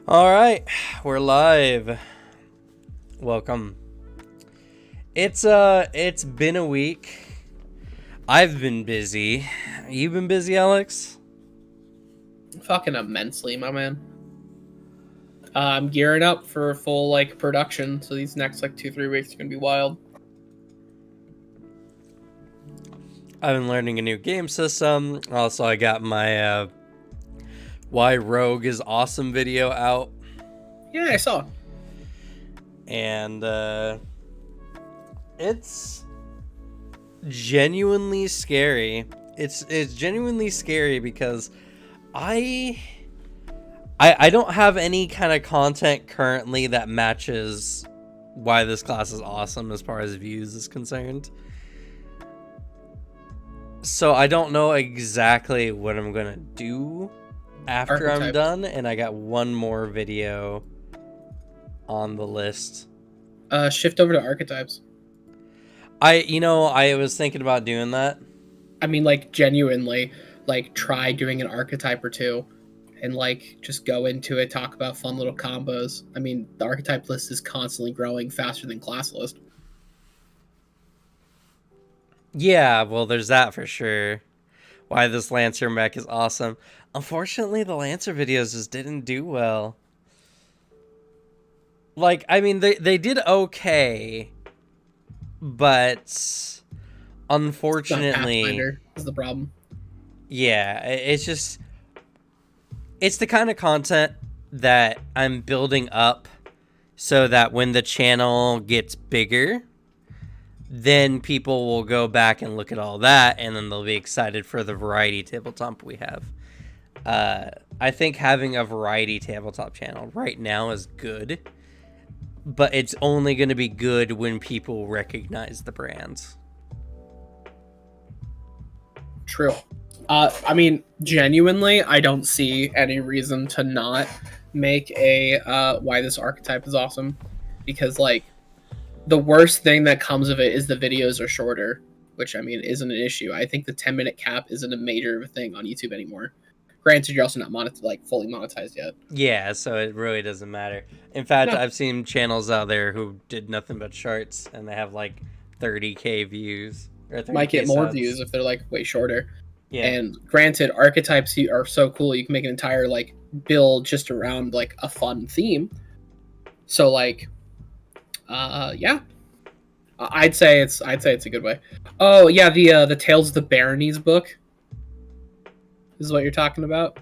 All right, we're live. Welcome. It's been a week. I've been busy. You've been busy, Alex? Fucking immensely, my man. I'm gearing up for full production, so these next 2-3 weeks are gonna be wild. I've been learning a new game system. Also, I got my Why Rogue is Awesome video out. Yeah, I saw. And it's genuinely scary. It's genuinely scary because I don't have any kind of content currently that matches why this class is awesome as far as views is concerned. So I don't know exactly what I'm gonna do after I'm done, and I got one more video on the list. Shift over to archetypes. I was thinking about doing that. I mean, genuinely, try doing an archetype or two, and just go into it, talk about fun little combos. I mean, the archetype list is constantly growing faster than class list. Yeah, well, there's that for sure. Why this Lancer mech is awesome. Unfortunately, the Lancer videos just didn't do well. I mean, they did okay, but unfortunately, Pathfinder is the problem. Yeah, it's the kind of content that I'm building up so that when the channel gets bigger, then people will go back and look at all that, and then they'll be excited for the variety tabletop we have. I think having a variety tabletop channel right now is good, but it's only going to be good when people recognize the brands. True. I mean, genuinely, I don't see any reason to not make a why this archetype is awesome, because the worst thing that comes of it is the videos are shorter, which I mean isn't an issue. I think the 10-minute cap isn't a major thing on YouTube anymore. Granted, you're also not fully monetized yet. Yeah, so it really doesn't matter. In fact, no. I've seen channels out there who did nothing but charts, and they have 30K views. Or 30K might get more subs. views if they're way shorter. Yeah. And granted, archetypes are so cool. You can make an entire build just around a fun theme. So yeah, I'd say it's a good way. Oh yeah, the Tales of the Baronies book. This is what you're talking about.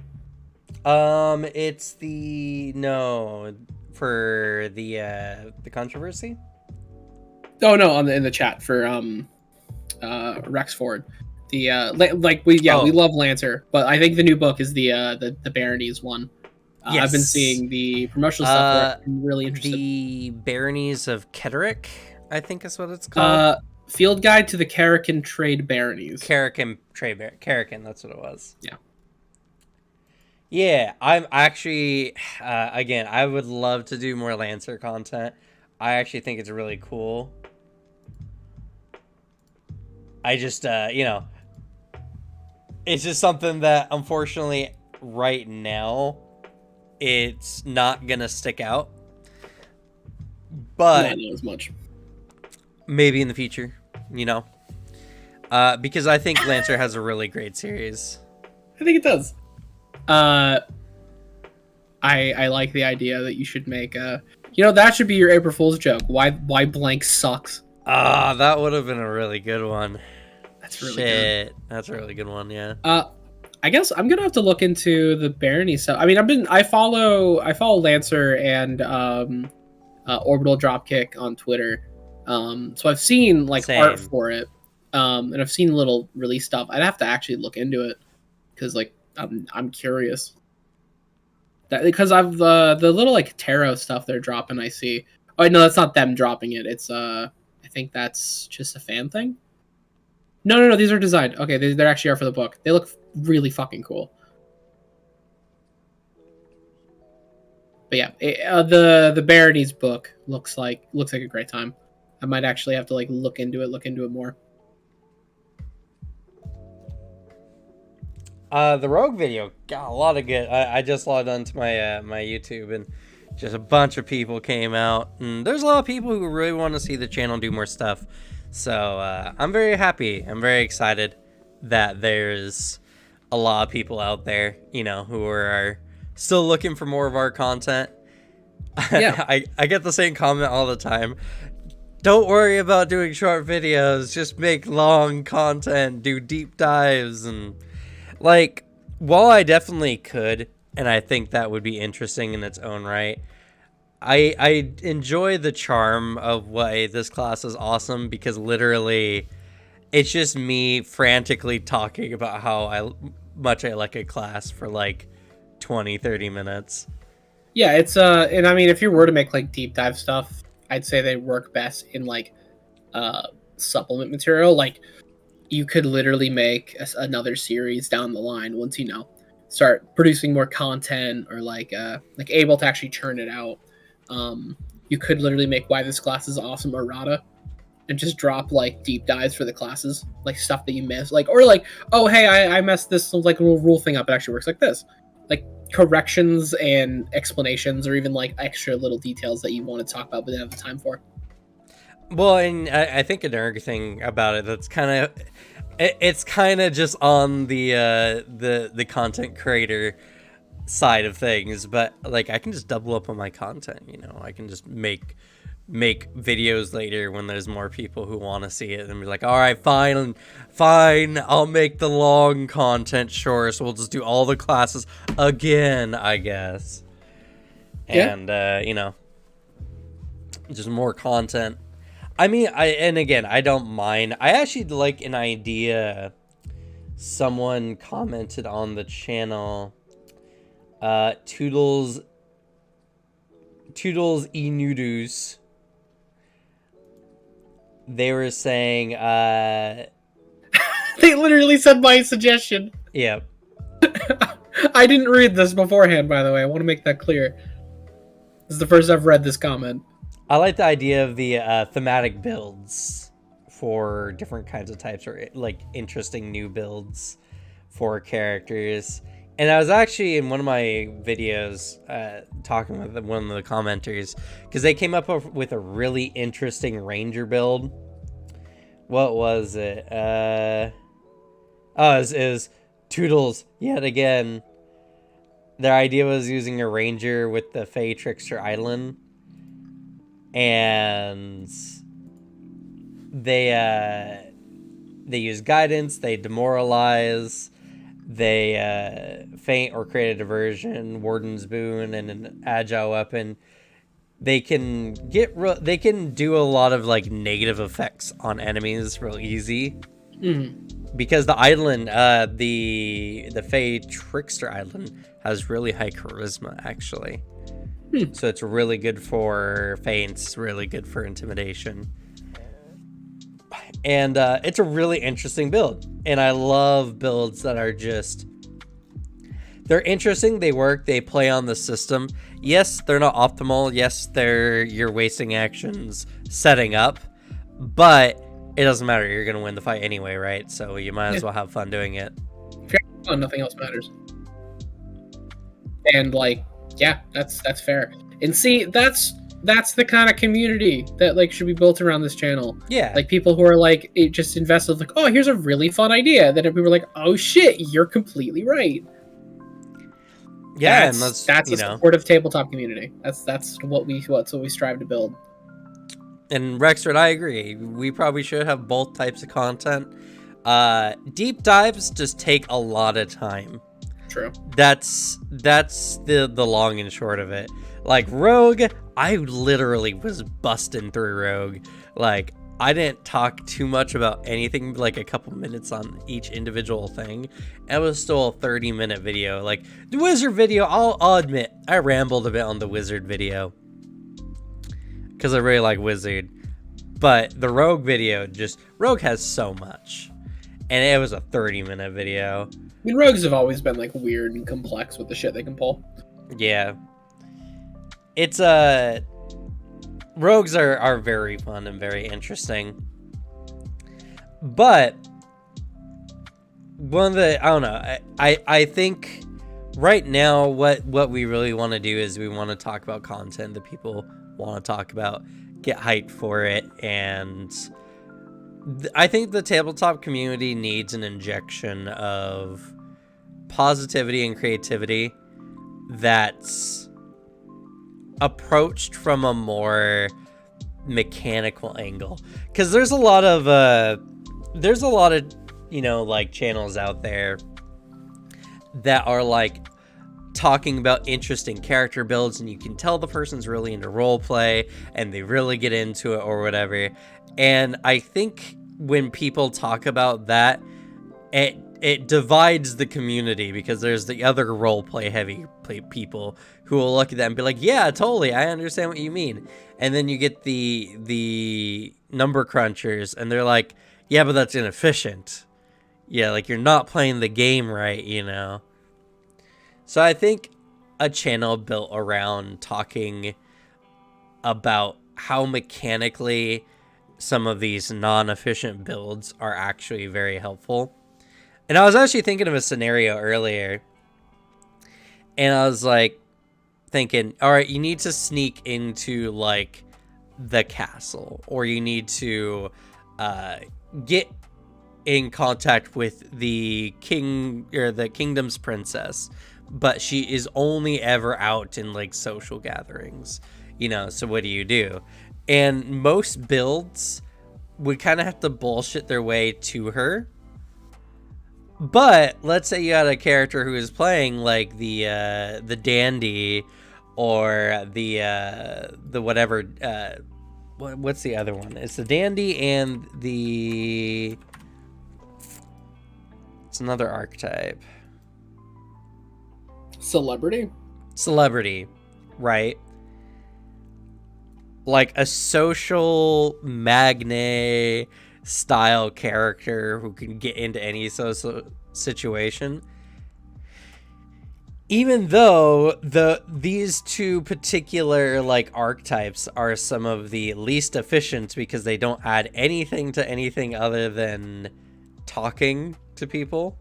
It's for the controversy. Oh no, in the chat for Rex Ford. The we love Lancer, but I think the new book is the Baronies one. Yes. I've been seeing the promotional stuff. I'm really interested. The Baronies of Ketterick, I think is what it's called. Field Guide to the Carrican Trade Baronies. Carrican, that's what it was. Yeah. Yeah, I'm actually, again, I would love to do more Lancer content. I actually think it's really cool. I just, it's just something that, unfortunately, right now, it's not gonna stick out. But not as much. Maybe in the future, because I think Lancer has a really great series. I think it does. I like the idea that you should make that should be your April Fool's joke. Why blank sucks. That would have been a really good one. That's really good. That's a really good one, yeah. I guess I'm gonna have to look into the Barony stuff. I mean, I follow Lancer and Orbital Dropkick on Twitter. So I've seen art for it. And I've seen little release stuff. I'd have to actually look into it because I'm curious. Because I've the little tarot stuff they're dropping. I see. Oh no, that's not them dropping it. It's I think that's just a fan thing. No. These are designed. Okay, they actually are for the book. They look really fucking cool. But yeah, the Baronies book looks like a great time. I might actually have to look into it more. The Rogue video got a lot of good. I just logged onto my my YouTube, and just a bunch of people came out, and there's a lot of people who really want to see the channel do more stuff. So I'm very happy. I'm very excited that there's a lot of people out there, you know, who are still looking for more of our content. Yeah. I get the same comment all the time. Don't worry about doing short videos. Just make long content, do deep dives, and like, while I definitely could, and I think that would be interesting in its own right, I enjoy the charm of why this class is awesome, because literally it's just me frantically talking about how much I like a class for like 20-30 minutes. Yeah, it's and I mean, if you were to make like deep dive stuff, I'd say they work best in like supplement material. Like, you could literally make another series down the line once you know start producing more content, or like able to actually churn it out. You could literally make why this class is awesome errata, and just drop like deep dives for the classes, like stuff that you miss, like, or like, oh hey, I messed this like little rule thing up. It actually works like this, like corrections and explanations, or even like extra little details that you want to talk about but didn't have the time for. Well, and I think another thing about it that's kind of, it's kind of just on the content creator side of things, but like I can just double up on my content. You know, I can just make videos later when there's more people who want to see it, and be like, all right, fine, I'll make the long content short, so we'll just do all the classes again, I guess. Yeah. And you know, just more content. I mean, I don't mind. I actually like an idea someone commented on the channel. Toodles Enudus. They were saying They literally said my suggestion. yeah. I didn't read this beforehand, by the way. I want to make that clear. This is the first I've read this comment. I like the idea of the thematic builds for different kinds of types, or like interesting new builds for characters. And I was actually in one of my videos talking with one of the commenters, because they came up with a really interesting ranger build. What was it? It was Toodles yet again. Their idea was using a ranger with the Fey Trickster Island, and they use guidance, they demoralize, they faint or create a diversion, Warden's Boon, and an agile weapon. They can they can do a lot of like negative effects on enemies real easy. Because the island, the Fey Trickster Island, has really high charisma, actually. So it's really good for feints, really good for intimidation. And it's a really interesting build. And I love builds that are just... They're interesting, they work, they play on the system. Yes, they're not optimal. Yes, you're wasting actions setting up. But it doesn't matter, you're going to win the fight anyway, right? So you might as well have fun doing it. If you're having fun, nothing else matters. And like, yeah, that's fair. And see, that's the kind of community that like should be built around this channel. Yeah. Like people who are like just invested, like, oh, here's a really fun idea. Then people are like, oh shit, you're completely right. Yeah, that's a supportive tabletop community. That's what we strive to build. And Rexford, I agree. We probably should have both types of content. Deep dives just take a lot of time. True. That's the long and short of it. Like Rogue, I literally was busting through Rogue. Like, I didn't talk too much about anything, like a couple minutes on each individual thing. It was still a 30-minute video. Like the Wizard video, I'll admit, I rambled a bit on the Wizard video, because I really like Wizard. But the Rogue video, Rogue has so much. And it was a 30-minute video. I mean, Rogues have always been like weird and complex with the shit they can pull. Yeah. It's Rogues are very fun and very interesting. But one of the, I don't know, I think right now what we really want to do is we want to talk about content that people want to talk about, get hyped for it, and I think the tabletop community needs an injection of positivity and creativity that's approached from a more mechanical angle, because there's a lot of like channels out there that are like talking about interesting character builds, and you can tell the person's really into role play and they really get into it or whatever. And I think when people talk about that, it divides the community, because there's the other role play heavy people who will look at that and be like, yeah, totally, I understand what you mean. And then you get the number crunchers, and they're like, yeah, but that's inefficient. Yeah, like you're not playing the game right, you know? So I think a channel built around talking about how mechanically some of these non-efficient builds are actually very helpful. And I was actually thinking of a scenario earlier, and I was like thinking, all right, you need to sneak into like the castle, or you need to get in contact with the king or the kingdom's princess, but she is only ever out in like social gatherings, you know. So what do? And most builds would kind of have to bullshit their way to her. But let's say you had a character who is playing like the dandy, or the whatever, what's the other one? It's the dandy and it's another archetype. Celebrity, right? Like a social magnate style character who can get into any social situation. Even though these two particular like archetypes are some of the least efficient, because they don't add anything to anything other than talking to people.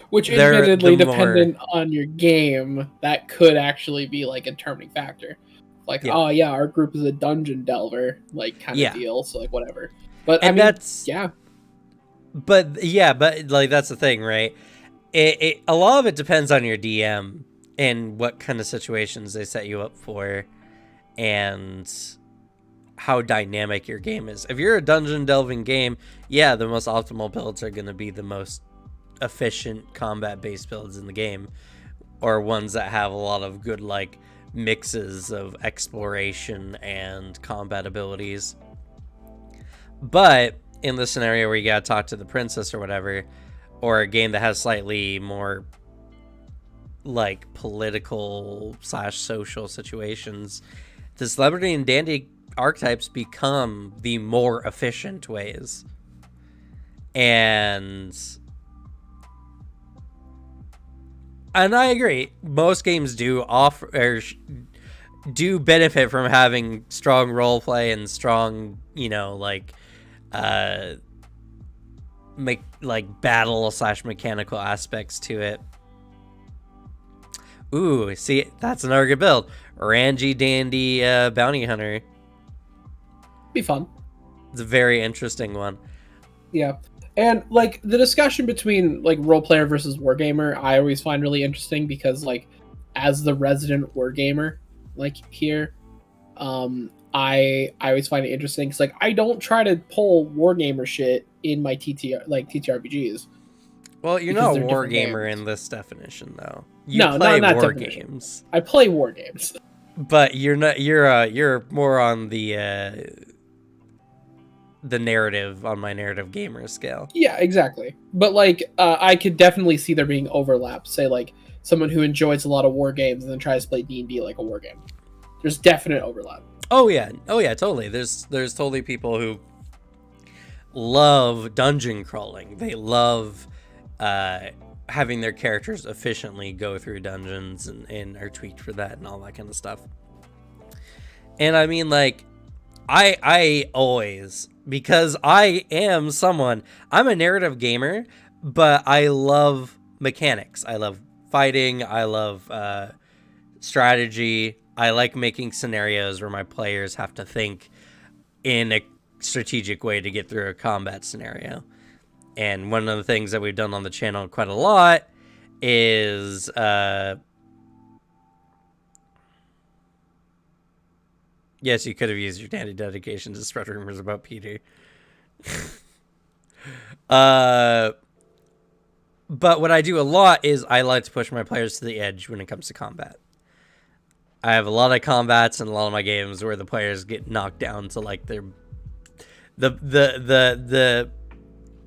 Which, admittedly, dependent on your game, that could actually be like a determining factor. Like, oh yeah, our group is a dungeon delver, like kind of deal. So like whatever. But and I mean, that's But like that's the thing, right? It a lot of it depends on your DM and what kind of situations they set you up for, and how dynamic your game is. If you're a dungeon delving game, yeah, the most optimal builds are going to be the most efficient combat-based builds in the game, or ones that have a lot of good like mixes of exploration and combat abilities. But in the scenario where you gotta talk to the princess or whatever, or a game that has slightly more like political / social situations, the celebrity and dandy archetypes become the more efficient ways. And I agree, most games do offer or do benefit from having strong roleplay and strong, you know, like battle / mechanical aspects to it. Ooh, see, that's another good build. Rangy Dandy Bounty Hunter. Be fun. It's a very interesting one. Yeah. And like the discussion between like role player versus wargamer, I always find really interesting, because like as the resident wargamer, like here, I always find it interesting because like I don't try to pull wargamer shit in my TTRPGs. Well, you're not a wargamer in this definition, though. You no, play not war definition. games. I play war games, but you're not. You're more on the narrative, on my narrative gamer scale. Yeah, exactly. But like I could definitely see there being overlap. Say like someone who enjoys a lot of war games and then tries to play D&D like a war game. There's definite overlap. Oh yeah, totally. There's totally people who love dungeon crawling. They love having their characters efficiently go through dungeons and are tweaked for that and all that kind of stuff. And I mean, like, I always because I'm a narrative gamer, but I love mechanics. I love fighting. I love strategy. I like making scenarios where my players have to think in a strategic way to get through a combat scenario. And one of the things that we've done on the channel quite a lot is yes, you could have used your dandy dedication to spread rumors about Peter. But what I do a lot is I like to push my players to the edge when it comes to combat. I have a lot of combats in a lot of my games where the players get knocked down to like the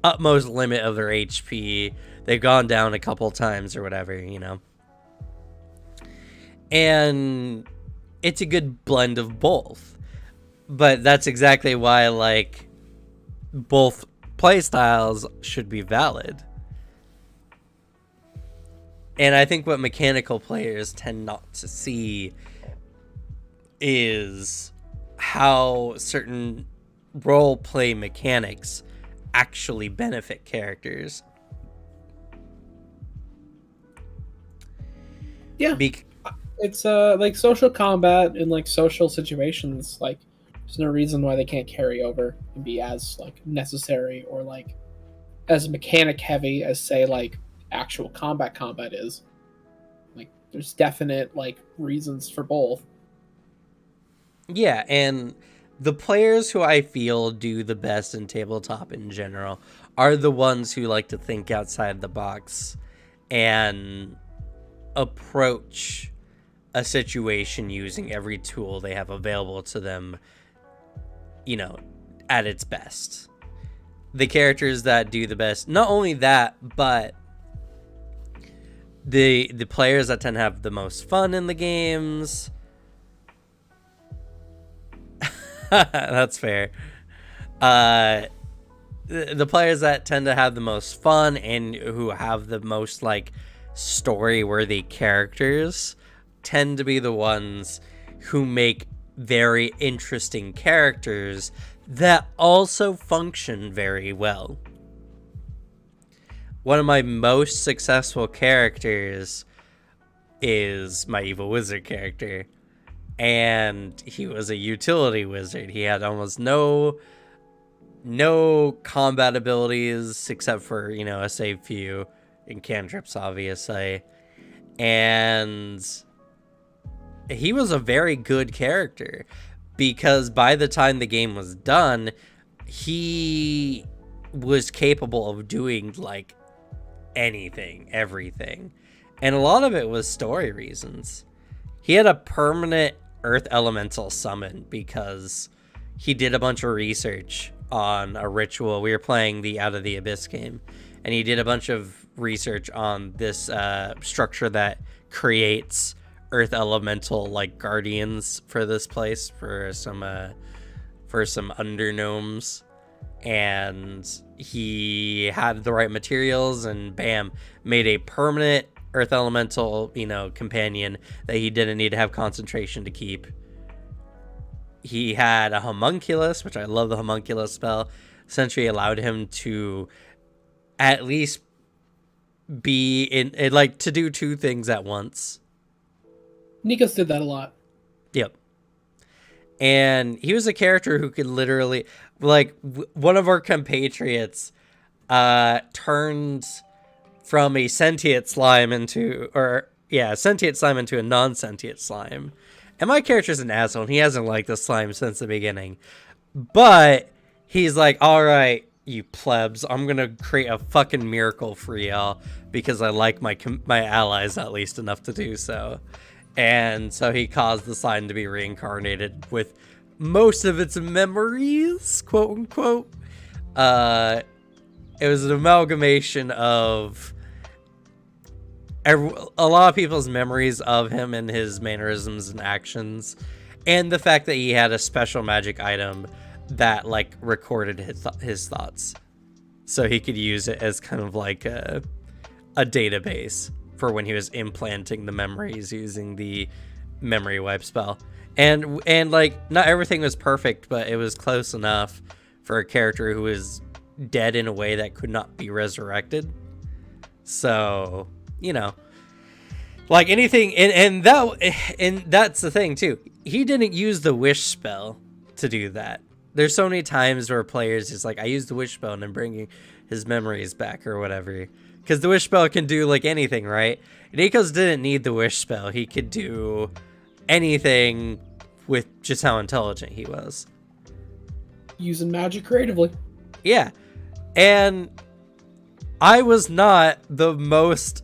utmost limit of their HP. They've gone down a couple times or whatever, you know. And it's a good blend of both. But that's exactly why, like, both playstyles should be valid. And I think what mechanical players tend not to see is how certain role play mechanics actually benefit characters. Yeah. It's like social combat in like social situations, like there's no reason why they can't carry over and be as like necessary or like as mechanic heavy as say like actual combat is. Like there's definite like reasons for both. Yeah, and the players who I feel do the best in tabletop in general are the ones who like to think outside the box and approach a situation using every tool they have available to them, you know, at its best. The characters that do the best, not only that, but the players that tend to have the most fun in the games. That's fair. The players that tend to have the most fun and who have the most like story-worthy characters tend to be the ones who make very interesting characters that also function very well. One of my most successful characters is my evil wizard character. And he was a utility wizard. He had almost no combat abilities except for, you know, a save few and cantrips, obviously. And he was a very good character because by the time the game was done, he was capable of doing like anything, everything. And a lot of it was story reasons. He had a permanent Earth Elemental summon because he did a bunch of research on a ritual. We were playing the Out of the Abyss game, and he did a bunch of research on this structure that creates Earth Elemental like guardians for this place for some undergnomes, and he had the right materials and bam, made a permanent Earth Elemental, you know, companion that he didn't need to have concentration to keep. He had a homunculus, which I love the homunculus spell. Essentially allowed him to at least be in like to do two things at once. Nikos did that a lot. Yep. And he was a character who could literally, like, one of our compatriots turned from a sentient slime into a non-sentient slime. And my character's an asshole, and he hasn't liked the slime since the beginning. But he's like, alright, you plebs, I'm gonna create a fucking miracle for y'all, because I like my allies at least enough to do so. And so he caused the slime to be reincarnated with most of its memories, quote unquote. It was an amalgamation of a lot of people's memories of him and his mannerisms and actions, and the fact that he had a special magic item that like recorded his thoughts, so he could use it as kind of like a database for when he was implanting the memories using the memory wipe spell. And like not everything was perfect, but it was close enough for a character who is dead in a way that could not be resurrected. So, you know, like anything, and that's the thing too. He didn't use the wish spell to do that. There's so many times where players is like, I used the wish spell and I'm bringing his memories back or whatever. Because the wish spell can do like anything, right? Nikos didn't need the wish spell. He could do anything with just how intelligent he was. Using magic creatively. Yeah. And I was not the most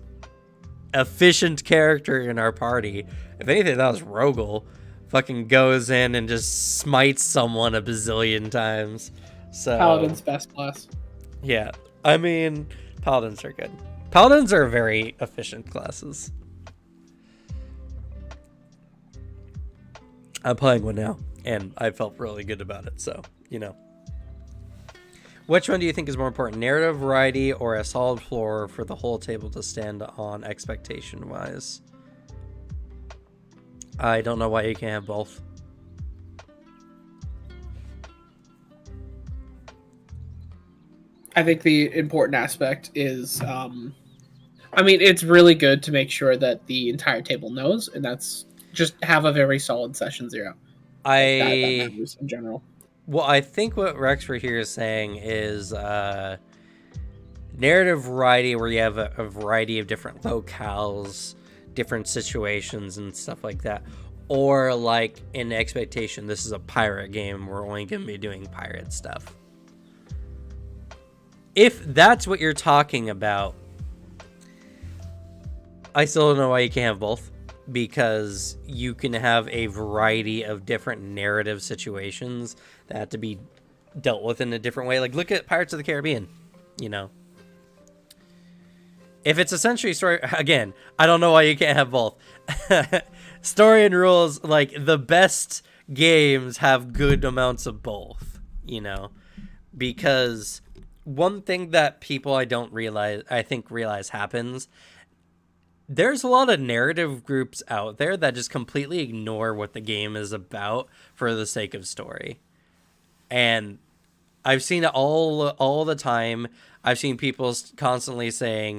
efficient character in our party. If anything, that was Rogel. Fucking goes in and just smites someone a bazillion times. So Paladin's best class. Yeah. I mean, Paladins are good. Paladins are very efficient classes. I'm playing one now, and I felt really good about it, so, you know. Which one do you think is more important, narrative variety or a solid floor for the whole table to stand on expectation-wise? I don't know why you can't have both. I think the important aspect is, I mean, it's really good to make sure that the entire table knows, and that's just have a very solid session 0. That matters in general. Well, I think what Rexford here is saying is narrative variety, where you have a variety of different locales, different situations, and stuff like that. Or like in expectation, this is a pirate game. We're only going to be doing pirate stuff. If that's what you're talking about, I still don't know why you can't have both. Because you can have a variety of different narrative situations that have to be dealt with in a different way. Like, look at Pirates of the Caribbean, you know. If it's essentially story, again, I don't know why you can't have both. Story and rules, like, the best games have good amounts of both, you know. Because one thing that people I think realize happens, there's a lot of narrative groups out there that just completely ignore what the game is about for the sake of story. And I've seen it all the time. I've seen people constantly saying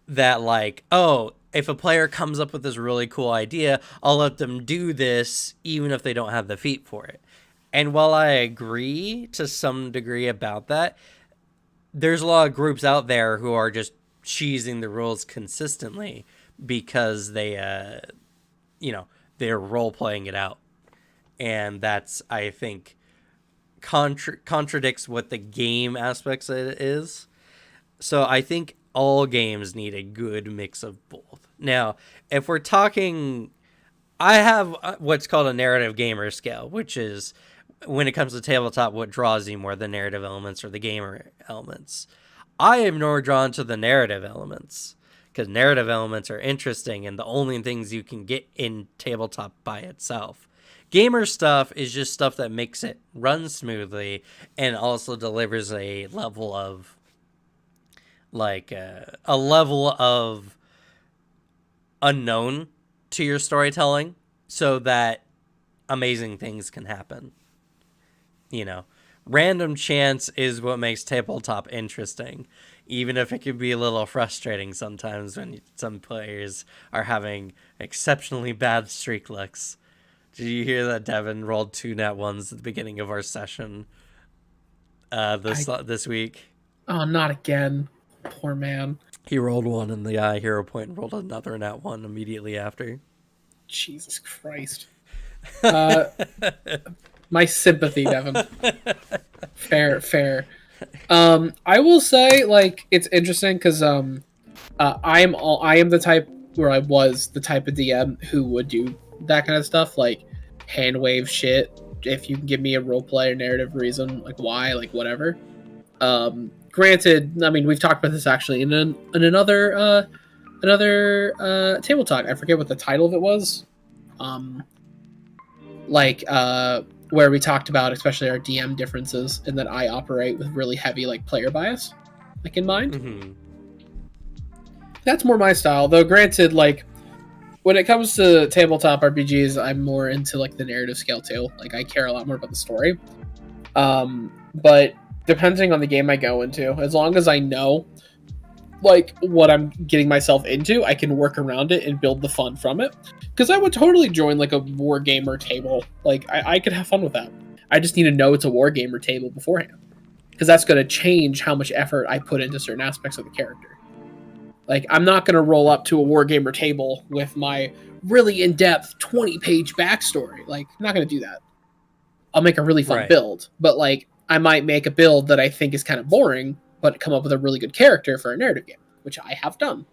that, like, oh, if a player comes up with this really cool idea, I'll let them do this even if they don't have the feat for it. And while I agree to some degree about that, there's a lot of groups out there who are just cheesing the rules consistently because they, they're role-playing it out. And that's, I think, contradicts what the game aspects of it is. So I think all games need a good mix of both. Now, if we're talking, I have what's called a narrative gamer scale, which is, when it comes to tabletop, what draws you more, the narrative elements or the gamer elements. I am more drawn to the narrative elements because narrative elements are interesting and the only things you can get in tabletop by itself. Gamer stuff is just stuff that makes it run smoothly and also delivers a level of, like, a level of unknown to your storytelling so that amazing things can happen. You know, random chance is what makes tabletop interesting, even if it can be a little frustrating sometimes when some players are having exceptionally bad streak looks. Did you hear that Devin rolled 2 nat 1s at the beginning of our session this week? Oh, not again. Poor man. He rolled 1 in the hero point and rolled another nat 1 immediately after. Jesus Christ. My sympathy, Devin. Fair. I will say, like, it's interesting because I am the type where I was the type of DM who would do that kind of stuff, like hand wave shit. If you can give me a roleplay or narrative reason, like why, like whatever. Granted, I mean, we've talked about this actually in another table talk. I forget what the title of it was. Where we talked about especially our DM differences and that I operate with really heavy like player bias, like in mind. Mm-hmm. That's more my style, though. Granted, like when it comes to tabletop RPGs, I'm more into like the narrative scale too. Like I care a lot more about the story. But depending on the game I go into, as long as I know like what I'm getting myself into, I can work around it and build the fun from it. Because I would totally join like a war gamer table. Like I could have fun with that. I just need to know it's a war gamer table beforehand. Because that's going to change how much effort I put into certain aspects of the character. Like, I'm not going to roll up to a wargamer table with my really in-depth 20-page backstory. Like, I'm not going to do that. I'll make a really fun build. But, like, I might make a build that I think is kind of boring, but come up with a really good character for a narrative game, which I have done.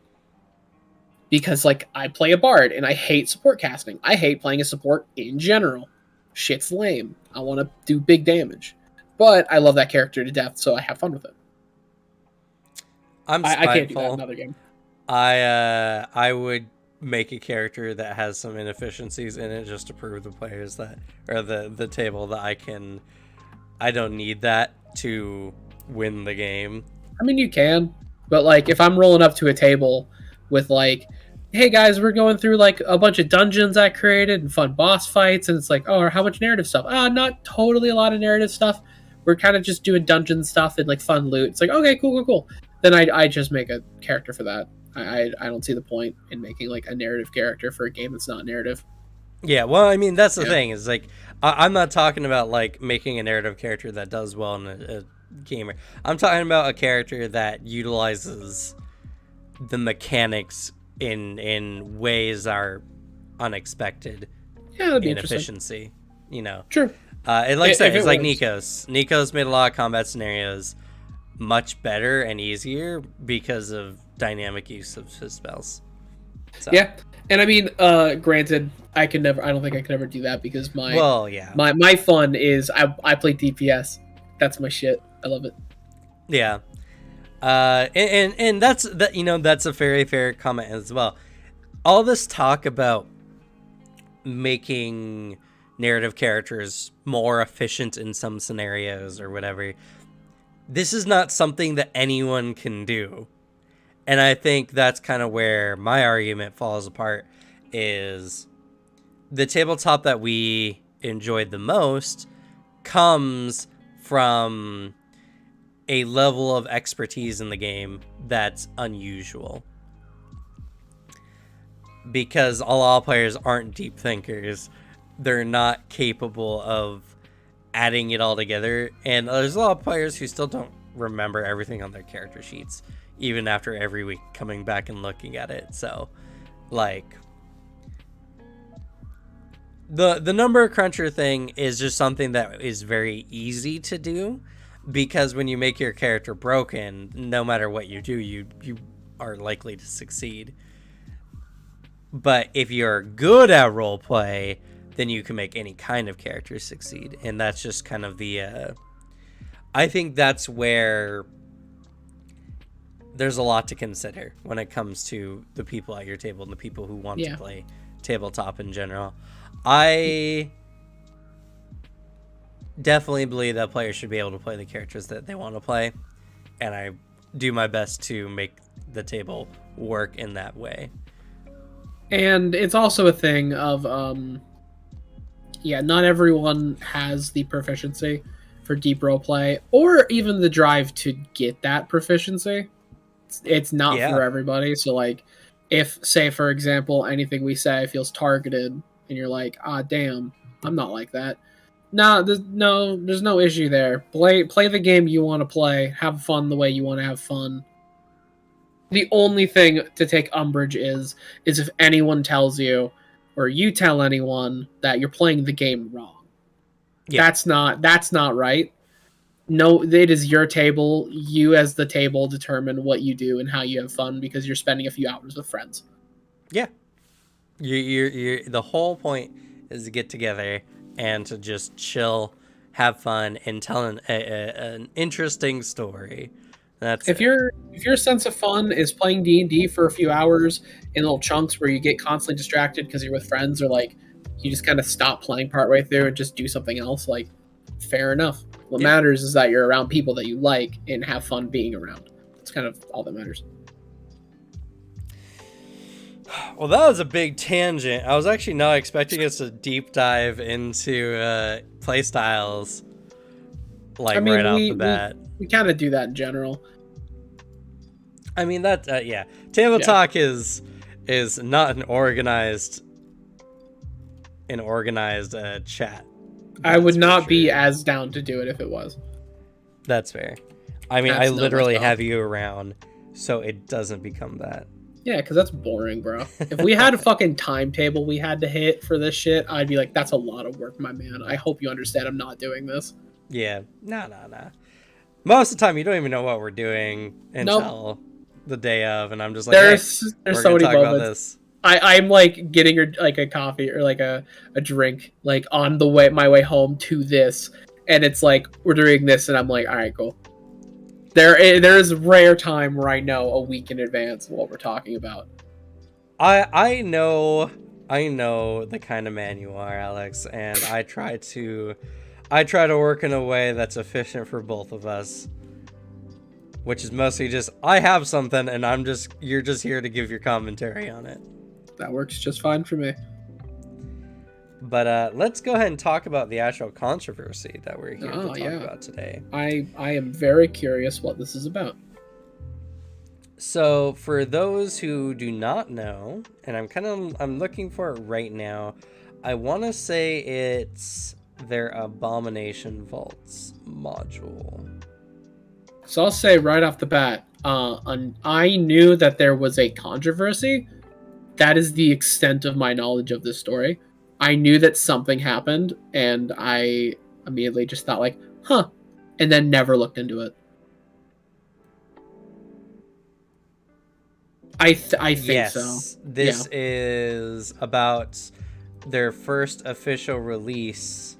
Because, like, I play a bard, and I hate support casting. I hate playing a support in general. Shit's lame. I want to do big damage. But I love that character to death, so I have fun with it. I can't do that in another game. I would make a character that has some inefficiencies in it just to prove the players that, or the table that I don't need that to win the game. I mean, you can, but like if I'm rolling up to a table with like, hey guys, we're going through like a bunch of dungeons I created and fun boss fights, and it's like, oh, how much narrative stuff? Not totally a lot of narrative stuff. We're kind of just doing dungeon stuff and like fun loot. It's like, okay, cool. Then I just make a character for that. I don't see the point in making like a narrative character for a game that's not narrative. Yeah, well, I mean, that's the thing. Is like, I'm not talking about like making a narrative character that does well in a gamer. I'm talking about a character that utilizes the mechanics in ways that are unexpected. Yeah, that'd be in efficiency. You know, true. And like I said, it's like Nikos. Nikos made a lot of combat scenarios much better and easier because of dynamic use of his spells. So. Yeah, and I mean, granted, I don't think I could ever do that because my fun is I play DPS. That's my shit. I love it. Yeah, and that's that. You know, that's a very fair comment as well. All this talk about making narrative characters more efficient in some scenarios or whatever. This is not something that anyone can do. And I think that's kind of where my argument falls apart, is the tabletop that we enjoyed the most comes from a level of expertise in the game that's unusual. Because a lot of players aren't deep thinkers. They're not capable of adding it all together, and there's a lot of players who still don't remember everything on their character sheets even after every week coming back and looking at it. So like the number cruncher thing is just something that is very easy to do, because when you make your character broken, no matter what you do, you are likely to succeed. But if you're good at roleplay, then you can make any kind of character succeed. And that's just kind of the... I think that's where there's a lot to consider when it comes to the people at your table and the people who want to play tabletop in general. I definitely believe that players should be able to play the characters that they want to play. And I do my best to make the table work in that way. And it's also a thing of... not everyone has the proficiency for deep role play or even the drive to get that proficiency. It's not for everybody. So like if, say for example, anything we say feels targeted and you're like, damn, I'm not like that. There's no issue there. Play the game you want to play, have fun the way you want to have fun. The only thing to take umbrage is if anyone tells you, or you tell anyone, that you're playing the game wrong. Yeah. That's not right. No, it is your table. You as the table determine what you do and how you have fun because you're spending a few hours with friends. Yeah. You're the whole point is to get together and to just chill, have fun, and tell an interesting story. That's if your sense of fun is playing D&D for a few hours in little chunks where you get constantly distracted because you're with friends, or like you just kind of stop playing partway through and just do something else, like fair enough. What matters is that you're around people that you like and have fun being around. That's kind of all that matters. Well, that was a big tangent. I was actually not expecting us to deep dive into playstyles, like I right mean, off the bat. we kind of do that in general. I mean that yeah. Table Yeah. talk is not an organized chat. I would That's for not be sure. as down to do it if it was. That's fair. I mean, I That's no literally myself. have you around, so it doesn't become that. Yeah, because that's boring, bro. If we had a fucking timetable we had to hit for this shit, I'd be like, that's a lot of work, my man. I hope you understand I'm not doing this. Yeah. Nah. Most of the time, you don't even know what we're doing until the day of, and I'm just like, There's we're so gonna many talk about moments. this. I'm like getting her like a coffee or like a drink like on the way my way home to this, and it's like we're doing this, and I'm like, all right, cool. There is rare time where I know a week in advance what we're talking about. I know the kind of man you are, Alex, and I try to work in a way that's efficient for both of us. Which is mostly just I have something and you're just here to give your commentary on it. That works just fine for me. But let's go ahead and talk about the actual controversy that we're here to talk about today. I am very curious what this is about. So for those who do not know, and I'm looking for it right now, I want to say it's their Abomination Vaults module. So I'll say right off the bat, I knew that there was a controversy. That is the extent of my knowledge of this story. I knew that something happened, and I immediately just thought like, huh, and then never looked into it. I think yes, so. This is about their first official release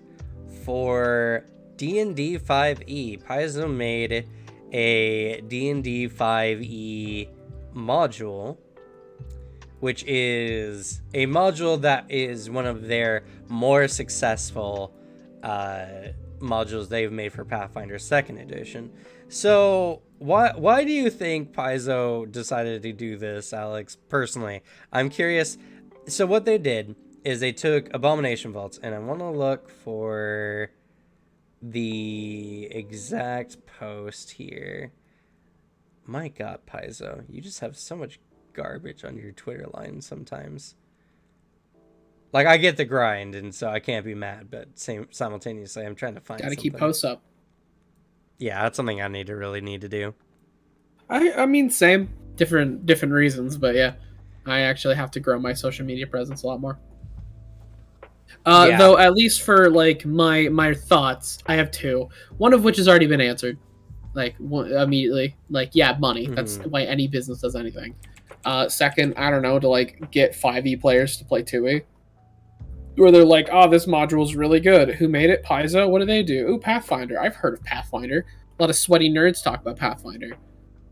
for D&D 5e. Paizo made a D&D 5e module, which is a module that is one of their more successful modules they've made for Pathfinder 2nd edition. So why do you think Paizo decided to do this, Alex? Personally, I'm curious. So what they did is they took Abomination Vaults, and I want to look for the exact post here. My God, Paizo, you just have so much garbage on your Twitter line sometimes. Like, I get the grind, and so I can't be mad, but simultaneously, I'm trying to find Gotta something. keep posts up. Yeah, that's something I need to do. I mean, same, different reasons, but yeah, I actually have to grow my social media presence a lot more. Yeah. Though, at least for like my thoughts, I have two. One of which has already been answered, like immediately. Like, yeah, money. That's why any business does anything. Second, I don't know, to like get 5e players to play 2e. Where they're like, oh, this module's really good. Who made it? Paizo? What do they do? Ooh, Pathfinder. I've heard of Pathfinder. A lot of sweaty nerds talk about Pathfinder.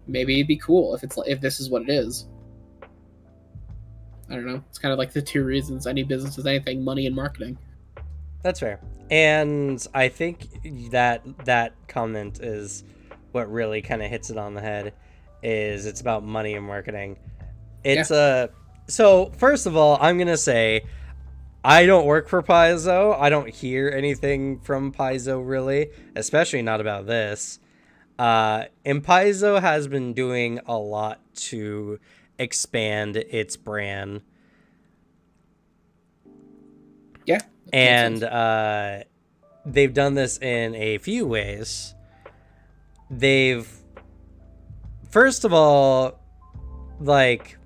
Maybe it'd be cool if this is what it is. I don't know. It's kind of like the two reasons any business does anything: money and marketing. That's fair. And I think that comment is what really kind of hits it on the head. Is it's about money and marketing. It's so first of all, I'm gonna say I don't work for Paizo. I don't hear anything from Paizo really, especially not about this. And Paizo has been doing a lot to expand its brand. Yeah. And they've done this in a few ways. First of all, like,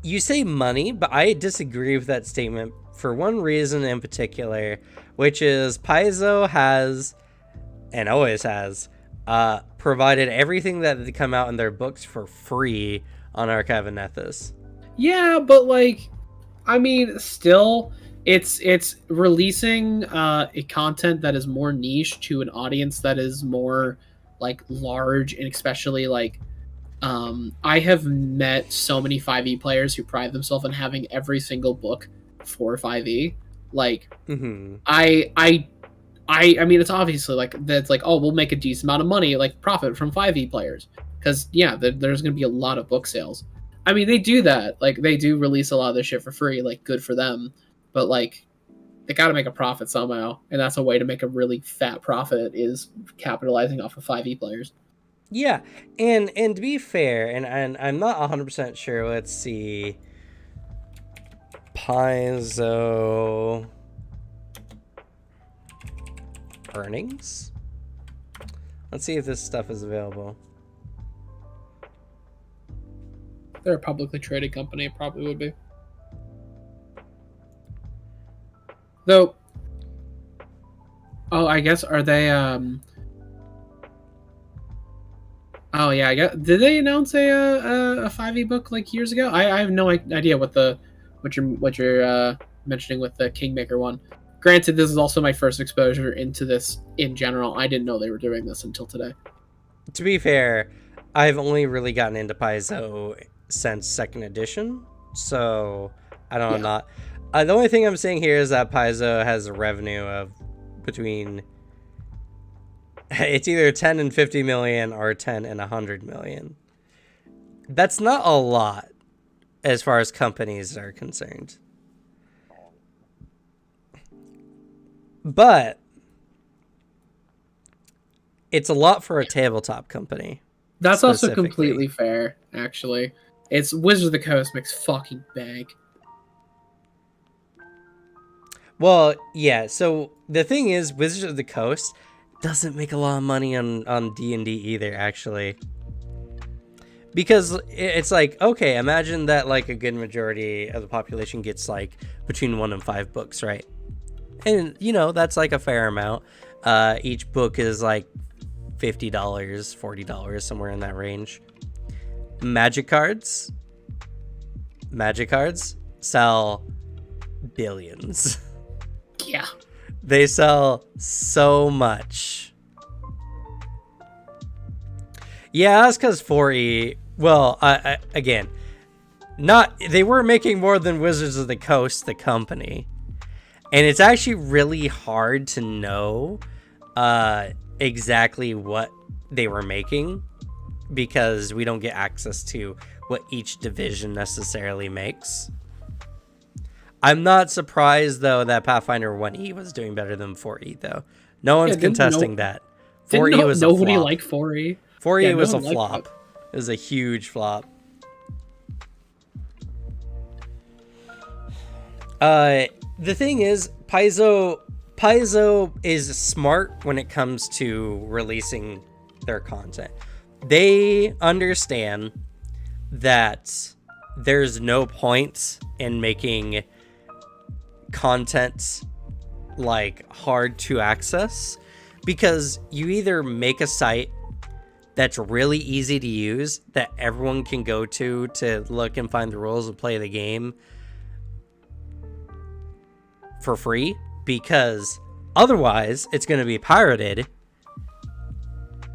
you say money, but I disagree with that statement for one reason in particular, which is Paizo has, and always has, provided everything that they come out in their books for free on Archive of Nethys. Yeah, but like, I mean, still, it's releasing a content that is more niche to an audience that is more like large, and especially like I have met so many 5e players who pride themselves on having every single book for 5e. Like, I mean, it's obviously like that's like, oh, we'll make a decent amount of money, like profit from 5e players, because yeah, there's going to be a lot of book sales. I mean, they do that. Like, they do release a lot of this shit for free. Like, good for them. But like, they got to make a profit somehow, and that's a way to make a really fat profit is capitalizing off of 5e players. Yeah, and to be fair, and I'm not 100% sure. Let's see. Paizo earnings. Let's see if this stuff is available. They're a publicly traded company. It probably would be. Though, oh, I guess are they? Oh yeah, I guess did they announce a 5e book like years ago? I have no idea what you're mentioning with the Kingmaker one. Granted, this is also my first exposure into this in general. I didn't know they were doing this until today. To be fair, I've only really gotten into Paizo since second edition, so I don't know. Not the only thing I'm saying here is that Paizo has a revenue of between it's either 10 and 50 million or 10 and 100 million. That's not a lot as far as companies are concerned. But it's a lot for a tabletop company. That's also completely fair, actually. It's Wizards of the Coast makes fucking bank. Well, yeah, so the thing is, Wizards of the Coast doesn't make a lot of money on D&D either, actually. Because it's like, okay, imagine that like a good majority of the population gets like between 1 and 5 books, right? And, you know, that's like a fair amount. Each book is like $50, $40, somewhere in that range. Magic cards sell billions. Yeah. They sell so much. Yeah, that's because 4E. Well, again, they were making more than Wizards of the Coast, the company, and it's actually really hard to know exactly what they were making because we don't get access to what each division necessarily makes. I'm not surprised, though, that Pathfinder 1E was doing better than 4E, though. No one's contesting that. 4E was a flop. Nobody liked 4E. 4E was a flop. It was a huge flop. The thing is, Paizo is smart when it comes to releasing their content. They understand that there's no point in making content like hard to access, because you either make a site that's really easy to use that everyone can go to look and find the rules and play the game for free, because otherwise it's going to be pirated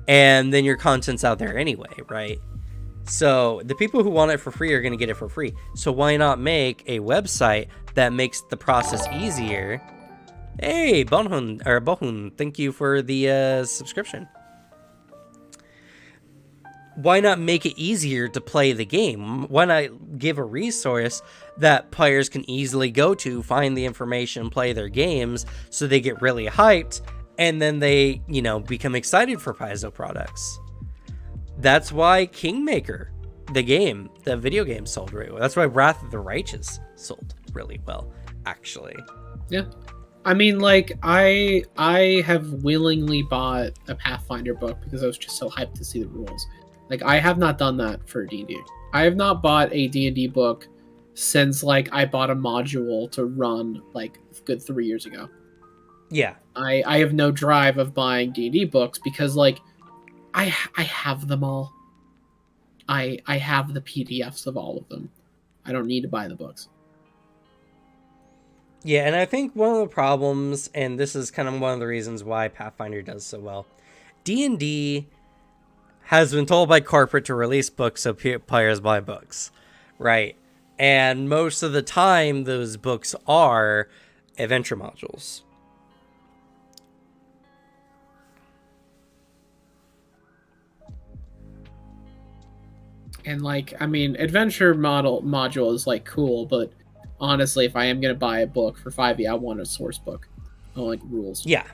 and then your content's out there anyway, right? So the people who want it for free are going to get it for free. So why not make a website that makes the process easier? Hey, Bohun, thank you for the subscription. Why not make it easier to play the game? Why not give a resource that players can easily go to, find the information, play their games, so they get really hyped, and then they, you know, become excited for Paizo products? That's why Kingmaker, the video game, sold really well. That's why Wrath of the Righteous sold really well, actually. Yeah. I mean, like, I have willingly bought a Pathfinder book because I was just so hyped to see the rules. Like, I have not done that for D&D. I have not bought a D&D book since, like, I bought a module to run, like, a good 3 years ago. Yeah. I have no drive of buying D&D books because, like, I have them all. I have the PDFs of all of them. I don't need to buy the books. Yeah, and I think one of the problems, and this is kind of one of the reasons why Pathfinder does so well, D&D has been told by corporate to release books so players buy books, right? And most of the time, those books are adventure modules. And like, I mean, adventure module is like cool, but honestly, if I am gonna buy a book for 5e, I want a source book. I don't like rules. Yeah.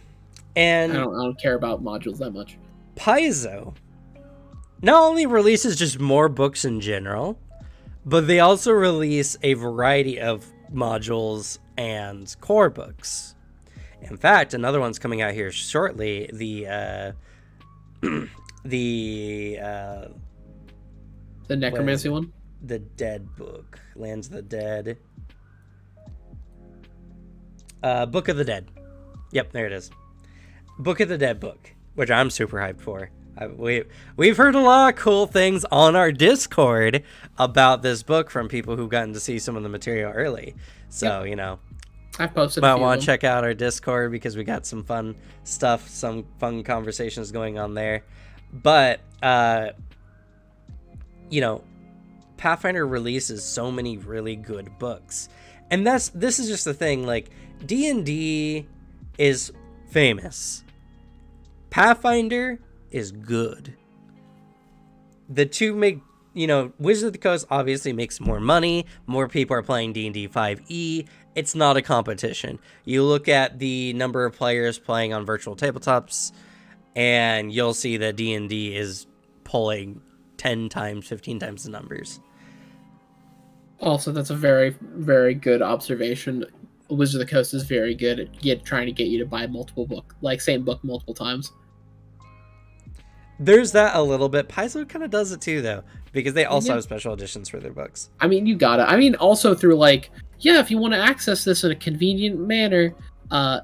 And I don't care about modules that much. Paizo not only releases just more books in general, but they also release a variety of modules and core books. In fact, another one's coming out here shortly. The necromancy one? The Dead book. Lands of the Dead. Book of the Dead. Yep, there it is. Book of the Dead book, which I'm super hyped for. We've heard a lot of cool things on our Discord about this book from people who've gotten to see some of the material early. So, you know, I've posted might want to check out our Discord because we got some fun stuff, some fun conversations going on there. But, you know, Pathfinder releases so many really good books. And this is just the thing, like, D&D is famous. Pathfinder is good. The two make, you know, Wizard of the Coast obviously makes more money. More people are playing D&D 5e. It's not a competition. You look at the number of players playing on virtual tabletops, and you'll see that D&D is pulling 10 times, 15 times the numbers. Also, that's a very, very good observation. Wizard of the Coast is very good at trying to get you to buy same book multiple times. There's that a little bit. Paizo kind of does it too, though, because they also have special editions for their books. I mean, you gotta. I mean, also through like, yeah, if you want to access this in a convenient manner,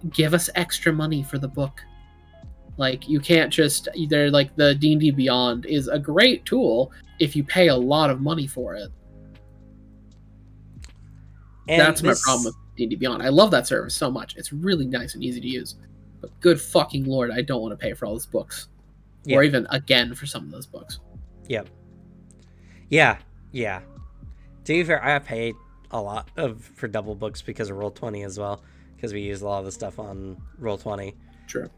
give us extra money for the book. Like, you can't just either, like, the D&D Beyond is a great tool if you pay a lot of money for it. And that's my problem with D&D Beyond. I love that service so much. It's really nice and easy to use. But good fucking lord, I don't want to pay for all those books. Or even again for some of those books. Yep. Yeah. To be fair, I paid a lot for double books because of Roll20 as well, because we use a lot of the stuff on Roll20. True.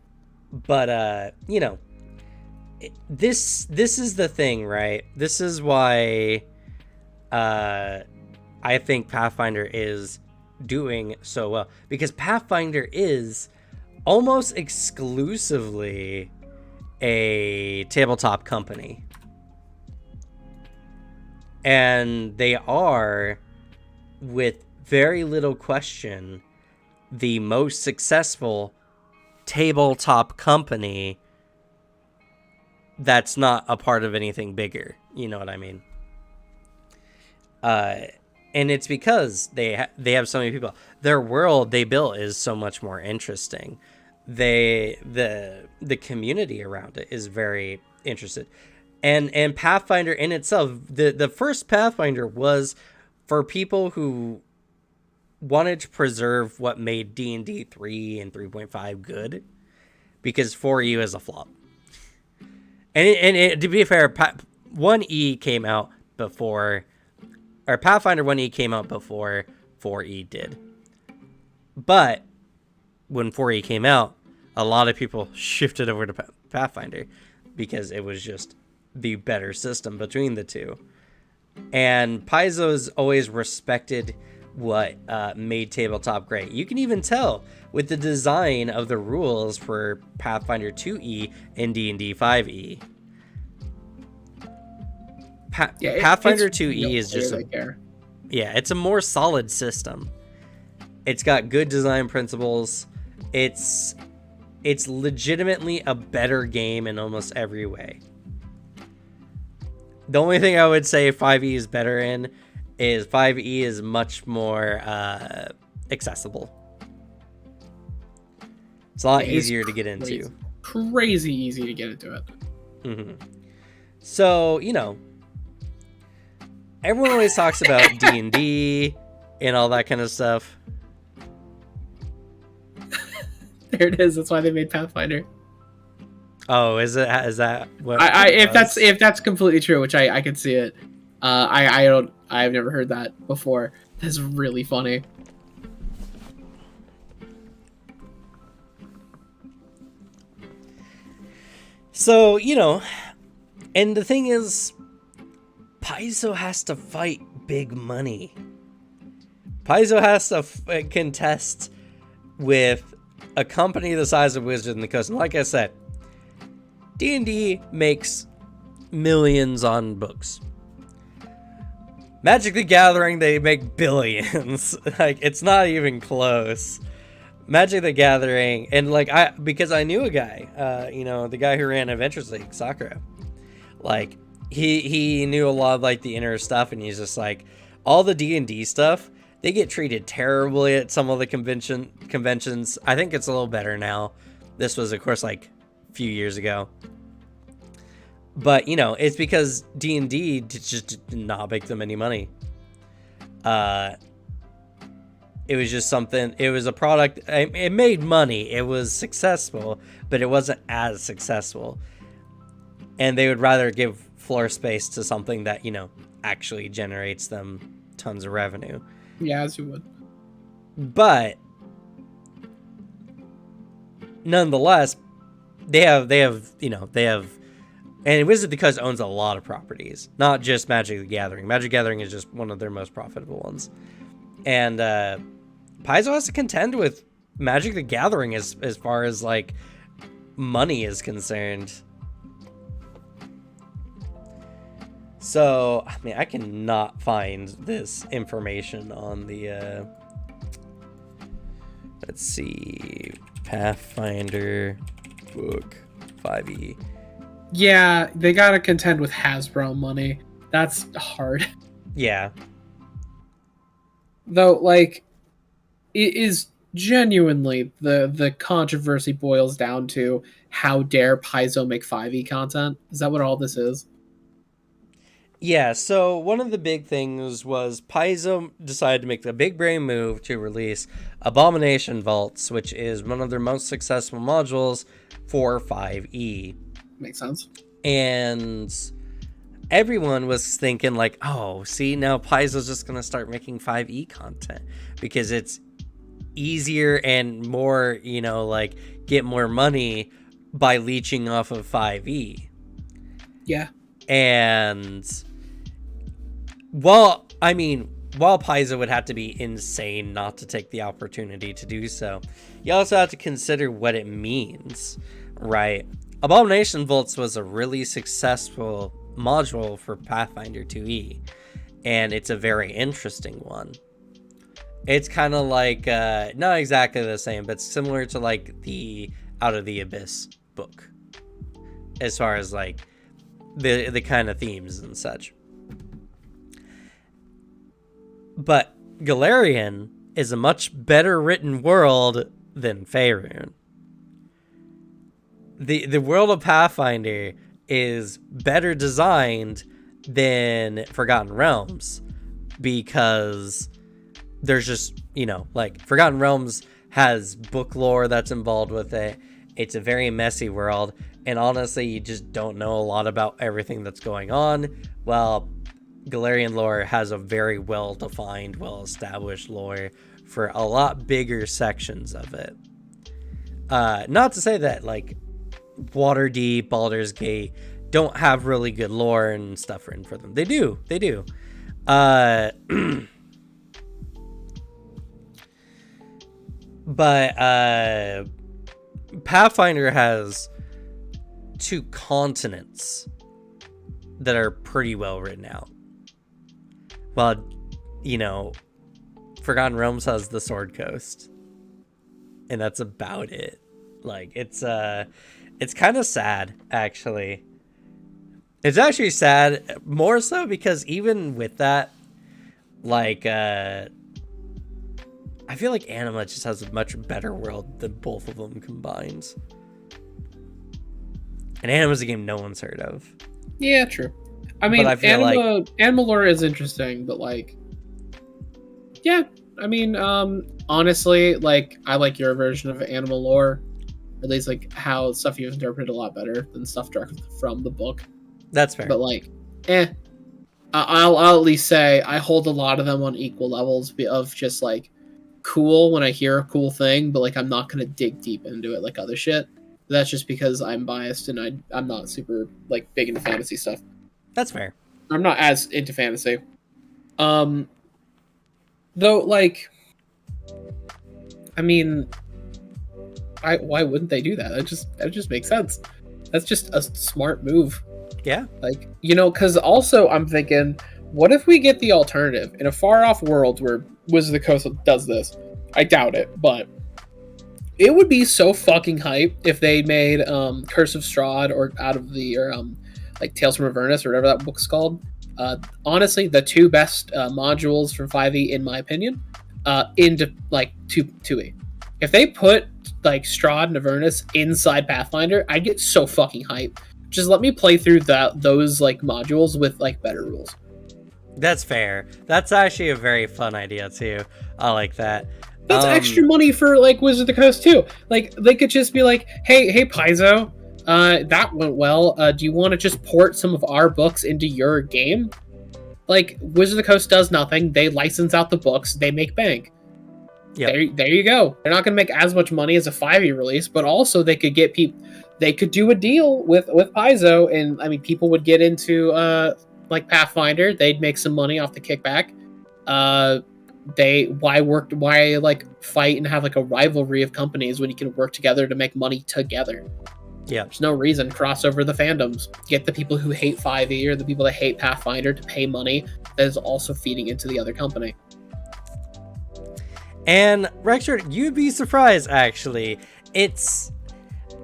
But you know, this is the thing, right? This is why I think Pathfinder is doing so well, because Pathfinder is almost exclusively a tabletop company, and they are, with very little question, the most successful tabletop company that's not a part of anything bigger. You know what I mean? And it's because they have so many people. Their world they built is so much more interesting. The community around it is very interested, and Pathfinder in itself, the first Pathfinder was for people who wanted to preserve what made D&D 3 and 3.5 good, because 4E is a flop. And to be fair, 1E came out before, or Pathfinder 1E came out before 4E did. But when 4E came out, a lot of people shifted over to Pathfinder because it was just the better system between the two. And Paizo's always respected what made tabletop great. You can even tell with the design of the rules for Pathfinder 2E and D&D 5E. Pathfinder 2E is just it's a more solid system. It's got good design principles. It's legitimately a better game in almost every way. The only thing I would say 5E is better in is 5E is much more accessible. It's a lot easier to get into. Crazy easy to get into it. Mm-hmm. So, you know, everyone always talks about D&D and all that kind of stuff. There it is. That's why they made Pathfinder. Oh, is that what? If that's completely true, which I can see it. I've never heard that before. That's really funny. So, you know, and the thing is, Paizo has to fight big money. Paizo has to contest with a company the size of Wizards of the Coast. And like I said, D&D makes millions on books. Magic the Gathering, they make billions. Like, it's not even close. Magic the Gathering, and like, because I knew a guy, the guy who ran Adventures League, Sakura. Like, he knew a lot of like the inner stuff, and he's just like, all the D&D stuff, they get treated terribly at some of the conventions. I think it's a little better now. This was, of course, like a few years ago. But, it's because D&D just did not make them any money. It was just something, it was a product, it made money, it was successful, but it wasn't as successful. And they would rather give floor space to something that, actually generates them tons of revenue. Yeah, as you would. But nonetheless, they have, and Wizard of the Coast owns a lot of properties, not just Magic the Gathering. Magic the Gathering is just one of their most profitable ones. And Paizo has to contend with Magic the Gathering as far as like money is concerned. So, I mean, I cannot find this information on the let's see, Pathfinder book 5e. Yeah, they gotta contend with Hasbro money. That's hard. Yeah. Though, like, it is genuinely the controversy boils down to how dare Paizo make 5e content? Is that what all this is? Yeah, so one of the big things was Paizo decided to make the big brain move to release Abomination Vaults, which is one of their most successful modules for 5e. Makes sense. And everyone was thinking like, oh, see, now Paizo's just going to start making 5e content because it's easier and more, like get more money by leeching off of 5e. Yeah. And while Paizo would have to be insane not to take the opportunity to do so, you also have to consider what it means, right? Abomination Vaults was a really successful module for Pathfinder 2e, and it's a very interesting one. It's kind of like, not exactly the same, but similar to like the Out of the Abyss book, as far as like the kind of themes and such. But Golarion is a much better written world than Faerun. The world of Pathfinder is better designed than Forgotten Realms because there's just, like Forgotten Realms has book lore that's involved with it. It's a very messy world, and honestly, you just don't know a lot about everything that's going on. Well, Golarion lore has a very well-defined, well-established lore for a lot bigger sections of it. Not to say that, like, Waterdeep, Baldur's Gate don't have really good lore and stuff written for them. They do. But Pathfinder has 2 continents that are pretty well written out. Well, Forgotten Realms has the Sword Coast, and that's about it. Like, it's kind of sad, actually. It's actually sad, more so because even with that, like, I feel like Anima just has a much better world than both of them combined. And Anima's a game no one's heard of. Yeah, true. I mean, Anima lore is interesting, but like, yeah. I mean, honestly, like, I like your version of Anima lore. At least, like, how stuff you've interpreted a lot better than stuff directly from the book. That's fair. But like, I'll at least say I hold a lot of them on equal levels of just like cool when I hear a cool thing, but like I'm not gonna dig deep into it like other shit. That's just because I'm biased and I'm not super like big into fantasy stuff. That's fair. I'm not as into fantasy. Though, like, I mean, why wouldn't they do that? That just makes sense. That's just a smart move. Yeah. Like, because also I'm thinking, what if we get the alternative in a far off world where Wizard of the Coast does this? I doubt it, but it would be so fucking hype if they made Curse of Strahd or like Tales from Avernus or whatever that book's called. Honestly, the two best modules from 5e, in my opinion, into like 2e. If they put like Strahd and Avernus inside Pathfinder, I'd get so fucking hype. Just let me play through those like modules with like better rules. That's fair. That's actually a very fun idea too. I like that. That's extra money for like Wizard of the Coast too. Like they could just be like, hey Paizo, that went well. Do you want to just port some of our books into your game? Like Wizard of the Coast does nothing. They license out the books. They make bank. Yep. There you go. They're not going to make as much money as a 5e release, but also they could get people. They could do a deal with Paizo, and I mean, people would get into like Pathfinder. They'd make some money off the kickback. Why like fight and have like a rivalry of companies when you can work together to make money together? Yeah, there's no reason. Cross over the fandoms. Get the people who hate 5e or the people that hate Pathfinder to pay money that is also feeding into the other company. And Rexford, you'd be surprised actually. It's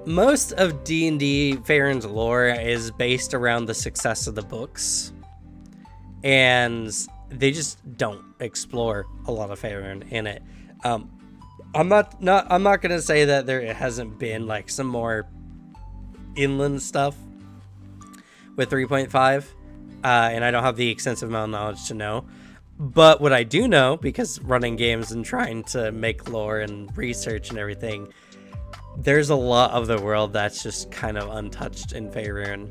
most of D&D Faerun's lore is based around the success of the books, and they just don't explore a lot of Faerun in it. I'm not gonna say that there hasn't been like some more inland stuff with 3.5, and I don't have the extensive amount of knowledge to know. But what I do know, because running games and trying to make lore and research and everything, there's a lot of the world that's just kind of untouched in Faerun.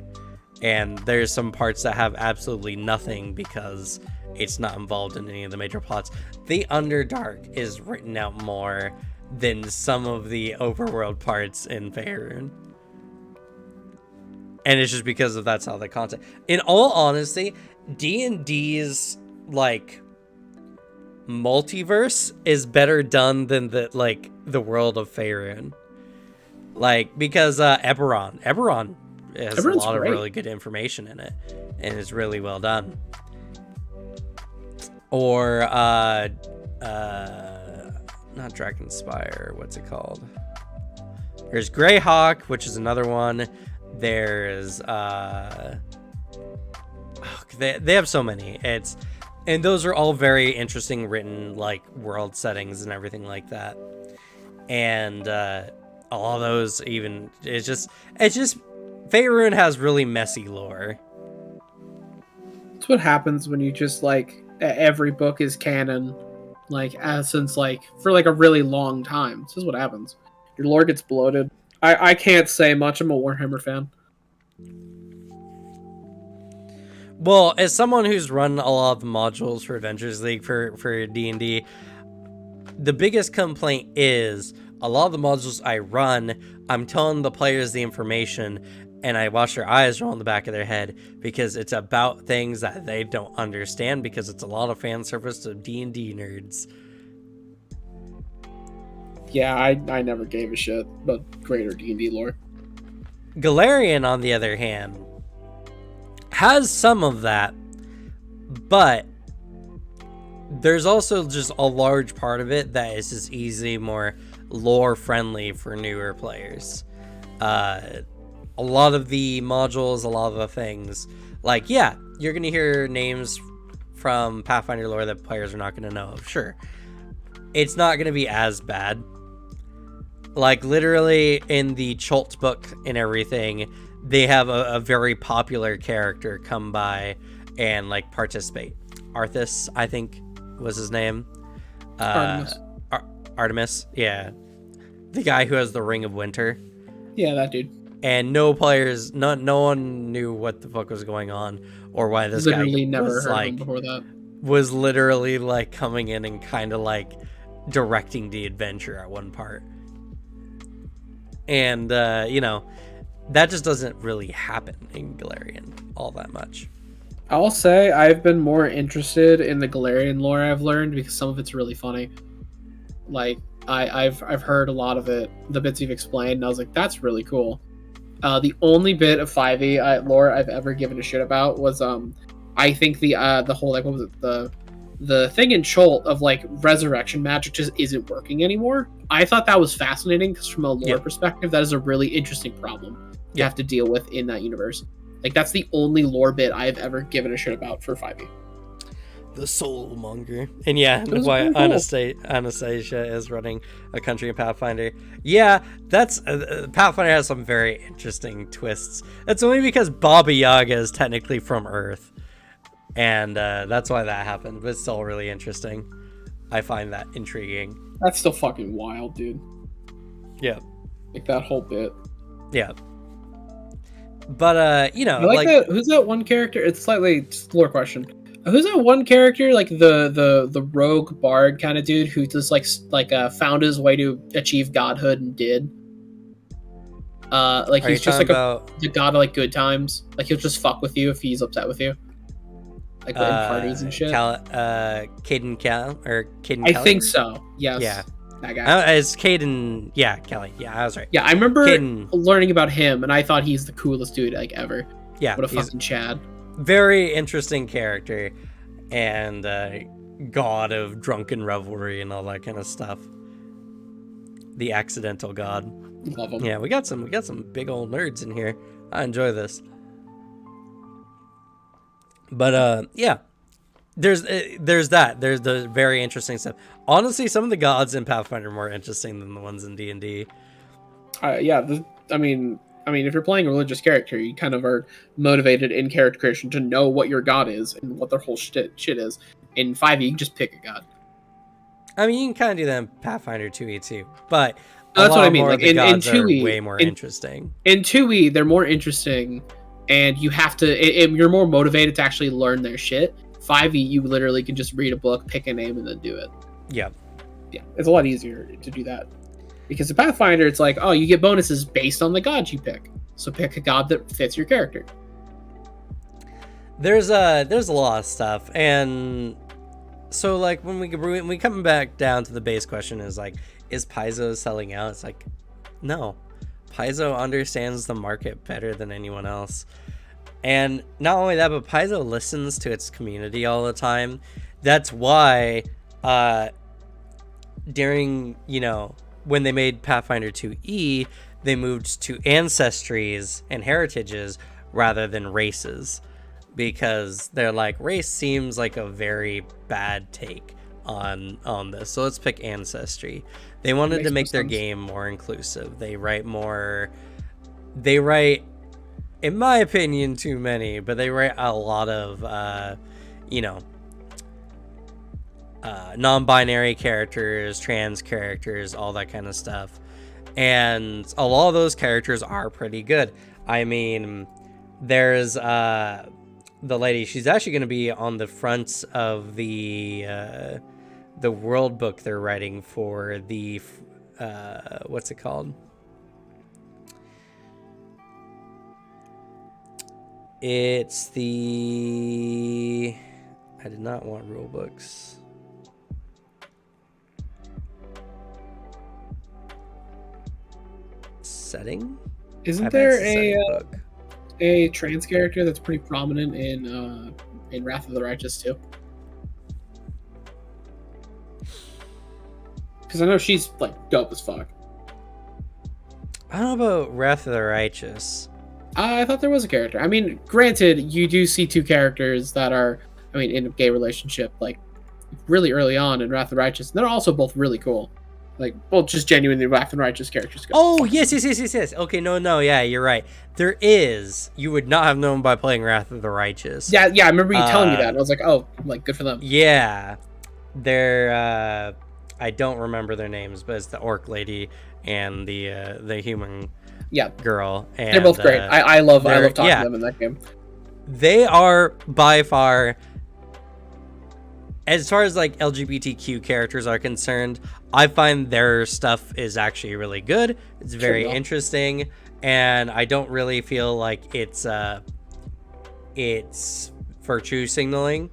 And there's some parts that have absolutely nothing because it's not involved in any of the major plots. The Underdark is written out more than some of the overworld parts in Faerun. And it's just because of that's how the content. In all honesty, D&D's like multiverse is better done than the world of Faerun. Like, because Eberron has a lot of really good information in it, and it's really well done. Or not Dragonspire, what's it called? There's Greyhawk, which is another one. There's they have so many. And those are all very interesting written like world settings and everything like that. And all of those, even it's just Faerun has really messy lore. That's what happens when you just like every book is canon, like since like for like a really long time. This is what happens. Your lore gets bloated. I can't say much. I'm a Warhammer fan. Well, as someone who's run a lot of the modules for Adventures League for D&D, the biggest complaint is a lot of the modules I run, I'm telling the players the information, and I watch their eyes roll in the back of their head because it's about things that they don't understand, because it's a lot of fan service of D&D nerds. Yeah, I never gave a shit about greater D&D lore. Galarian, on the other hand, has some of that, but there's also just a large part of it that is just easy, more lore friendly for newer players. A lot of the modules, a lot of the things, like, yeah, you're gonna hear names from Pathfinder lore that players are not gonna know of. Sure, it's not gonna be as bad. Like, literally in the Chult book and everything, they have a very popular character come by and like participate. Arthas, I think, was his name. Artemis, yeah, the guy who has the Ring of Winter. Yeah, that dude. And no one knew what the fuck was going on or why this literally guy never was heard like him before that. Was literally like coming in and kind of like directing the adventure at one part. And you know, that just doesn't really happen in Galarian all that much. I'll say I've been more interested in the Galarian lore I've learned because some of it's really funny. Like I've heard a lot of it, the bits you've explained, and I was like, that's really cool. The only bit of 5e lore I've ever given a shit about was I think the whole like what was it the thing in Cholt of like resurrection magic just isn't working anymore. I thought that was fascinating because from a lore perspective, that is a really interesting problem you have to deal with in that universe. Like that's the only lore bit I've ever given a shit about for 5e. The Soulmonger. And yeah, why cool. Anastasia is running a country in Pathfinder. Yeah, that's Pathfinder has some very interesting twists. That's only because Baba Yaga is technically from Earth. And that's why that happened. But it's still really interesting. I find that intriguing. That's still fucking wild, dude. Yeah. Like that whole bit. Yeah. But, you know, I like that. Who's that one character? It's slightly lore question. Who's that one character, like the rogue bard kind of dude who just like found his way to achieve godhood and did? Like he's just like the god of like good times. Like he'll just fuck with you if he's upset with you. Like in parties and shit. Caden Cal or Caden? I think so. Yes. Yeah. That guy. As Caden, yeah, Kelly. Yeah, I was right. Yeah, I remember learning about him, and I thought he's the coolest dude like ever. Yeah. What a fucking Chad. Very interesting character, and god of drunken revelry and all that kind of stuff. The accidental god. Love him. Yeah, we got some big old nerds in here. I enjoy this. But yeah, there's that. There's the very interesting stuff. Honestly, some of the gods in Pathfinder are more interesting than the ones in D&D. Yeah, I mean, if you're playing a religious character, you kind of are motivated in character creation to know what your god is and what their whole shit is. In 5e, you can just pick a god. I mean, you can kind of do that in Pathfinder 2e too, but that's what I mean. Like in 2e, way more interesting. In 2e, they're more interesting, and you have to. You're more motivated to actually learn their shit. 5e, you literally can just read a book, pick a name, and then do it. Yeah, it's a lot easier to do that. Because in Pathfinder, it's like, oh, you get bonuses based on the god you pick. So pick a god that fits your character. There's a lot of stuff, and so like when we come back down to the base question is like, is Paizo selling out? It's like, no, Paizo understands the market better than anyone else, and not only that, but Paizo listens to its community all the time. That's why, during when they made Pathfinder 2e, they moved to ancestries and heritages rather than races, because they're like, race seems like a very bad take on this, so let's pick ancestry. They wanted to make their game more inclusive. They write, in my opinion, too many, but they write a lot of non-binary characters, trans characters, all that kind of stuff. And a lot of those characters are pretty good. I mean, there's the lady, she's actually going to be on the front of the world book they're writing for the what's it called? It's the I did not want rule books. Setting? Isn't there a trans character that's pretty prominent in Wrath of the Righteous too? Because I know she's like dope as fuck. I don't know about Wrath of the Righteous. I thought there was a character. I mean, granted, you do see two characters that are, in a gay relationship, like really early on in Wrath of the Righteous. And they're also both really cool. Like, well, just genuinely Wrath of the Righteous characters. Oh, yes. Okay, no, yeah, you're right. There is. You would not have known by playing Wrath of the Righteous. Yeah, I remember you telling me that. And I was like, oh, like, good for them. Yeah. They're, I don't remember their names, but it's the orc lady and the human girl. And they're both great. I love talking to them in that game. They are by far, as far as like LGBTQ characters are concerned, I find their stuff is actually really good. It's very interesting, and I don't really feel like it's virtue signaling.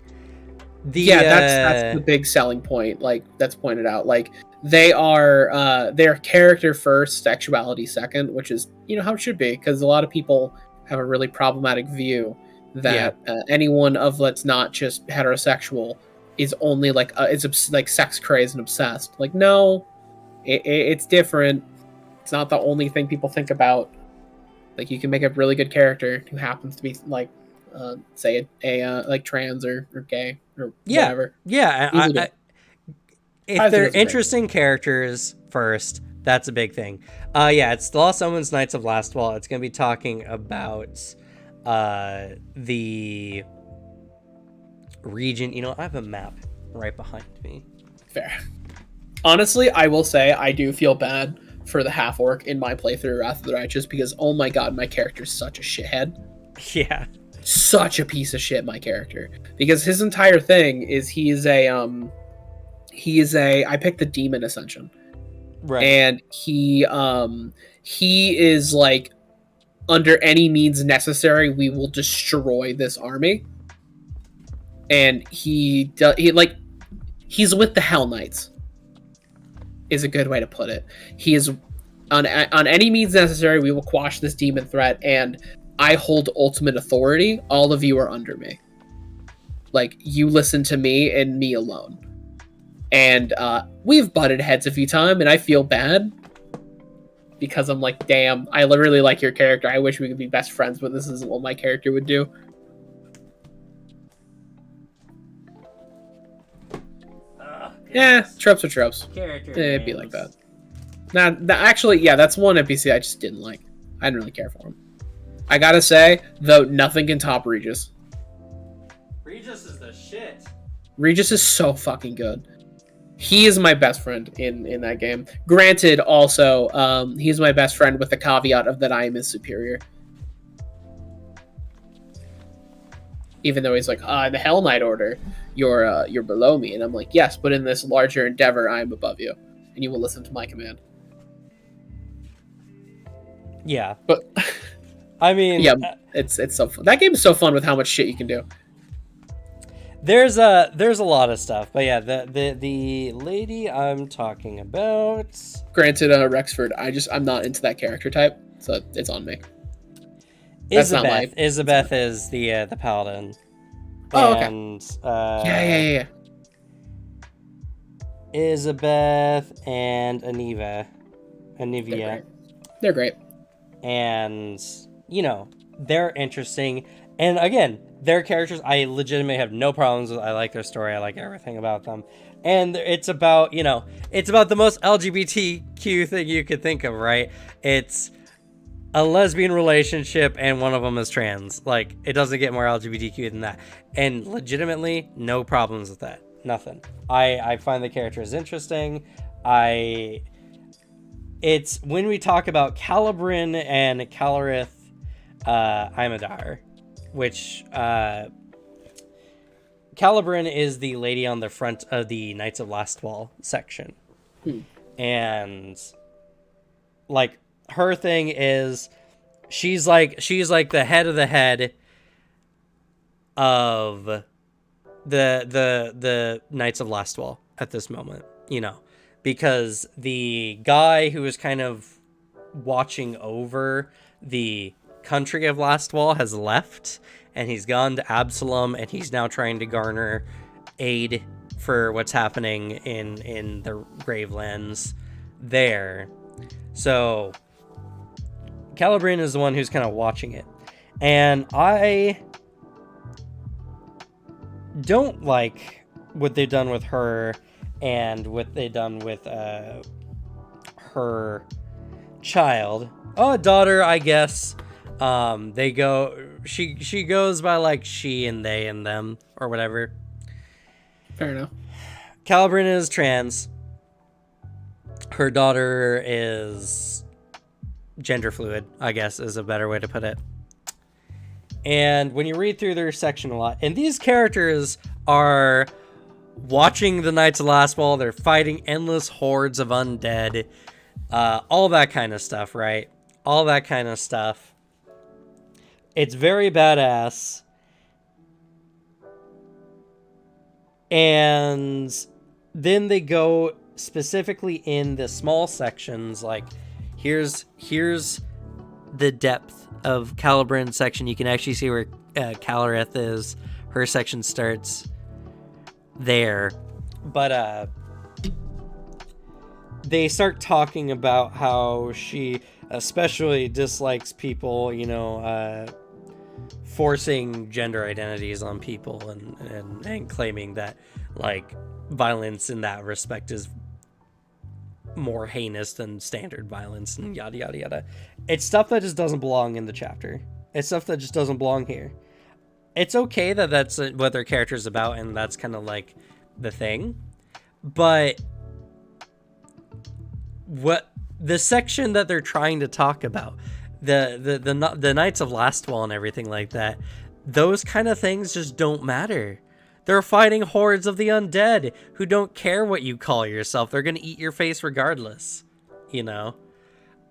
That's the big selling point. Like that's pointed out. Like they're character first, sexuality second, which is how it should be, because a lot of people have a really problematic view that anyone of that's not just heterosexual is only like like sex crazed and obsessed. Like no, it's different. It's not the only thing people think about. Like you can make a really good character who happens to be like, say a like trans or gay or whatever. Yeah, if they're interesting characters first, that's a big thing. It's The Lost Omens Knights of Lastwall. It's going to be talking about the region. I have a map right behind me. Fair. Honestly, I will say I do feel bad for the half orc in my playthrough Wrath of the Righteous, because oh my god, my character's such a shithead. Yeah. Such a piece of shit, my character. Because his entire thing is he is a I picked the demon ascension. Right. And he is like, under any means necessary, we will destroy this army. And he's with the Hell Knights, is a good way to put it. He is on any means necessary, we will quash this demon threat, and I hold ultimate authority. All of you are under me. Like, you listen to me and me alone. And we've butted heads a few times, and I feel bad because I'm like, damn, I really like your character. I wish we could be best friends, but this isn't what my character would do. Yeah, tropes are tropes. It'd be like that. Actually, that's one NPC I just didn't like. I didn't really care for him. I gotta say, though, nothing can top Regis. Regis is the shit. Regis is so fucking good. He is my best friend in that game. Granted, also, he's my best friend with the caveat of that I am his superior. Even though he's like, the Hell Knight Order, you're below me, and I'm like, yes, but in this larger endeavor, I am above you, and you will listen to my command. Yeah, but I mean, it's so fun. That game is so fun with how much shit you can do. There's a lot of stuff, but yeah, the lady I'm talking about. Granted, Rexford, I'm not into that character type, so it's on me. Isabeth is the paladin. Oh, okay. And, yeah. Isabeth and Anivia. They're great. And, they're interesting. And again, their characters, I legitimately have no problems with. I like their story. I like everything about them. And it's about, it's about the most LGBTQ thing you could think of, right? It's a lesbian relationship and one of them is trans. Like, it doesn't get more LGBTQ than that. And legitimately, no problems with that. Nothing. I find the characters interesting. It's when we talk about Calibrin and Calarith Imodar, which Calibrin is the lady on the front of the Knights of Lastwall section. And like, her thing is she's like the head of the Knights of Lastwall at this moment, because the guy who is kind of watching over the country of Lastwall has left, and he's gone to Absalom, and he's now trying to garner aid for what's happening in the Gravelands there. So Calibrin is the one who's kind of watching it, and I don't like what they've done with her and what they've done with her child. Daughter, I guess. She goes by like she and they and them or whatever. Fair enough. Calibrin is trans. Her daughter is gender fluid, I guess is a better way to put it. And when you read through their section a lot, and these characters are watching the Knights of Lastwall, they're fighting endless hordes of undead, all that kind of stuff, right? All that kind of stuff. It's very badass. And then they go specifically in the small sections, like here's the depth of Calibran's section. You can actually see where Calareth is. Her section starts there. But they start talking about how she especially dislikes people, forcing gender identities on people and claiming that, like, violence in that respect is more heinous than standard violence and yada yada yada. It's stuff that just doesn't belong in the chapter. It's stuff that just doesn't belong here. It's okay that that's what their character's about, and that's kind of like the thing, but what the section that they're trying to talk about, the Knights of Lastwall and everything like that, those kind of things just don't matter. They're fighting hordes of the undead who don't care what you call yourself. They're gonna eat your face regardless,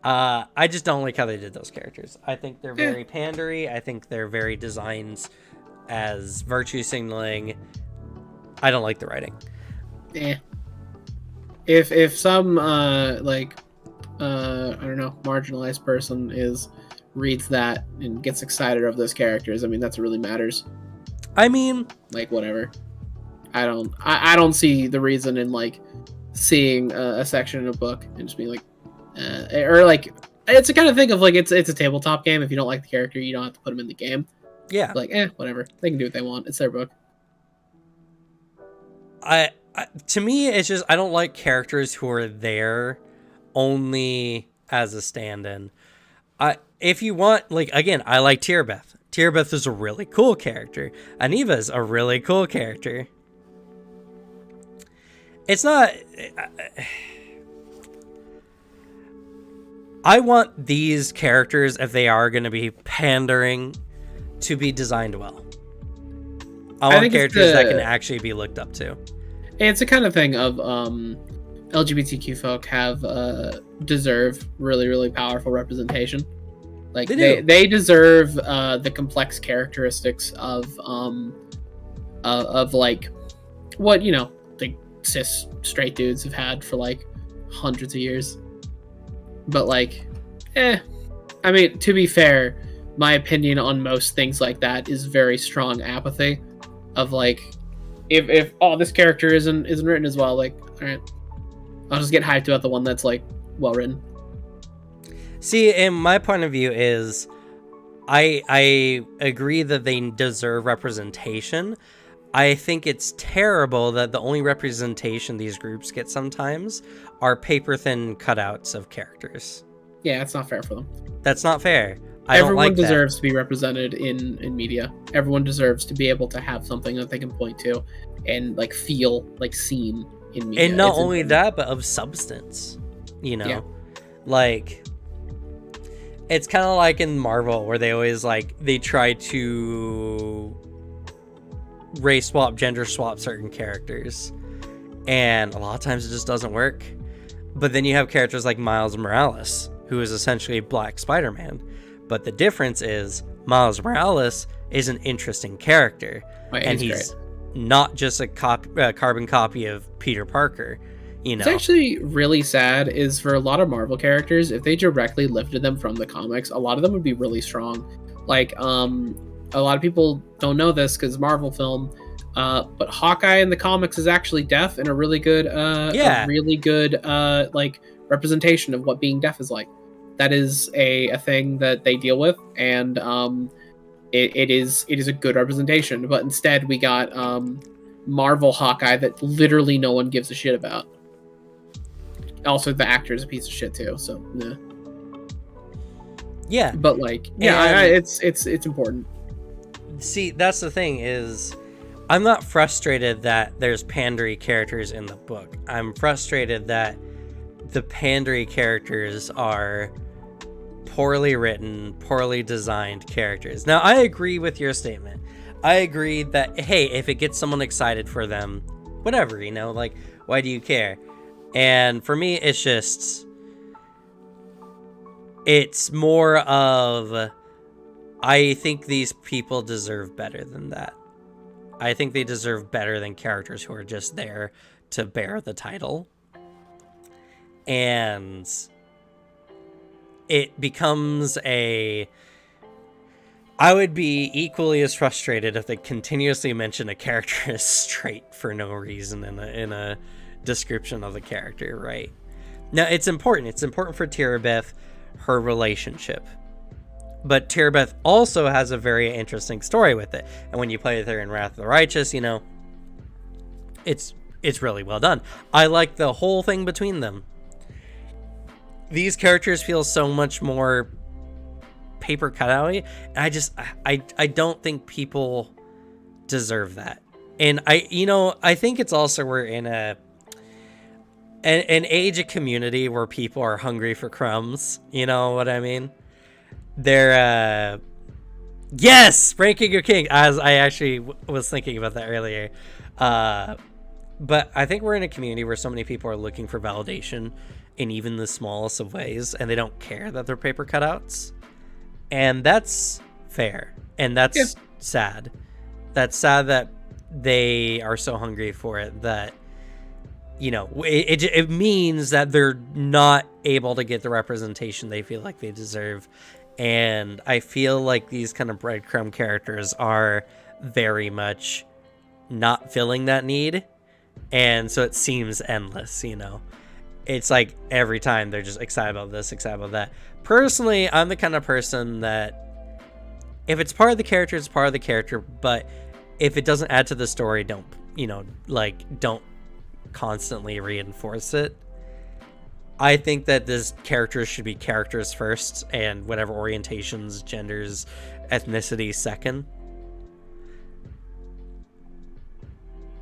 I just don't like how they did those characters. I think they're very pandery. I think they're very designed as virtue signaling. I don't like the writing. If some I don't know, marginalized person reads that and gets excited over those characters, I mean, that's what really matters. I mean, like, whatever. I don't see the reason in like seeing a section in a book and just being like, or like, it's a kind of thing of like, it's a tabletop game. If you don't like the character, you don't have to put them in the game. Yeah. Like, whatever. They can do what they want. It's their book. To me, it's just, I don't like characters who are there only as a stand-in. If you want, like, again, I like Tierbeth. Tierbeth is a really cool character. Aniva's a really cool character. It's not... I want these characters, if they are going to be pandering, to be designed well. I want characters that can actually be looked up to. It's a kind of thing of LGBTQ folk have deserve really, really powerful representation. Like, they deserve the complex characteristics of like what, the cis straight dudes have had for like hundreds of years. But like, I mean, to be fair, my opinion on most things like that is very strong apathy. Of like, if this character isn't written as well, like, all right, I'll just get hyped about the one that's like well written. See, and my point of view is, I agree that they deserve representation. I think it's terrible that the only representation these groups get sometimes are paper-thin cutouts of characters. Yeah, that's not fair for them. That's not fair. Everyone deserves to be represented in media. Everyone deserves to be able to have something that they can point to and like feel like seen in media. And not only that, but of substance. Yeah. Like, it's kind of like in Marvel where they always they try to race swap, gender swap certain characters, and a lot of times it just doesn't work. But then you have characters like Miles Morales, who is essentially Black Spider-Man. But the difference is Miles Morales is an interesting character, and he's not just a carbon copy of Peter Parker. It's actually really sad is for a lot of Marvel characters, if they directly lifted them from the comics, a lot of them would be really strong. Like, a lot of people don't know this because Marvel film, but Hawkeye in the comics is actually deaf, and a really good, like, representation of what being deaf is like. That is a thing that they deal with, and it is a good representation. But instead, we got Marvel Hawkeye that literally no one gives a shit about. Also, the actor is a piece of shit too. So yeah, but like, it's important. See, that's the thing is, I'm not frustrated that there's pandery characters in the book. I'm frustrated that the pandery characters are poorly written, poorly designed characters. Now, I agree with your statement. I agree that, hey, if it gets someone excited for them, whatever, like, why do you care? And for me, it's more of, I think these people deserve better than that. I think they deserve better than characters who are just there to bear the title. And it becomes I would be equally as frustrated if they continuously mention a character as straight for no reason in a description of the character, right? Now, it's important. It's important for Tirabeth, her relationship. But Tirabeth also has a very interesting story with it. And when you play with her in Wrath of the Righteous, you know, it's really well done. I like the whole thing between them. These characters feel so much more paper cutout-y. I don't think people deserve that. And I think it's also we're in an age of community where people are hungry for crumbs. You know what I mean? They're yes, ranking your king. As I actually was thinking about that earlier. But I think we're in a community where so many people are looking for validation in even the smallest of ways, and they don't care that they're paper cutouts. And that's fair. And that's sad. That's sad that they are so hungry for it that, you know, it means that they're not able to get the representation they feel like they deserve. And I feel like these kind of breadcrumb characters are very much not filling that need. And so it seems endless, you know. It's like every time they're just excited about this, excited about that. Personally, I'm the kind of person that if it's part of the character, it's part of the character. But if it doesn't add to the story, don't constantly reinforce it. I think that this characters should be characters first, and whatever orientations, genders, ethnicity second.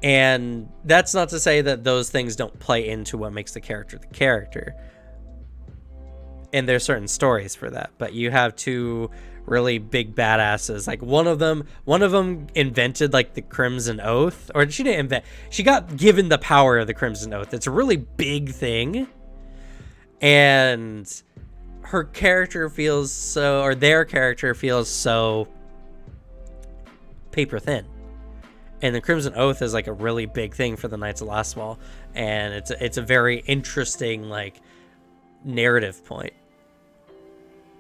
And that's not to say that those things don't play into what makes the character. And there's certain stories for that. But you have two really big badasses. Like one of them invented like the Crimson Oath, or she didn't invent. She got given the power of the Crimson Oath. It's a really big thing. And their character feels so paper thin. And the Crimson Oath is like a really big thing for the Knights of Lastwall, and it's a very interesting like narrative point.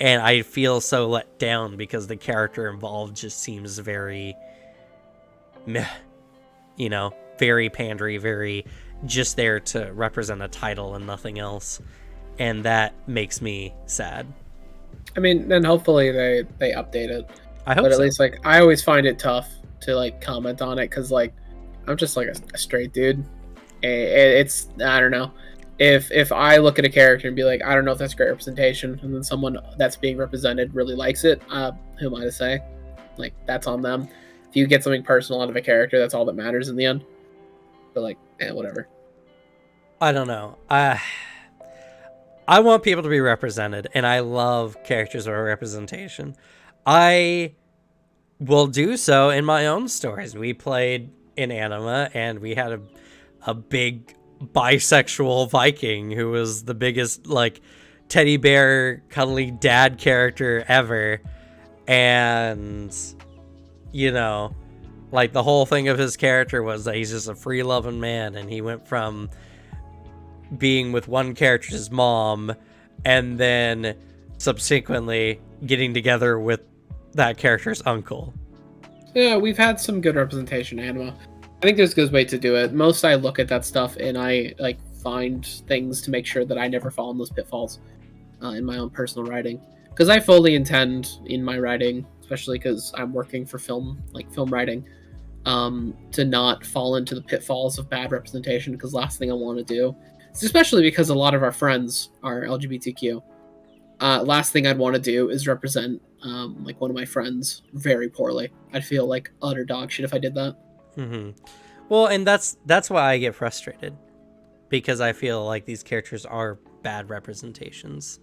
And I feel so let down because the character involved just seems very meh, you know, very pandery, very just there to represent a title and nothing else. And that makes me sad. I mean, then hopefully they update it. I hope but at so. least like I always find it tough to like comment on it because like I'm just like a straight dude. It's I don't know if I look at a character and be like I don't know if that's great representation, and then someone that's being represented really likes it, who am I to say? Like that's on them. If you get something personal out of a character, that's all that matters in the end. But like, whatever. I don't know. I want people to be represented, and I love characters with representation. I will do so in my own stories. We played in Anima, and we had a big bisexual Viking who was the biggest like teddy bear cuddly dad character ever. And you know, like the whole thing of his character was that he's just a free loving man, and he went from being with one character's mom and then subsequently getting together with that character's uncle. Yeah, we've had some good representation in Anima. I think there's a good way to do it. Most I look at that stuff and I like find things to make sure that I never fall in those pitfalls in my own personal writing. Because I fully intend in my writing, especially because I'm working for film writing, to not fall into the pitfalls of bad representation. Because last thing I want to do, especially because a lot of our friends are LGBTQ, last thing I'd want to do is represent like one of my friends very poorly. I'd feel like utter dog shit if I did that. Mm-hmm. Well, and that's why I get frustrated, because I feel like these characters are bad representations.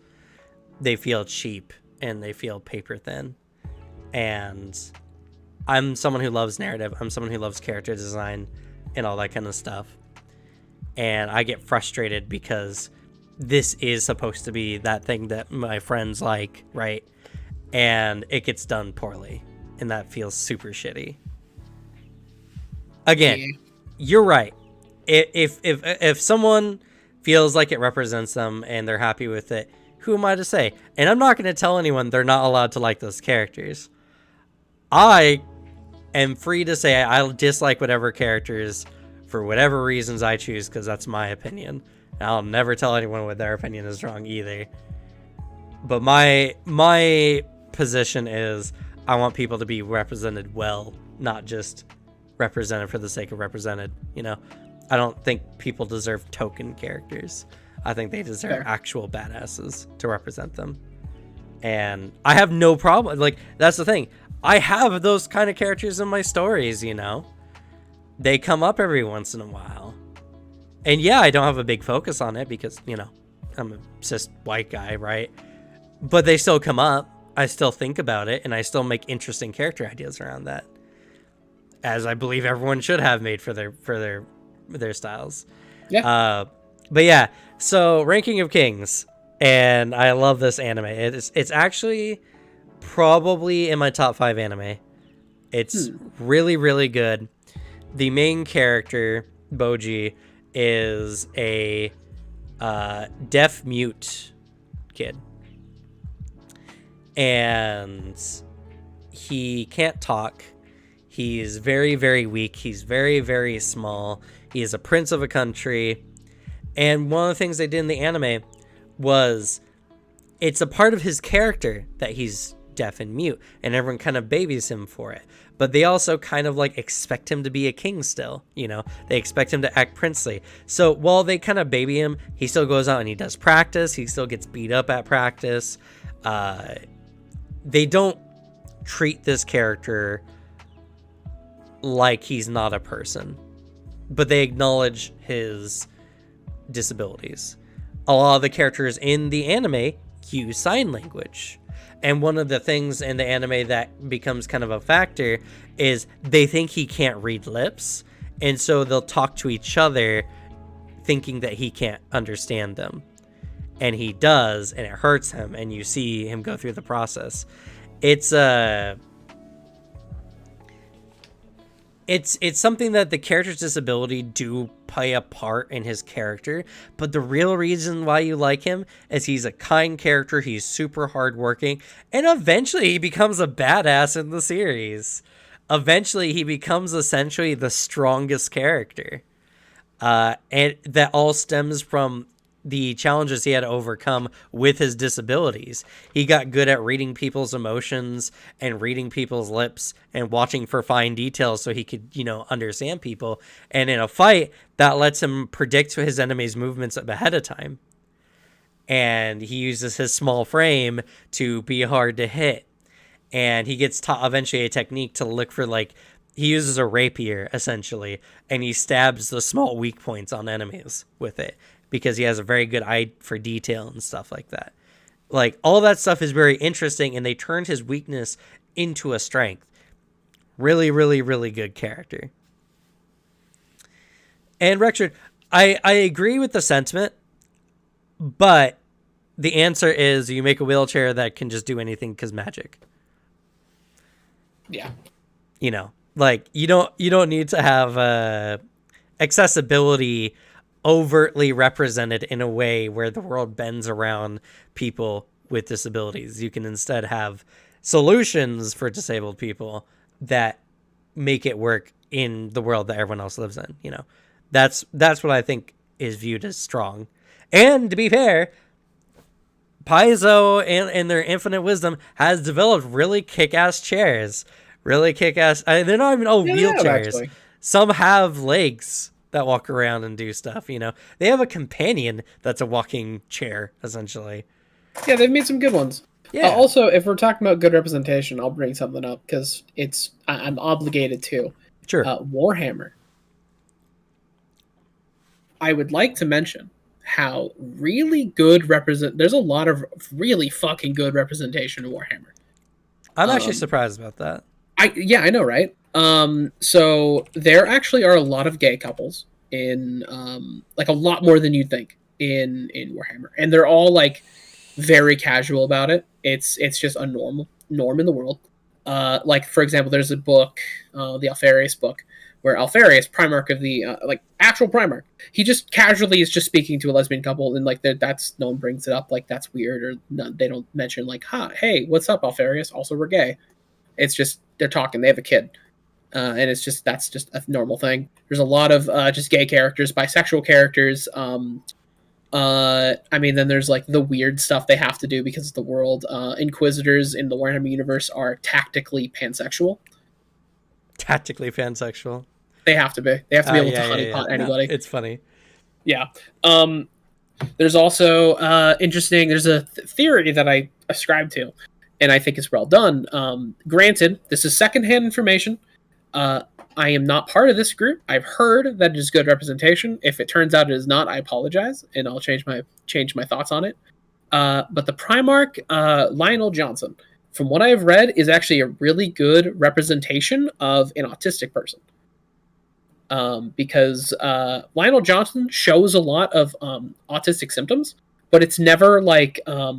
They feel cheap and they feel paper thin. And I'm someone who loves narrative. I'm someone who loves character design and all that kind of stuff. And I get frustrated because this is supposed to be that thing that my friends like, right? And it gets done poorly. And that feels super shitty. Again, Yeah. you're right. If someone feels like it represents them and they're happy with it, who am I to say? And I'm not going to tell anyone they're not allowed to like those characters. I am free to say I'll dislike whatever characters for whatever reasons I choose, because that's my opinion. And I'll never tell anyone what their opinion is wrong either. But my position is I want people to be represented well, not just represented for the sake of represented. You know, I don't think people deserve token characters. I think they deserve Fair. actual badasses to represent them. And I have no problem. Like, that's the thing. I have those kind of characters in my stories, you know? They come up every once in a while. And yeah, I don't have a big focus on it because, you know, I'm a cis white guy, right? But they still come up. I still think about it, and I still make interesting character ideas around that. As I believe everyone should have made for their styles. Yeah. But yeah, so Ranking of Kings, and I love this anime. It's actually probably in my top 5 anime. It's really, really good. The main character, Boji, is a deaf mute kid. And he can't talk. He's very, very weak. He's very, very small. He is a prince of a country. And one of the things they did in the anime was it's a part of his character that he's deaf and mute, and everyone kind of babies him for it. But they also kind of like expect him to be a king still, you know? They expect him to act princely. So while they kind of baby him, he still goes out and he does practice. He still gets beat up at practice. They don't treat this character like he's not a person, but they acknowledge his disabilities. A lot of the characters in the anime use sign language. And one of the things in the anime that becomes kind of a factor is they think he can't read lips. And so they'll talk to each other thinking that he can't understand them. And he does, and it hurts him, and you see him go through the process. It's something that the character's disability do play a part in his character, but the real reason why you like him is he's a kind character, he's super hardworking, and eventually he becomes a badass in the series. Eventually he becomes essentially the strongest character. And that all stems from the challenges he had to overcome with his disabilities. He got good at reading people's emotions and reading people's lips and watching for fine details so he could, you know, understand people. And in a fight, that lets him predict his enemy's movements ahead of time. And he uses his small frame to be hard to hit. And he gets taught eventually a technique to look for, like, he uses a rapier, essentially, and he stabs the small weak points on enemies with it, because he has a very good eye for detail and stuff like that. Like, all that stuff is very interesting, and they turned his weakness into a strength. Really, really, really good character. And Rexford, I agree with the sentiment, but the answer is you make a wheelchair that can just do anything because magic. Yeah. You know, like, you don't need to have accessibility overtly represented in a way where the world bends around people with disabilities. You can instead have solutions for disabled people that make it work in the world that everyone else lives in. You know, that's what I think is viewed as strong. And to be fair, Paizo and their infinite wisdom has developed really kick-ass chairs. Really kick-ass. They're not even wheelchairs. Some have legs that walk around and do stuff, you know. They have a companion that's a walking chair, essentially. Yeah, they've made some good ones. Yeah. Also, if we're talking about good representation, I'll bring something up because I'm obligated to. Sure. Warhammer. I would like to mention how really good there's a lot of really fucking good representation in Warhammer. I'm actually surprised about that. I know, right? So there actually are a lot of gay couples in like a lot more than you'd think in Warhammer, and they're all like very casual about it. It's just a norm in the world. Like, for example, there's a book, the Alpharius book, where Alfarius, Primarch of the like actual Primarch, he just casually is just speaking to a lesbian couple, and like that's no one brings it up like that's weird, or they don't mention like, hey, what's up, Alfarius? Also, we're gay. It's just they're talking. They have a kid. And it's just that's just a normal thing. There's a lot of just gay characters, bisexual characters. I mean, then there's like the weird stuff they have to do because of the world. Inquisitors in the Warhammer universe are tactically pansexual. Tactically pansexual. They have to be. They have to be able to honeypot anybody. No, it's funny. Yeah. There's also interesting. There's a theory that I ascribe to, and I think is well done. Granted, this is secondhand information. I am not part of this group. I've heard that it is good representation. If it turns out it is not, I apologize, and I'll change my thoughts on it. But the Primarch, Lionel Johnson, from what I've read, is actually a really good representation of an autistic person. Because Lionel Johnson shows a lot of autistic symptoms, but it's never like I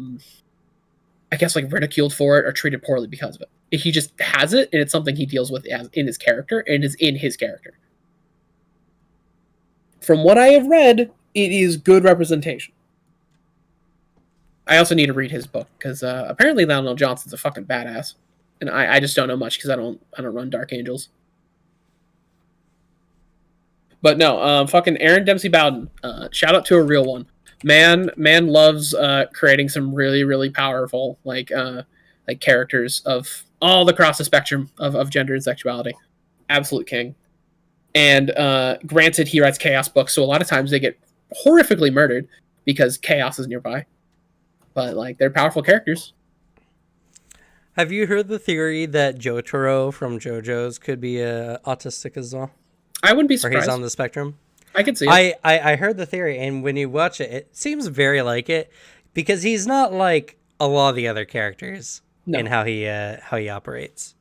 guess like ridiculed for it or treated poorly because of it. He just has it, and it's something he deals with in his character, and is in his character. From what I have read, it is good representation. I also need to read his book because apparently Lionel Johnson's a fucking badass, and I just don't know much because I don't run Dark Angels. But no, fucking Aaron Dempsey Bowden. Shout out to a real one. Man loves creating some really, really powerful like characters of all across the spectrum of gender and sexuality. Absolute king. And granted, he writes chaos books, so a lot of times they get horrifically murdered because chaos is nearby. But like they're powerful characters. Have you heard the theory that Jotaro from JoJo's could be autistic as well? I wouldn't be surprised. Or he's on the spectrum. I can see it. I heard the theory, and when you watch it, it seems very like it because he's not like a lot of the other characters in how he operates.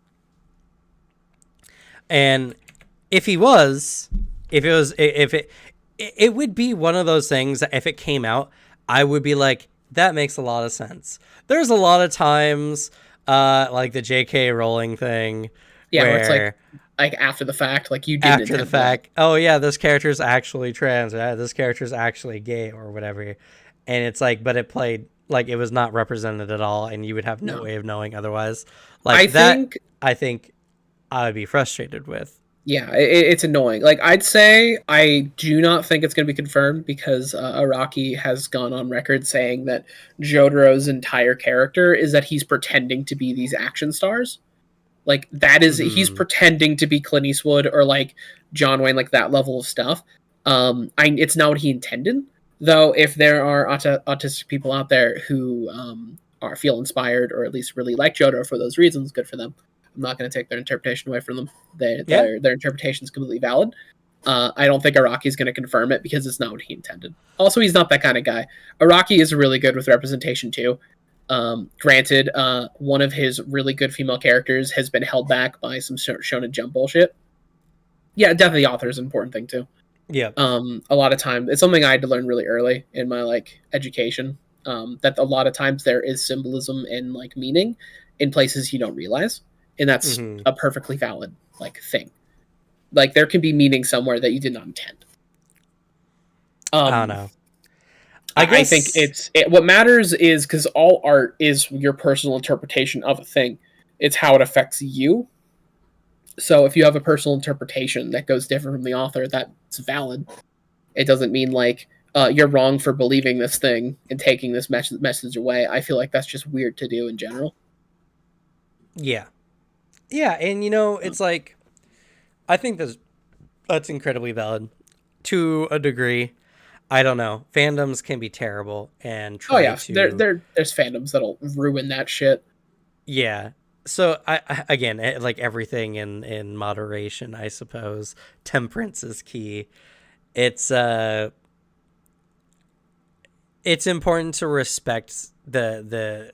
And if it would be one of those things that if it came out, I would be like, that makes a lot of sense. There's a lot of times, like the J.K. Rowling thing, where it's like after the fact, like you didn't after the fact. That. Oh yeah, this character's actually trans. This character's actually gay or whatever, and it's like, but it played like it was not represented at all, and you would have no way of knowing otherwise. Like I think I would be frustrated with. Yeah, it's annoying. Like, I'd say I do not think it's going to be confirmed because Araki has gone on record saying that Jotaro's entire character is that he's pretending to be these action stars. Like, that is, he's pretending to be Clint Eastwood or, like, John Wayne, like, that level of stuff. It's not what he intended. Though, if there are autistic people out there who feel inspired or at least really like Jotaro for those reasons, good for them. I'm not going to take their interpretation away from them. Their interpretation is completely valid. I don't think Araki is going to confirm it because it's not what he intended. Also, he's not that kind of guy. Araki is really good with representation too. Granted, one of his really good female characters has been held back by some Shonen Jump bullshit. Yeah, definitely the author is an important thing too. Yeah. A lot of time, it's something I had to learn really early in my like education. That a lot of times there is symbolism and like meaning in places you don't realize. And that's a perfectly valid like thing. Like there can be meaning somewhere that you did not intend. I don't know. I think what matters is because all art is your personal interpretation of a thing. It's how it affects you. So if you have a personal interpretation that goes different from the author, that's valid. It doesn't mean like you're wrong for believing this thing and taking this message away. I feel like that's just weird to do in general. Yeah. Yeah, and it's like, I think that's incredibly valid to a degree. I don't know. Fandoms can be terrible and try there's fandoms that'll ruin that shit. Yeah. So again, like everything in moderation, I suppose. Temperance is key. It's important to respect the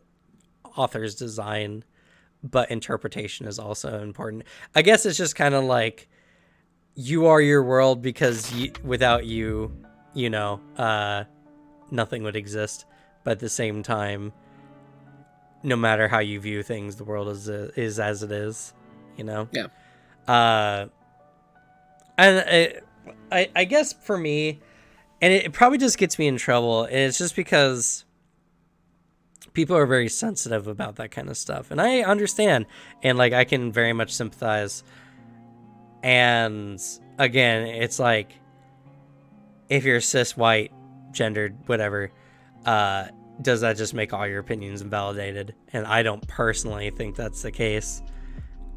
author's design. But interpretation is also important. I guess it's just kind of like you are your world because without you, nothing would exist. But at the same time, no matter how you view things, the world is as it is, Yeah. And I guess for me, and it probably just gets me in trouble, and it's just because people are very sensitive about that kind of stuff, and I understand, and like I can very much sympathize. And again, it's like, if you're cis, white, gendered, whatever, does that just make all your opinions invalidated? And I don't personally think that's the case.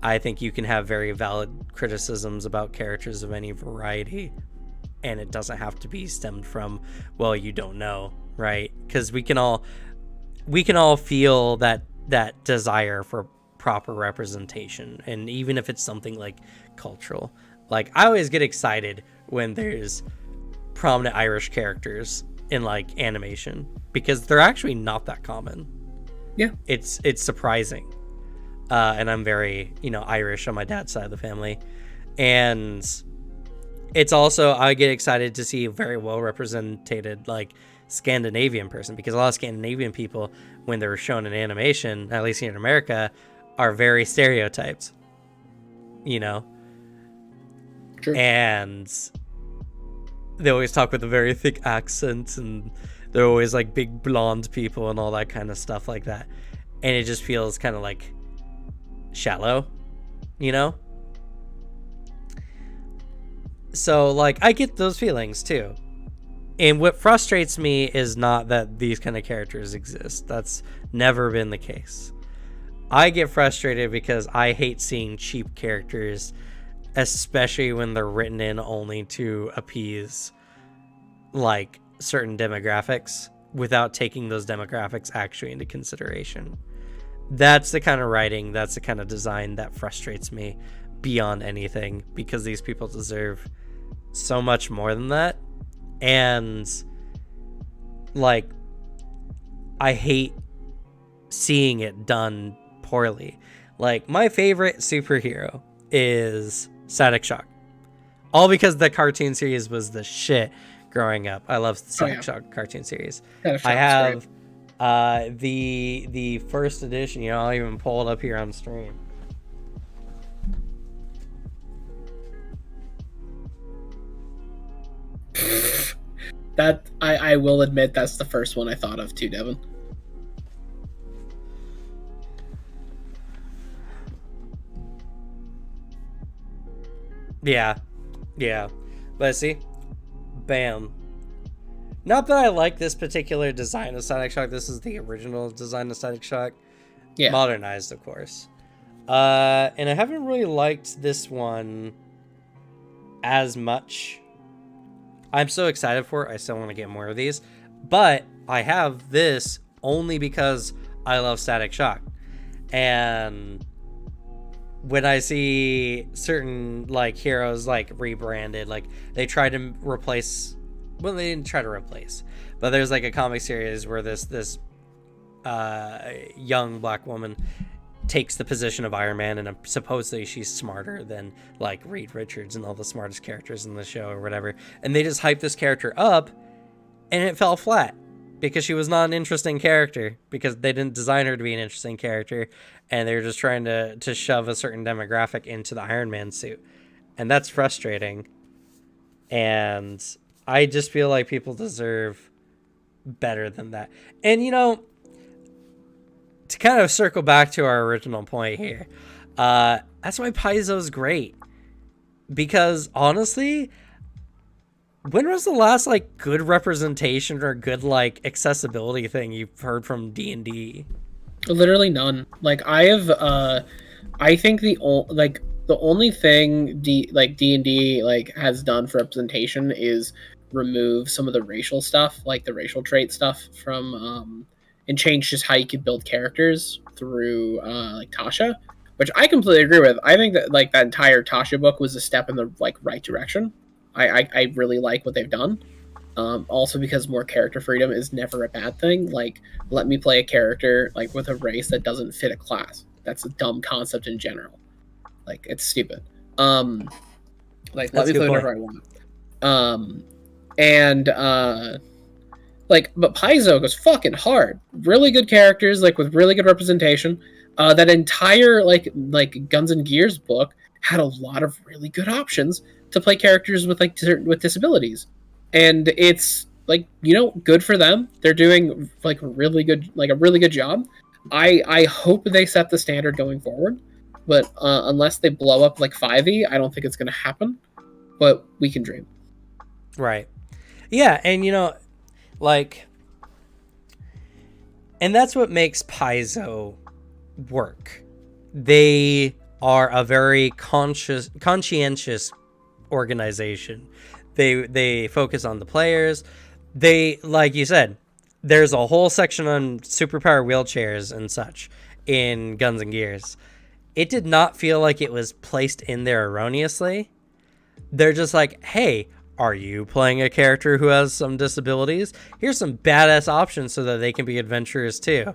I think you can have very valid criticisms about characters of any variety, and it doesn't have to be stemmed from, well, you don't know, right? Because we can all feel that desire for proper representation, and even if it's something like cultural, like I always get excited when there's prominent Irish characters in like animation, because they're actually not that common. Yeah, it's surprising. And I'm very, Irish on my dad's side of the family, and it's also, I get excited to see a very well represented like Scandinavian person, because a lot of Scandinavian people, when they're shown in animation, at least here in America, are very stereotyped, true. And they always talk with a very thick accent, and they're always like big blonde people and all that kind of stuff like that, and it just feels kind of like shallow, so like I get those feelings too. And what frustrates me is not that these kind of characters exist. That's never been the case. I get frustrated because I hate seeing cheap characters, especially when they're written in only to appease like certain demographics without taking those demographics actually into consideration. That's the kind of writing, that's the kind of design that frustrates me beyond anything, because these people deserve so much more than that. And like, I hate seeing it done poorly. Like, my favorite superhero is Static Shock, all because the cartoon series was the shit growing up. I love the Static Shock cartoon series. I have the first edition. I'll even pull it up here on stream. That I will admit that's the first one I thought of too, Devin. Yeah. But see, bam. Not that I like this particular design of Static Shock. This is the original design of Static Shock. Yeah. Modernized, of course. And I haven't really liked this one as much. I'm so excited for it. I still want to get more of these. But I have this only because I love Static Shock. And when I see certain like heroes like rebranded, like they try to replace, well, they didn't try to replace, but there's like a comic series where this young black woman takes the position of Iron Man, and supposedly she's smarter than like Reed Richards and all the smartest characters in the show or whatever, and they just hyped this character up, and it fell flat because she was not an interesting character, because they didn't design her to be an interesting character, and they were just trying to shove a certain demographic into the Iron Man suit, and that's frustrating. And I just feel like people deserve better than that. And to kind of circle back to our original point here, that's why Paizo's great. Because honestly, when was the last like good representation or good like accessibility thing you've heard from D&D? Literally none. Like I have, I think the only thing D&D like has done for representation is remove some of the racial stuff, like the racial trait stuff from and change just how you could build characters through like Tasha, which I completely agree with. I think that like that entire Tasha book was a step in the like right direction. I really like what they've done. Also because more character freedom is never a bad thing. Like, let me play a character like with a race that doesn't fit a class. That's a dumb concept in general. Like, it's stupid. Like, let me play whatever I want. But Paizo goes fucking hard. Really good characters, like with really good representation. That entire like Guns and Gears book had a lot of really good options to play characters with like with disabilities, and it's like, good for them. They're doing like a really good job. I hope they set the standard going forward, but unless they blow up like 5e, I don't think it's going to happen. But we can dream. Right. Yeah, and like, and that's what makes Paizo work. They are a very conscientious organization. They focus on the players. They, like you said, there's a whole section on superpower wheelchairs and such in Guns and Gears. It did not feel like it was placed in there erroneously. They're just like, hey, are you playing a character who has some disabilities? Here's some badass options so that they can be adventurers too.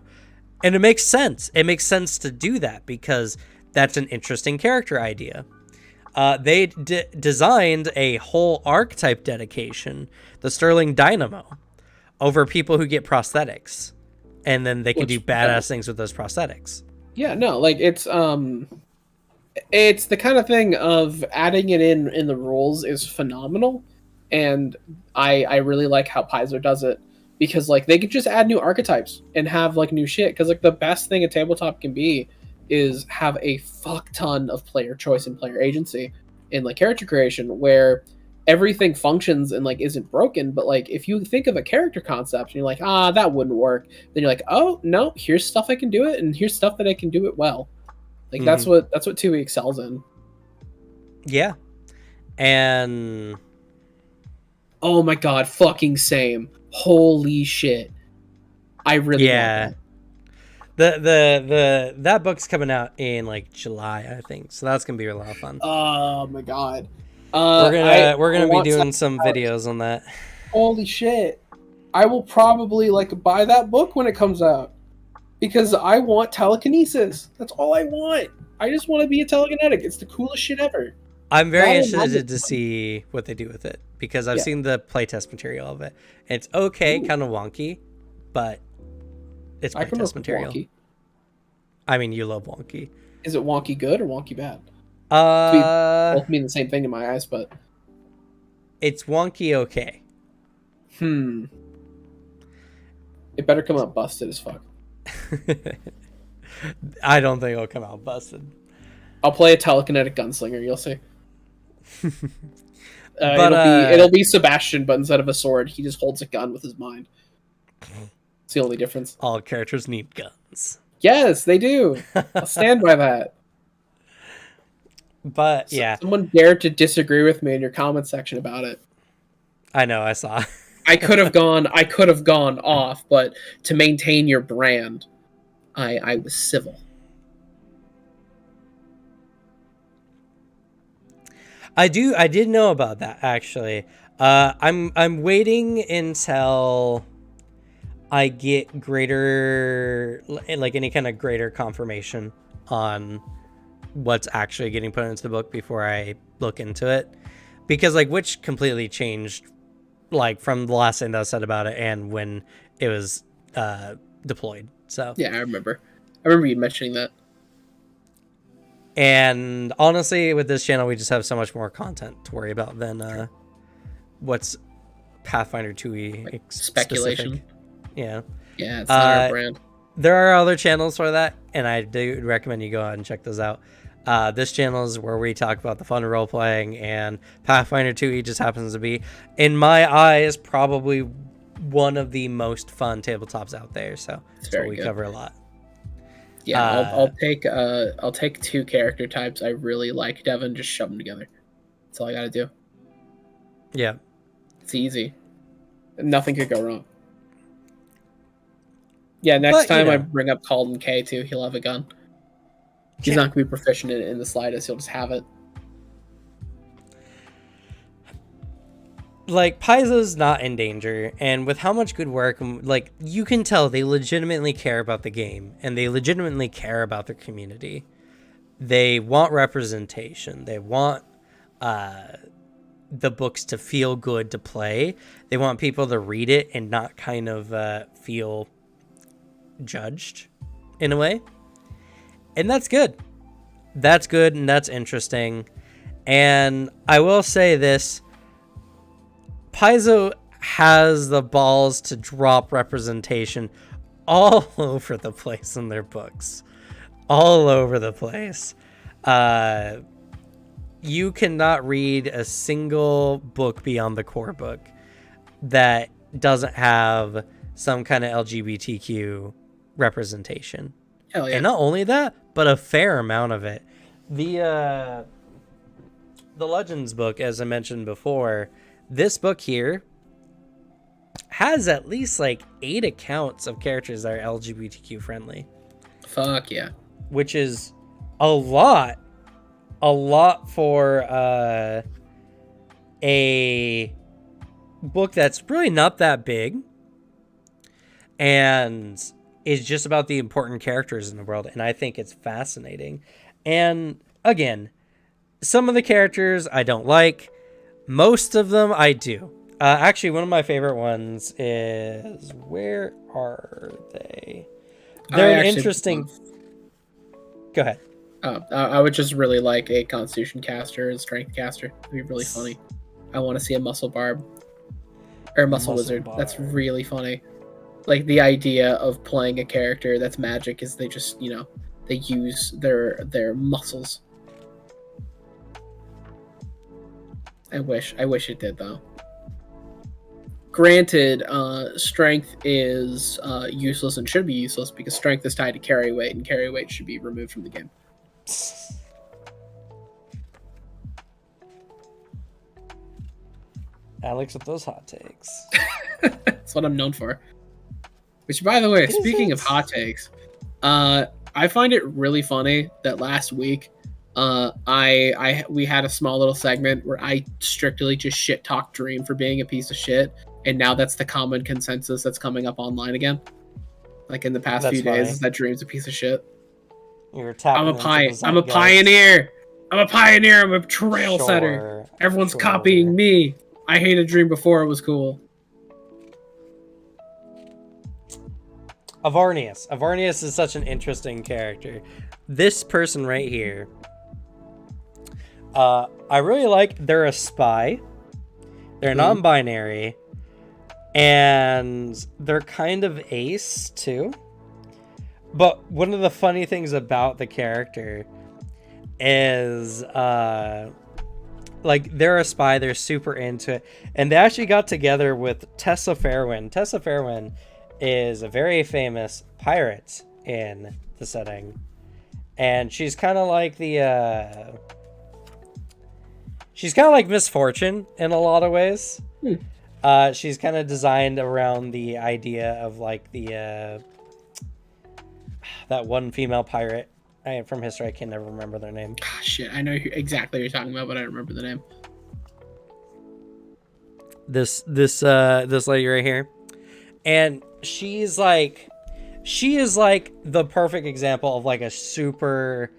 And it makes sense. It makes sense to do that because that's an interesting character idea. They designed a whole archetype dedication, the Sterling Dynamo, over people who get prosthetics. And then they can do badass things with those prosthetics. Yeah, no, like it's the kind of thing of adding it in the rules is phenomenal. And I really like how Paizo does it, because like they could just add new archetypes and have like new shit. Because like the best thing a tabletop can be is have a fuck ton of player choice and player agency in like character creation, where everything functions and like isn't broken. But like if you think of a character concept and you're like, that wouldn't work, then you're like, oh no, here's stuff I can do it, and here's stuff that I can do it well. Like that's what 2E excels in. Yeah. And oh my god, fucking same. Holy shit. I really want that. That book's coming out in like July, I think. So that's gonna be a lot of fun. Oh my god. We're gonna be doing some videos on that. Holy shit. I will probably like buy that book when it comes out, because I want telekinesis. That's all I want. I just want to be a telekinetic. It's the coolest shit ever. I'm very interested to see what they do with it, because I've seen the playtest material of it. It's okay, kind of wonky, but it's playtest material. Wonky. I mean, you love wonky. Is it wonky good or wonky bad? Both mean the same thing in my eyes, but it's wonky okay. It better come out busted as fuck. I don't think it'll come out busted. I'll play a telekinetic gunslinger. You'll see. It'll be Sebastian, but instead of a sword, he just holds a gun with his mind. It's the only difference. All characters need guns. Yes, they do. I'll stand by that. But yeah, someone dared to disagree with me in your comment section about it. I know, I saw. I could have gone off, but to maintain your brand, I was civil. I did know about that, actually. I'm waiting until I get greater, like any kind of greater confirmation on what's actually getting put into the book before I look into it, because like Witch completely changed, like from the last thing that was said about it and when it was deployed. So yeah, I remember you mentioning that. And honestly, with this channel, we just have so much more content to worry about than what's Pathfinder 2e like speculation. Specific. Yeah, it's not our brand. There are other channels for that, and I do recommend you go out and check those out. This channel is where we talk about the fun role playing, and Pathfinder 2e just happens to be, in my eyes, probably one of the most fun tabletops out there. So that's what we cover a lot. Yeah, I'll take two character types I really like, Devin, just shove them together. That's all I gotta do. Yeah, it's easy. Nothing could go wrong. Yeah, next time I bring up Calden K too, he'll have a gun. He's not gonna be proficient in the slightest. He'll just have it. Like, Paizo's not in danger, and with how much good work, like, you can tell they legitimately care about the game, and they legitimately care about their community. They want representation. They want the books to feel good to play. They want people to read it and not kind of feel judged in a way. And that's good. That's good, and that's interesting. And I will say this, Paizo has the balls to drop representation all over the place in their books. All over the place. You cannot read a single book beyond the core book that doesn't have some kind of LGBTQ representation. Hell yeah. And not only that, but a fair amount of it. The Legends book, as I mentioned before, this book here has at least like 8 accounts of characters that are LGBTQ friendly. Fuck yeah. Which is a lot for a book that's really not that big and is just about the important characters in the world. And I think it's fascinating. And again, some of the characters I don't like. Most of them I do. Actually, one of my favorite ones is... Where are they? They're an interesting... Go ahead. I would just really like a Constitution caster, a Strength caster. It'd be really funny. I want to see a Muscle Barb. Or a Muscle Wizard. Barb. That's really funny. Like, the idea of playing a character that's magic is they just, they use their muscles. I wish it did, though. Granted, strength is useless and should be useless because strength is tied to carry weight, and carry weight should be removed from the game. Alex with those hot takes. That's what I'm known for. Which, by the way, speaking of hot takes, I find it really funny that last week we had a small little segment where I strictly just shit talked Dream for being a piece of shit, and now that's the common consensus that's coming up online again. Like in the past few days, is that Dream's a piece of shit. You're tapping I'm a pioneer. I'm a pioneer. I'm a trail setter. Everyone's copying me. I hated Dream before it was cool. Avarnius. Avarnius is such an interesting character. This person right here, I really like. They're a spy. They're non-binary. And they're kind of ace, too. But one of the funny things about the character is, like, they're a spy. They're super into it. And they actually got together with Tessa Fairwind. Tessa Fairwind is a very famous pirate in the setting. And she's kind of like the, she's kind of like Miss Fortune in a lot of ways. She's kind of designed around the idea of like the, that one female pirate from history. I can never remember their name. Shit, I know exactly what you're talking about, but I don't remember the name. This lady right here. And she is like the perfect example of like a super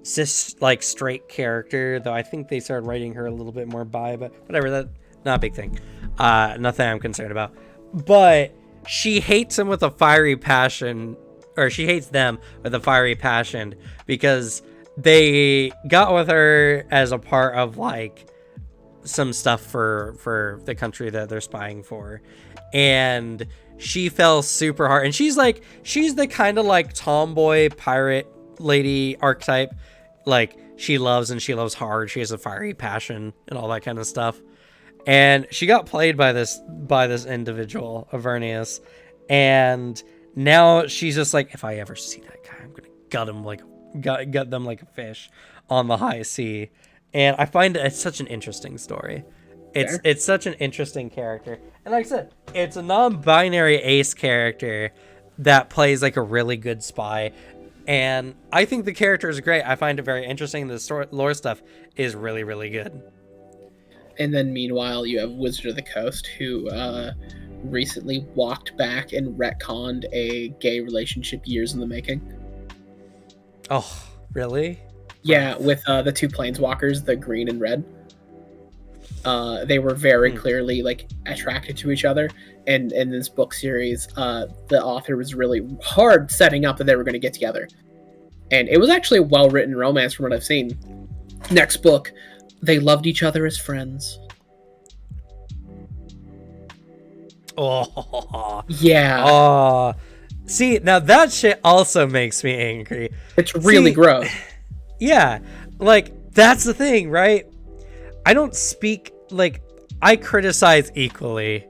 straight character, though I think they started writing her a little bit more bi, but whatever, that not a big thing. Nothing I'm concerned about. But she hates him with a fiery passion, or she hates them with a fiery passion because they got with her as a part of like some stuff for the country that they're spying for. And she fell super hard. And she's the kind of like tomboy pirate lady archetype. Like she loves hard. She has a fiery passion and all that kind of stuff. And she got played by this individual, Avernius. And now she's just like, if I ever see that guy, I'm gonna gut them like a fish on the high sea. And I find it's such an interesting story. It's such an interesting character. And like I said, it's a non-binary ace character that plays like a really good spy. And I think the character is great. I find it very interesting. The lore stuff is really, really good. And then meanwhile, you have Wizard of the Coast, who recently walked back and retconned a gay relationship years in the making. Oh, really? Yeah, with the two planeswalkers, the green and red. They were very clearly like attracted to each other, and in this book series, the author was really hard setting up that they were going to get together, and it was actually a well-written romance from what I've seen. Next book, They loved each other as friends. Oh, Yeah, oh. See, now that shit also makes me angry. it's really gross. Yeah, like that's the thing, right? I don't speak like I criticize equally.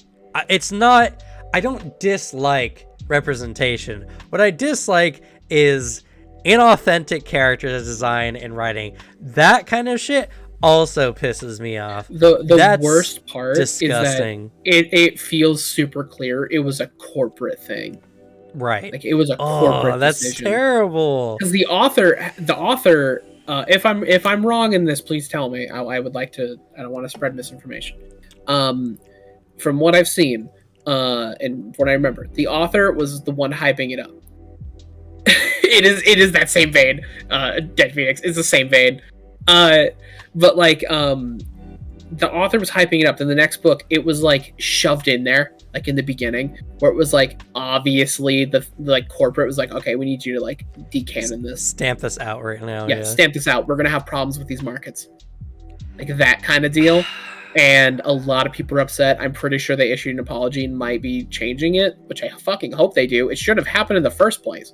It's not. I don't dislike representation. What I dislike is inauthentic character design and writing. That kind of shit also pisses me off. The That's worst part disgusting. is that it feels super clear it was a corporate thing. Right. Like it was a corporate that's decision. terrible. Because the author, if I'm wrong in this, please tell me. I would like to. I don't want to spread misinformation. From what I've seen, and what I remember, the author was the one hyping it up. It is that same vein. Dead Phoenix is the same vein. But like the author was hyping it up. Then the next book, it was like shoved in there, like in the beginning, where it was like obviously the like corporate was like, okay, we need you to like decanon this, stamp this out right now. Yeah, stamp this out. We're gonna have problems with these markets, like that kind of deal. And a lot of people are upset. I'm pretty sure they issued an apology and might be changing it, which I fucking hope they do. It should have happened in the first place.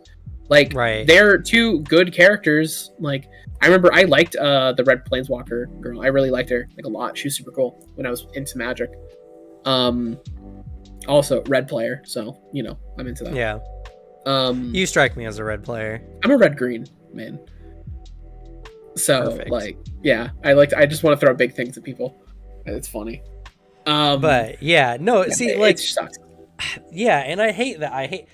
Like, right. They're two good characters. Like, I remember I liked the Red Planeswalker girl. I really liked her like a lot. She was super cool when I was into Magic. Also red player, so you know I'm into that. Yeah. You strike me as a red player. I'm a red-green man. So Perfect. like, yeah, I just want to throw big things at people. It's funny. But yeah, no, yeah, see, like, it sucks. Yeah, and I hate that. I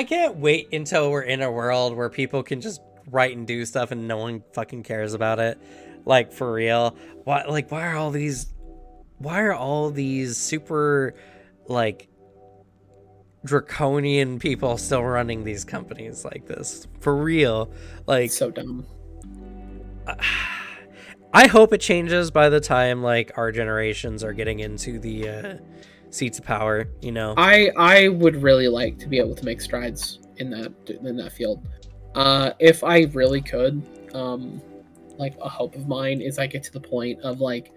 can't wait until we're in a world where people can just write and do stuff and no one fucking cares about it. Like, for real. Why are all these super, like, draconian people still running these companies like this? For real. Like, so dumb. I hope it changes by the time, like, our generations are getting into the seats of power, you know. I would really like to be able to make strides in that field. If I really could, like a hope of mine is I get to the point of, like,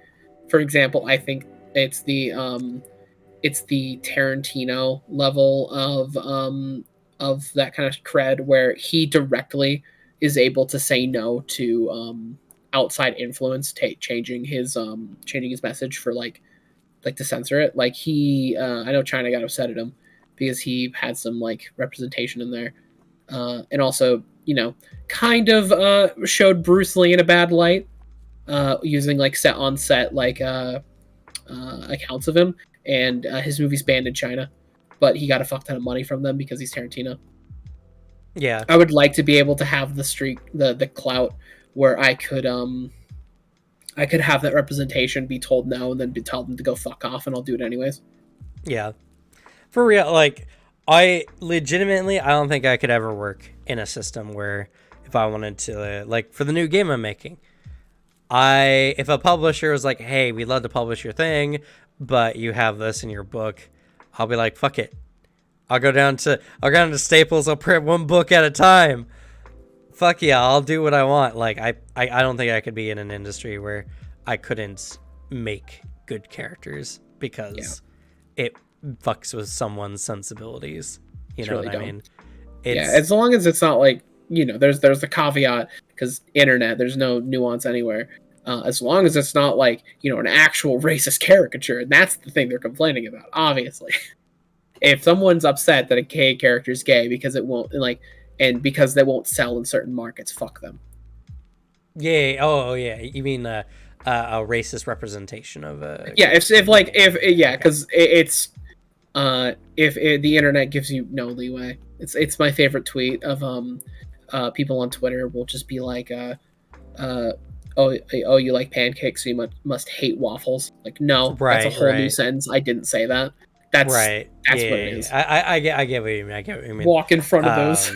for example, I think it's the Tarantino level of that kind of cred where he directly is able to say no to outside influence changing his message for like to censor it. Like he I know China got upset at him because he had some like representation in there, and also, you know, kind of showed Bruce Lee in a bad light, using like set on set like accounts of him, and his movie's banned in China, but he got a fuck ton of money from them because he's Tarantino. Yeah, I would like to be able to have the streak, the clout, where I could have that representation, be told no, and then be told them to go fuck off, and I'll do it anyways. Yeah, for real. Like, I don't think I could ever work in a system where if I wanted to, like, for the new game I'm making, if a publisher was like, hey, we'd love to publish your thing, but you have this in your book, I'll be like, fuck it. I'll go down to Staples. I'll print one book at a time. Fuck yeah, I'll do what I want. Like, I don't think I could be in an industry where I couldn't make good characters because it fucks with someone's sensibilities. You know really what I mean? Yeah, as long as it's not like, you know, there's the caveat, because internet, there's no nuance anywhere. As long as it's not like, you know, an actual racist caricature, and that's the thing they're complaining about, obviously. If someone's upset that a gay character is gay because it won't, like, and because they won't sell in certain markets, fuck them. Yeah. Oh, yeah. You mean a racist representation of a? Yeah. Because it's if the internet gives you no leeway. It's my favorite tweet of people on Twitter will just be like oh, you like pancakes, so you must hate waffles. Like, no, that's a whole new sentence. I didn't say that. That's right. That's what it is. I get what you mean. Walk in front of those.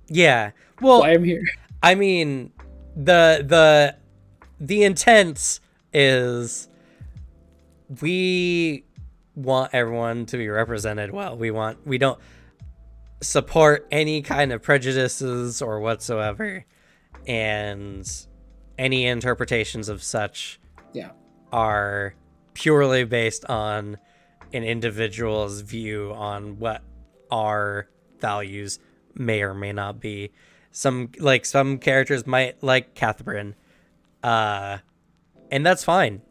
Yeah. Well, why I'm here. I mean, the intent is we want everyone to be represented well. We don't support any kind of prejudices or whatsoever. And any interpretations of such Yeah. are purely based on an individual's view on what our values may or may not be. Some characters might like Catherine, and that's fine.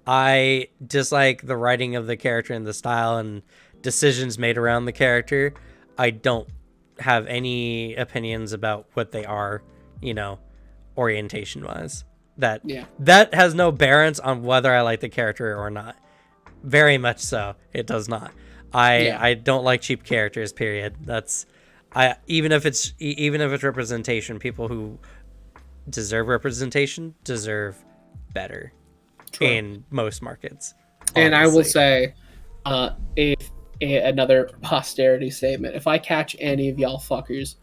I dislike the writing of the character and the style and decisions made around the character. I don't have any opinions about what they are, orientation wise. That has no bearance on whether I like the character or not. Very much so, it does not. I don't like cheap characters. Period. Even if it's representation, people who deserve representation deserve better. True. In most markets. Honestly. And I will say, if another posterity statement, if I catch any of y'all fuckers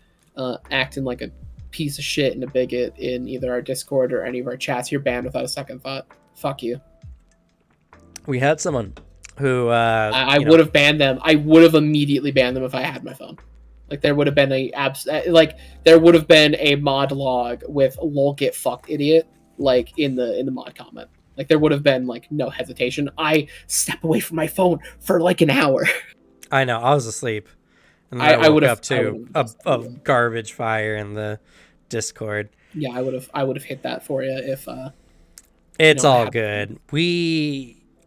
acting like a piece of shit and a bigot in either our Discord or any of our chats, you're banned without a second thought. Fuck you. We had someone who I would have banned them. I would have immediately banned them if I had my phone. Like there would have been there would have been a mod log with "lol get fucked idiot" like in the mod comment. Like there would have been like no hesitation. I step away from my phone for like an hour. I know. I was asleep, and I woke up to a garbage fire in the Discord. Yeah, I would have hit that for you if. It's all good.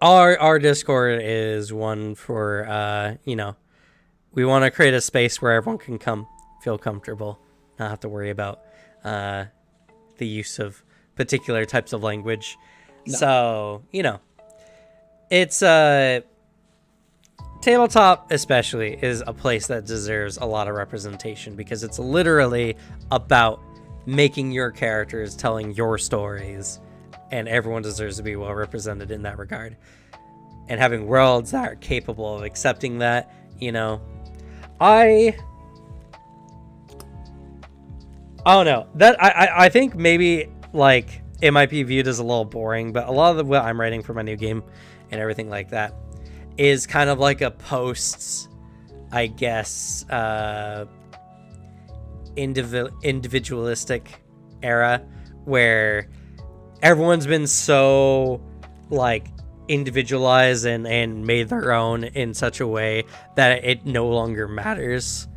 Our Discord is one for we want to create a space where everyone can come feel comfortable, not have to worry about the use of particular types of language. No. So, it's tabletop especially is a place that deserves a lot of representation because it's literally about making your characters, telling your stories, and everyone deserves to be well represented in that regard. And having worlds that are capable of accepting that, I don't know. That I think maybe like it might be viewed as a little boring, but a lot of what I'm writing for my new game and everything like that is kind of like a post, I guess, individualistic era where everyone's been so like individualized and made their own in such a way that it no longer matters.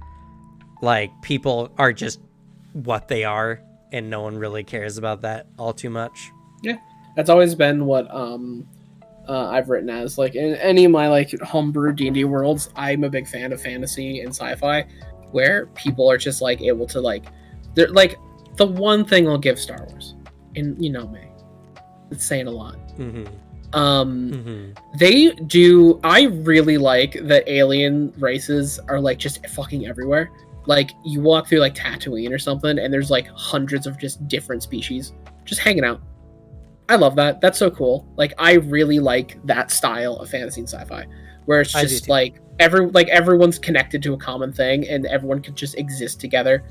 Like people are just what they are, and no one really cares about that all too much. Yeah, that's always been what I've written as. Like in any of my like homebrew D&D worlds, I'm a big fan of fantasy and sci-fi, where people are just like able to like, they're like the one thing I'll give Star Wars, and me, it's saying a lot. They do. I really like that alien races are like just fucking everywhere. Like you walk through like Tatooine or something and there's like hundreds of just different species just hanging out. I love that. That's so cool. Like I really like that style of fantasy and sci-fi where it's just like everyone's connected to a common thing and everyone can just exist together.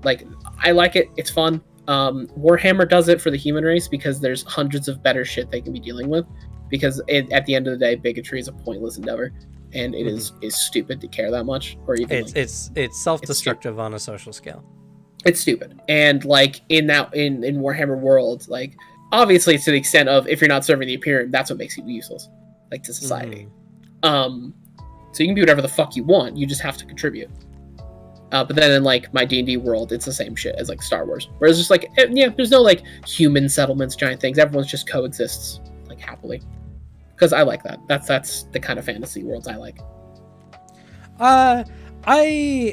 Like I like it. It's fun. Warhammer does it for the human race because there's hundreds of better shit they can be dealing with because at the end of the day bigotry is a pointless endeavor. And it is stupid to care that much, or even it's self-destructive on a social scale. It's stupid, and like in Warhammer world, like obviously to the extent of if you're not serving the Imperium, that's what makes you useless, like to society. So you can be whatever the fuck you want, you just have to contribute. But then in like my D&D world, it's the same shit as like Star Wars, where it's just like there's no like human settlements, giant things. Everyone's just coexists like happily. Because I like that. That's the kind of fantasy worlds I like. I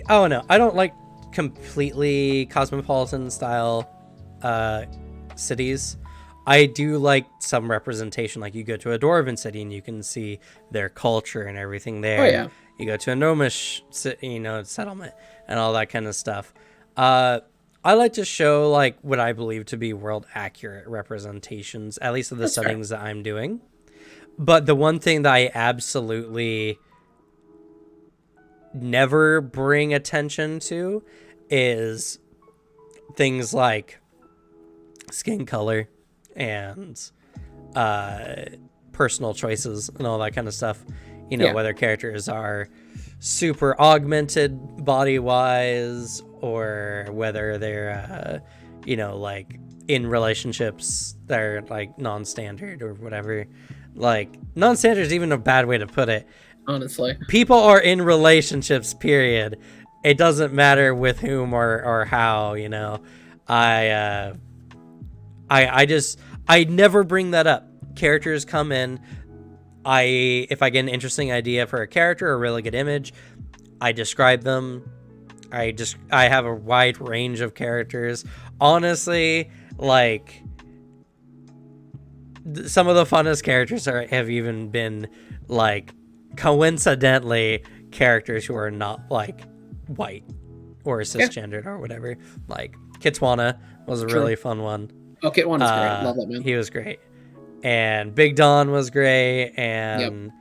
don't know. I don't like completely cosmopolitan style cities. I do like some representation. Like you go to a Dwarven city and you can see their culture and everything there. Oh yeah. You go to a Gnomish, settlement and all that kind of stuff. I like to show like what I believe to be world accurate representations, at least of the settings that I'm doing. But the one thing that I absolutely never bring attention to is things like skin color and personal choices and all that kind of stuff. Whether characters are super augmented body-wise or whether they're, like in relationships that are like non-standard or whatever. Like non-standard is even a bad way to put it. Honestly, People are in relationships, period. It doesn't matter with whom or how, you know. I never bring that up. Characters come in. If I get an interesting idea for a character or a really good image, I describe them. I have a wide range of characters. Honestly, like some of the funnest characters have even been like coincidentally characters who are not like white or cisgendered or whatever. Like Kitswana was a really fun one. Oh, Kitswana's great. Love that man. He was great. And Big Don was great, and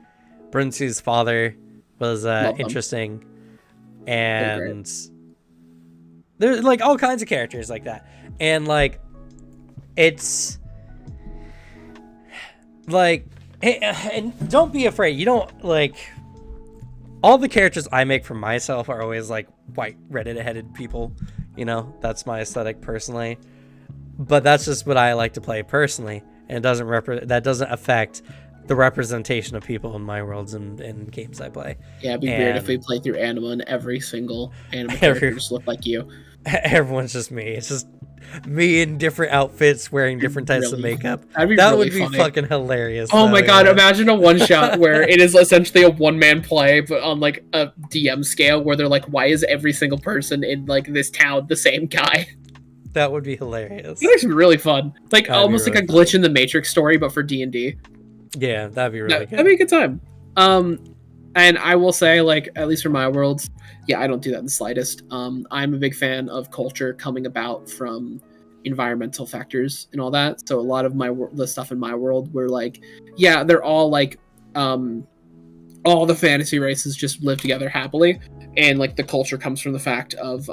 Brinsu's father was interesting. And there's like all kinds of characters like that. And like it's like, and don't be afraid. You don't like all the characters I make for myself are always like white redheaded people, you know. That's my aesthetic personally, but that's just what I like to play personally, and it doesn't that doesn't affect the representation of people in my worlds and games I play. Yeah, it'd be weird if we play through Anima and every single Anima character just looked like you. Everyone's just me. It's just me in different outfits wearing different types of makeup. That really would be funny. fucking hilarious. Oh my god, imagine a one shot where it is essentially a one-man play, but on like a DM scale where they're like, why is every single person in like this town the same guy? That would be hilarious. It's actually really fun. Like almost like a glitch in the Matrix story, but for D&D. Yeah, that'd be really good. That'd be a good time. And I will say, like, at least for my worlds, yeah, I don't do that in the slightest. I'm a big fan of culture coming about from environmental factors and all that. So a lot of the stuff in my world were like, yeah, they're all like, all the fantasy races just live together happily, and like the culture comes from the fact of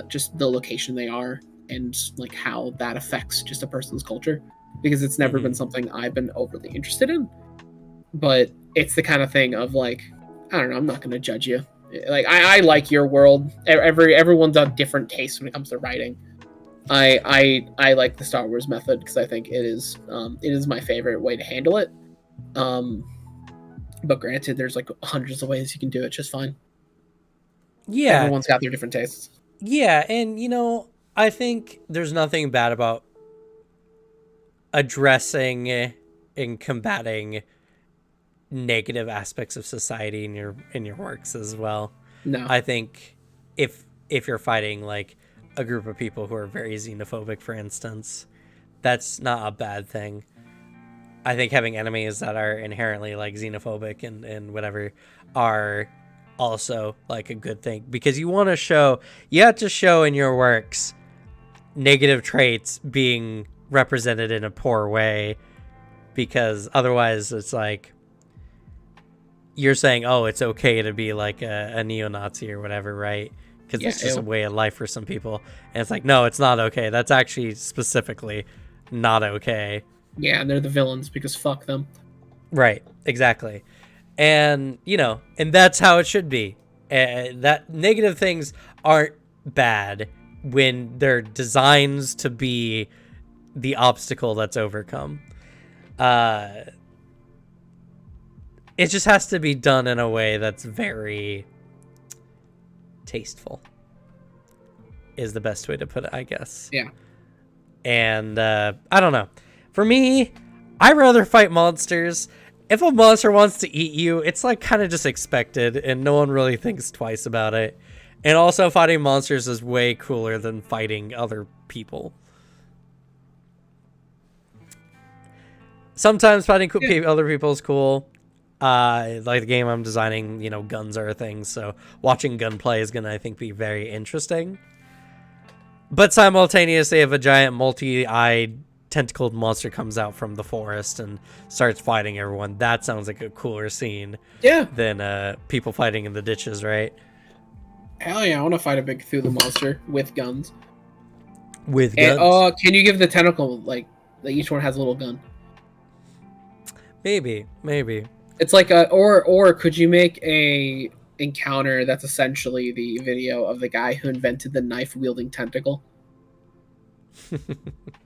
just the location they are and like how that affects just a person's culture, because it's never been something I've been overly interested in. But it's the kind of thing of like, I don't know, I'm not going to judge you. Like I like your world. Everyone's got different tastes when it comes to writing. I like the Star Wars method because I think it is my favorite way to handle it. But granted, there's like hundreds of ways you can do it just fine. Yeah, everyone's got their different tastes. Yeah, and you know, I think there's nothing bad about addressing and combating negative aspects of society in your works as well. No, I think if you're fighting like a group of people who are very xenophobic, for instance, that's not a bad thing. I think having enemies that are inherently like xenophobic and whatever are also like a good thing, because you have to show in your works negative traits being represented in a poor way, because otherwise it's like you're saying, oh, it's okay to be like a neo-Nazi or whatever, right? Because it's just a way of life for some people. And it's like, no, it's not okay. That's actually specifically not okay. Yeah, and they're the villains because fuck them. Right, exactly. And, you know, and that's how it should be. That negative things aren't bad when they're designs to be the obstacle that's overcome. It just has to be done in a way that's very tasteful, is the best way to put it, I guess. Yeah. And I don't know. For me, I'd rather fight monsters. If a monster wants to eat you, it's like kind of just expected, and no one really thinks twice about it. And also, fighting monsters is way cooler than fighting other people. Sometimes fighting other people is cool. Like the game I'm designing, you know, guns are a thing, so watching gunplay is gonna, I think, be very interesting. But simultaneously, if a giant multi-eyed tentacled monster comes out from the forest and starts fighting everyone, that sounds like a cooler scene than people fighting in the ditches, right? Hell yeah, I want to fight a big Cthulhu monster with guns. With guns? Can you give the tentacle, like each one has a little gun? Maybe. It's like or could you make a encounter that's essentially the video of the guy who invented the knife wielding tentacle?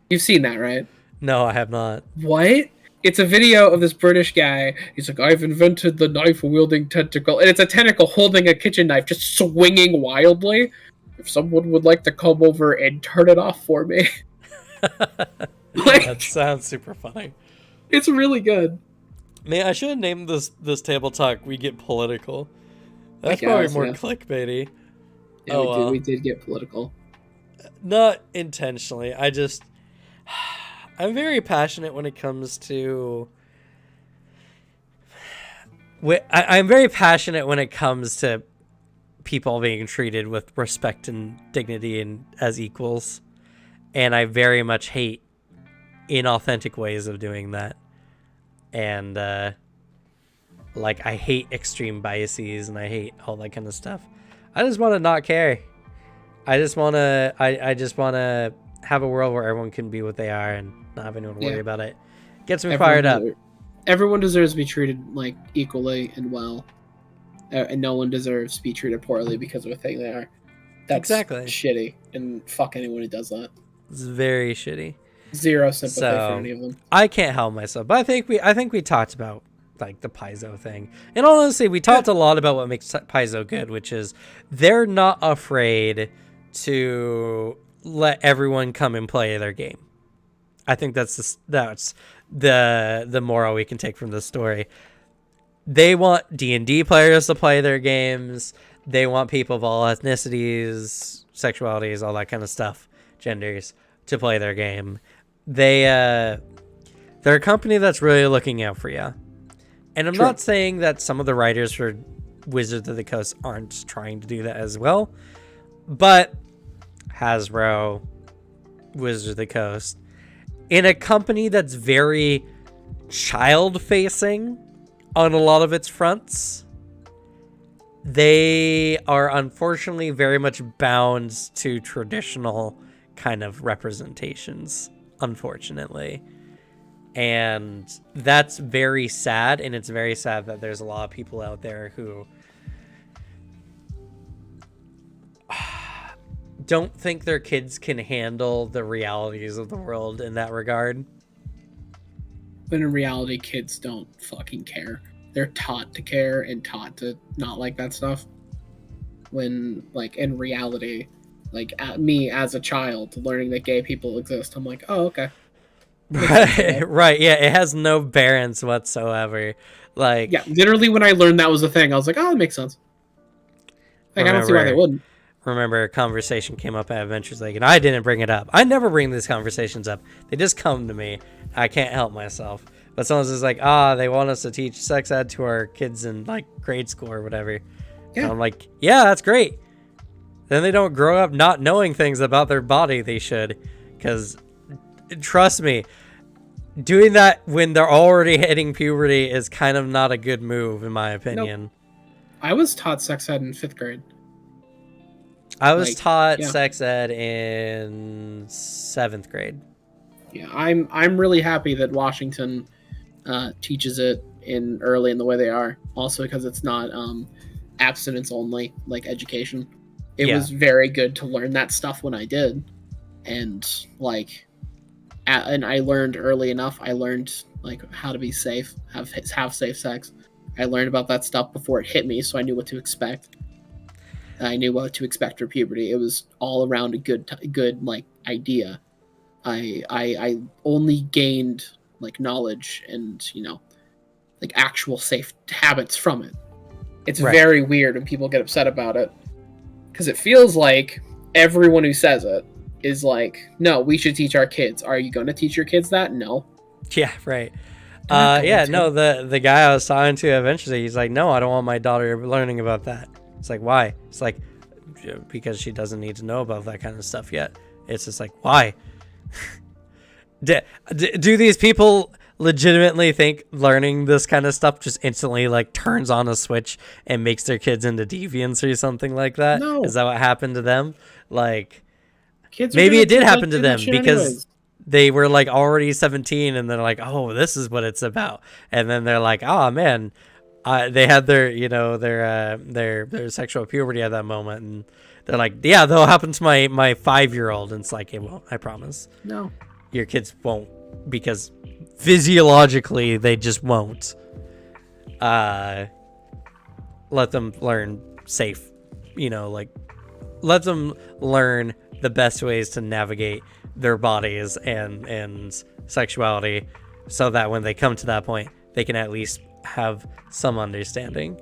You've seen that, right? No, I have not. What? It's a video of this British guy. He's like, I've invented the knife-wielding tentacle. And it's a tentacle holding a kitchen knife, just swinging wildly. If someone would like to come over and turn it off for me. That sounds super funny. It's really good. Man, I should have named this table talk We Get Political. That's probably more clickbaity. Yeah, we did get political. Not intentionally. I'm very passionate when it comes to... I'm very passionate when it comes to people being treated with respect and dignity and as equals. And I very much hate inauthentic ways of doing that. And, I hate extreme biases and I hate all that kind of stuff. I just want to not care. I just want to have a world where everyone can be what they are and not have anyone worry about it. Gets me fired up. Everyone deserves to be treated equally and well, and no one deserves to be treated poorly because of a thing they are. That's exactly shitty, and fuck anyone who does that. It's very shitty. Zero sympathy for any of them. I can't help myself, but I think we talked about the Paizo thing, and honestly, we talked a lot about what makes Paizo good, which is they're not afraid to let everyone come and play their game. I think that's the moral we can take from this story. They want D&D players to play their games. They want people of all ethnicities, sexualities, all that kind of stuff, genders, to play their game. They're a company that's really looking out for you. And I'm not saying that some of the writers for Wizards of the Coast aren't trying to do that as well, but Hasbro, Wizards of the Coast, in a company that's very child-facing on a lot of its fronts, they are unfortunately very much bound to traditional kind of representations, unfortunately. And that's very sad, and it's very sad that there's a lot of people out there who don't think their kids can handle the realities of the world in that regard. But in reality, kids don't fucking care. They're taught to care and taught to not like that stuff. When, in reality, me as a child, learning that gay people exist, I'm like, oh, okay. Right, yeah, it has no bearance whatsoever. Yeah, literally when I learned that was a thing, I was like, oh, that makes sense. I don't see why they wouldn't. Remember, a conversation came up at Adventures League, and I didn't bring it up. I never bring these conversations up. They just come to me. I can't help myself. But someone's just like, they want us to teach sex ed to our kids in, grade school or whatever. Yeah. And I'm like, yeah, that's great. Then they don't grow up not knowing things about their body they should. Because, trust me, doing that when they're already hitting puberty is kind of not a good move, in my opinion. Nope. I was taught sex ed in 5th grade. I was taught sex ed in 7th grade. Yeah, I'm really happy that Washington teaches it early in the way they are. Also because it's not abstinence only education. It was very good to learn that stuff when I did, and and I learned early enough. I learned how to be safe, have safe sex. I learned about that stuff before it hit me, so I knew what to expect. I knew what to expect for puberty. It was all around a good idea. I only gained knowledge and actual safe habits from it. It's very weird when people get upset about it, because it feels like everyone who says it is no, we should teach our kids. Are you going to teach your kids that? No. Yeah, right. The guy I was talking to eventually, he's like, no, I don't want my daughter learning about that. It's like, why? It's like, because she doesn't need to know about that kind of stuff yet. It's just like, why? Do these people legitimately think learning this kind of stuff just instantly turns on a switch and makes their kids into deviants or something like that? No. Is that what happened to them? Kids maybe it did happen to them because they were already 17 and they're like, oh, this is what it's about. And then they're like, oh man, they had their sexual puberty at that moment, and They're like, yeah, that'll happen to my 5-year-old. And it's like, it won't, I promise. No. Your kids won't, because physiologically they just won't. Let them learn safe, like let them learn the best ways to navigate their bodies and sexuality, so that when they come to that point, they can at least have some understanding.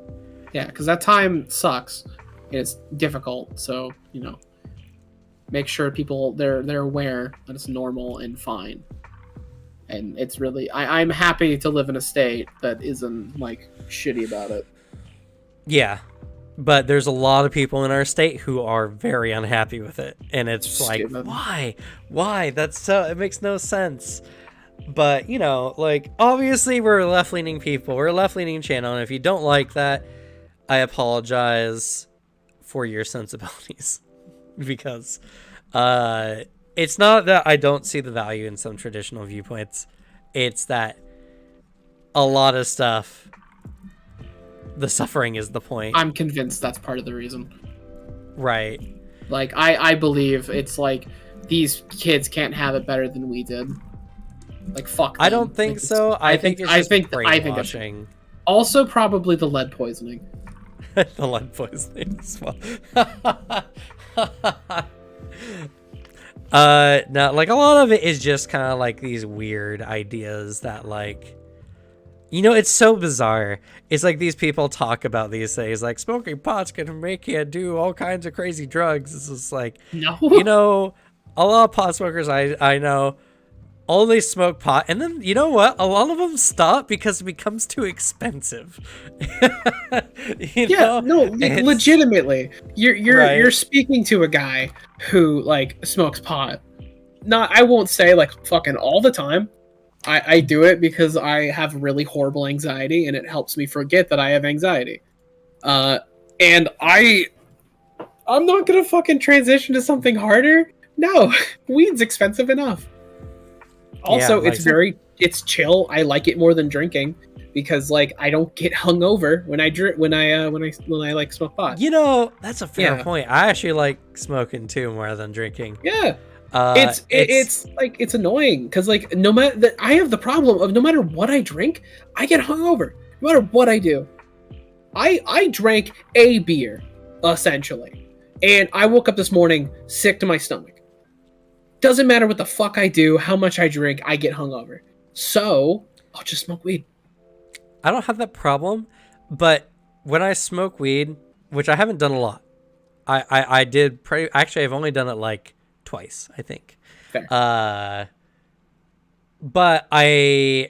Yeah, because that time sucks and it's difficult. So make sure people they're aware that it's normal and fine. And it's really I'm happy to live in a state that isn't like shitty about it. Yeah, but there's a lot of people in our state who are very unhappy with it, and it's Stupid. like, why? It makes no sense. But like, obviously we're left-leaning people, we're a left-leaning channel, and if you don't like that, I apologize for your sensibilities. Because it's not that I don't see the value in some traditional viewpoints, it's that a lot of stuff, the suffering is the point. I'm convinced that's part of the reason. Right. Like, I believe it's like these kids can't have it better than we did. Like, fuck them. I don't think so. I think it's just brainwashing. Also, probably the lead poisoning. The lead poisoning as well. No, like, a lot of it is just kind of like these weird ideas that, like, it's so bizarre. It's like these people talk about these things, like smoking pot's gonna make you do all kinds of crazy drugs. It's just like, no. A lot of pot smokers I know only smoke pot, and then you know what? A lot of them stop because it becomes too expensive. Legitimately, you're right. You're speaking to a guy who like smokes pot. I won't say like fucking all the time. I do it because I have really horrible anxiety, and it helps me forget that I have anxiety. And I'm not gonna fucking transition to something harder. No, weed's expensive enough. Also, it's chill. I like it more than drinking because like I don't get hungover when I drink when I like smoke pot. That's a fair point. I actually like smoking too more than drinking. Yeah. It's like it's annoying because like no matter I have the problem of no matter what I drink, I get hungover. No matter what I do, I drank a beer essentially, and I woke up this morning sick to my stomach. Doesn't matter what the fuck I do, how much I drink, I get hungover. So I'll just smoke weed. I don't have that problem, but when I smoke weed, which I haven't done a lot, I did actually I've only done it like twice, I think. Fair. But I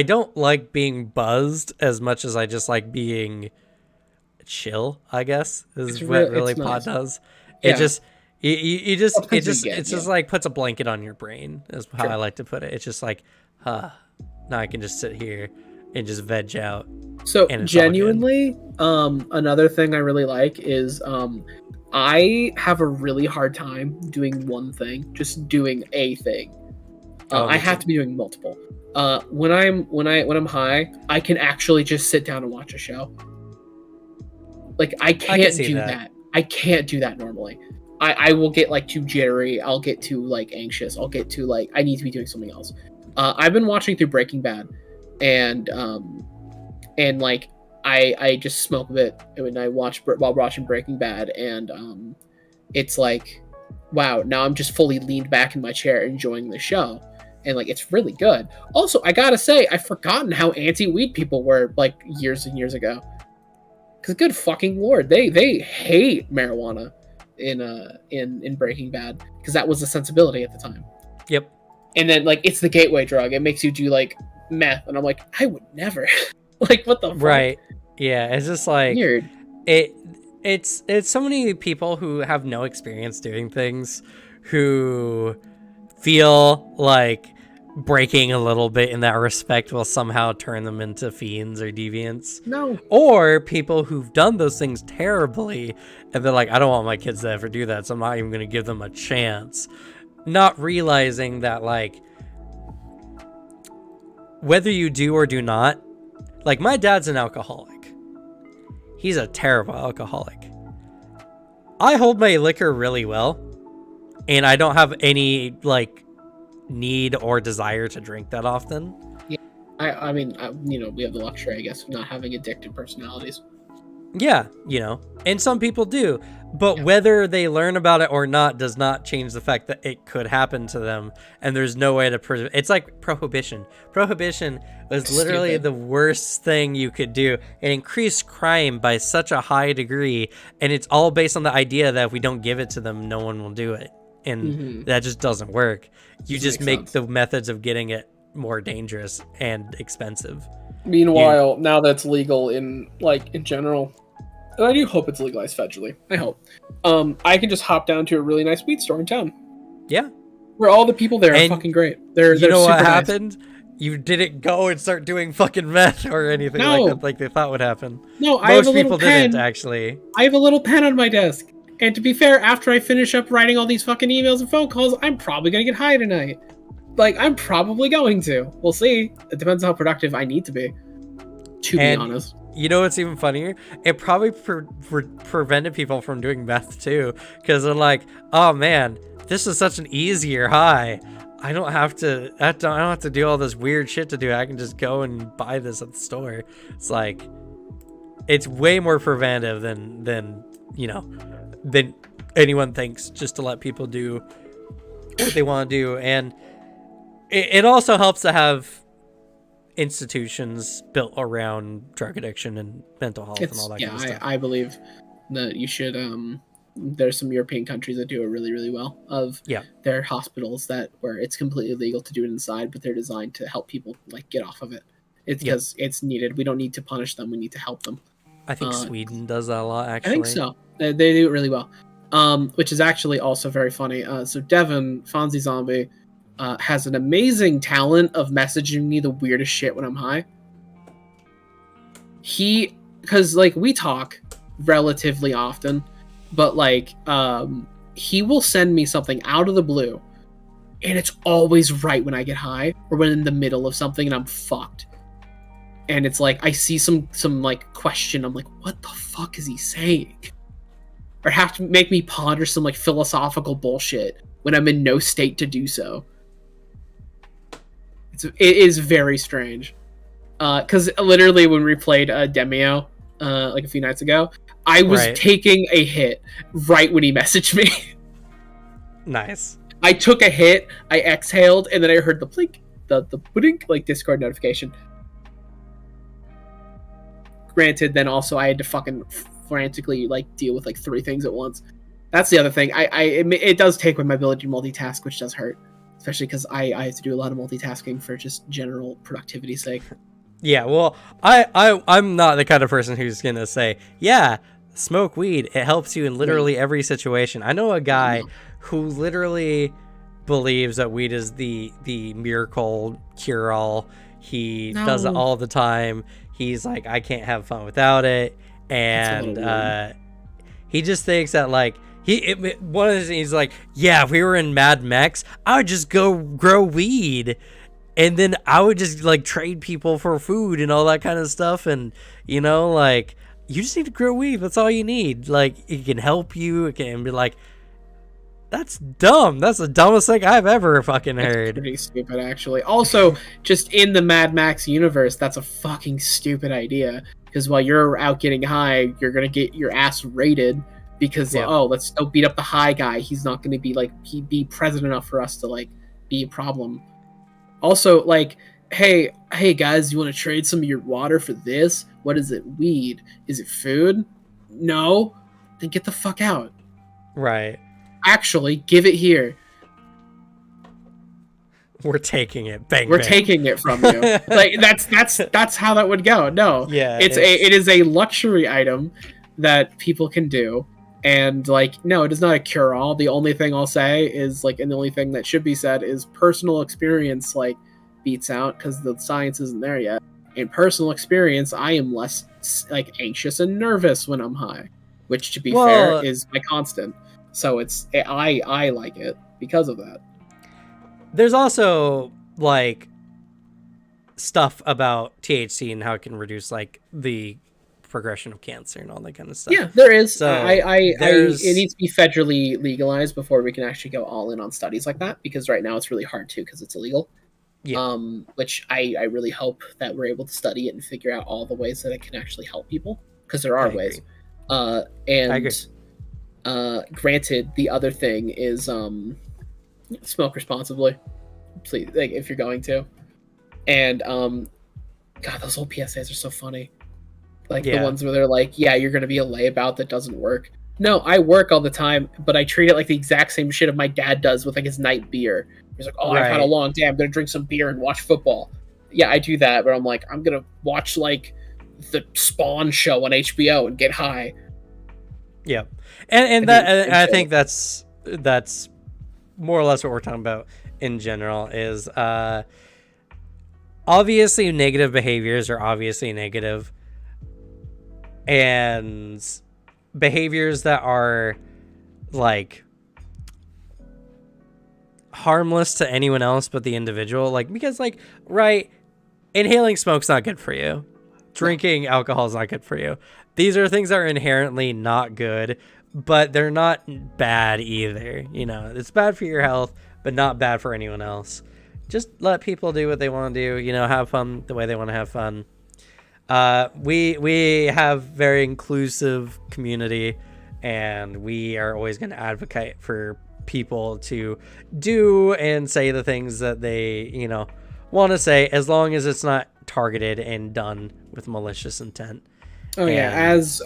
don't like being buzzed as much as I just like being chill, I guess, is what really pot does. It just it's just like puts a blanket on your brain, is how I like to put it. It's just like, now I can just sit here and just veg out. So genuinely, another thing I really like is I have a really hard time doing one thing, just doing a thing. I have to be doing multiple. When I'm high, I can actually just sit down and watch a show. Like I can't do that. I can't do that normally. I will get like too jittery. I'll get too like anxious. I'll get too like I need to be doing something else. I've been watching through Breaking Bad, and like I just smoke a bit when I watch while watching Breaking Bad, and it's like, wow, now I'm just fully leaned back in my chair enjoying the show, and like it's really good. Also, I gotta say, I've forgotten how anti-weed people were like years and years ago. Because good fucking lord, they hate marijuana in Breaking Bad because that was the sensibility at the time. Yep. And then like it's the gateway drug. It makes you do like meth, and I'm like, I would never. Like what the fuck? Right. Yeah, it's just like weird. It's so many people who have no experience doing things who feel like breaking a little bit in that respect will somehow turn them into fiends or deviants. No. Or people who've done those things terribly and they're like, I don't want my kids to ever do that, so I'm not even going to give them a chance. Not realizing that, like, whether you do or do not, like, my dad's an alcoholic. He's a terrible alcoholic. I hold my liquor really well, and I don't have any like need or desire to drink that often. Yeah, I mean, we have the luxury, I guess, of not having addicted personalities. Yeah, and some people do, but whether they learn about it or not does not change the fact that it could happen to them, and there's no way to it's like prohibition. Prohibition was literally the worst thing you could do. It increased crime by such a high degree, and it's all based on the idea that if we don't give it to them, no one will do it, and that just doesn't work. You just make the methods of getting it more dangerous and expensive. Meanwhile, now that's legal in general, and I do hope it's legalized federally. I hope. I can just hop down to a really nice weed store in town. Yeah, where all the people there are fucking great. They're you know super what nice. happened? You didn't go and start doing fucking meth or anything like that, like they thought would happen. No, most I have a people little pen. didn't actually. I have a little pen on my desk, and to be fair, after I finish up writing all these fucking emails and phone calls, I'm probably gonna get high tonight. Like, I'm probably going to. We'll see. It depends on how productive I need to be. To be honest. You know what's even funnier? It probably prevented people from doing meth too, because they're like, "Oh man, this is such an easier high. I don't have to do all this weird shit to do it. I can just go and buy this at the store." It's like, it's way more preventive than anyone thinks, just to let people do what they want to do. And it also helps to have institutions built around drug addiction and mental health and all that kind of stuff. I believe that you should there's some European countries that do it really, really well, of their hospitals where it's completely legal to do it inside, but they're designed to help people like get off of it. It's because it's needed. We don't need to punish them, we need to help them. I think Sweden does that a lot, actually. I think so. They do it really well, which is actually also very funny. So Devin Fonzie Zombie has an amazing talent of messaging me the weirdest shit when I'm high. Because like we talk relatively often, but like he will send me something out of the blue, and it's always right when I get high or when in the middle of something and I'm fucked. And it's like I see some like question, I'm like, what the fuck is he saying? Or have to make me ponder some like philosophical bullshit when I'm in no state to do so. It is very strange. Because literally when we played Demio like a few nights ago, I was taking a hit right when he messaged me. Nice. I took a hit, I exhaled, and then I heard the blink, the blink, like Discord notification. Granted, then also I had to fucking frantically like deal with like 3 things at once. That's the other thing. It does take away my ability to multitask, which does hurt. Especially because I have to do a lot of multitasking for just general productivity's sake. Yeah, well, I'm not the kind of person who's going to say, yeah, smoke weed. It helps you in literally every situation. I know a guy who literally believes that weed is the miracle cure-all. He does it all the time. He's like, I can't have fun without it. And he just thinks that, like, one of the things, he's like, yeah, if we were in Mad Max, I would just go grow weed, and then I would just like trade people for food and all that kind of stuff. And like, you just need to grow weed. That's all you need. Like, it can help you. It can be like, that's dumb. That's the dumbest thing I've ever fucking heard. That's pretty stupid, actually. Also, just in the Mad Max universe, that's a fucking stupid idea. Because while you're out getting high, you're gonna get your ass raided. Because let's go beat up the high guy. He's not going to be like be present enough for us to like be a problem. Also, like, hey guys, you want to trade some of your water for this? What is it? Weed? Is it food? No, then get the fuck out. Right. Actually, give it here. We're taking it. Bang. We're taking it from you. Like that's how that would go. No. Yeah. It is a luxury item that people can do. And, like, no, it is not a cure-all. The only thing I'll say is, like, and the only thing that should be said is personal experience, like, beats out, because the science isn't there yet. In personal experience, I am less, like, anxious and nervous when I'm high. Which, to be fair, is my constant. So I like it because of that. There's also, like, stuff about THC and how it can reduce, like, the progression of cancer and all that kind of stuff. Yeah, there is. So It needs to be federally legalized before we can actually go all in on studies like that, because right now it's really hard to, because it's illegal. Yeah. Which I really hope that we're able to study it and figure out all the ways that it can actually help people, because there are ways. I agree. Granted, the other thing is smoke responsibly, please, like, if you're going to. And God, those old PSAs are so funny. Like the ones where they're like, yeah, you're going to be a layabout that doesn't work. No, I work all the time, but I treat it like the exact same shit my dad does with like his night beer. He's like, oh, I've had a long day, I'm going to drink some beer and watch football. Yeah, I do that, but I'm like, I'm going to watch like the Spawn show on HBO and get high. Yeah. And I think that's more or less what we're talking about in general is obviously negative behaviors are obviously negative, and behaviors that are like harmless to anyone else but the individual, like, because like, right, inhaling smoke's not good for you, drinking alcohol is not good for you. These are things that are inherently not good, but they're not bad either. You know, it's bad for your health, but not bad for anyone else. Just let people do what they want to do, you know, have fun the way they want to have fun. We have very inclusive community, and we are always going to advocate for people to do and say the things that they, you know, want to say, as long as it's not targeted and done with malicious intent. Oh yeah,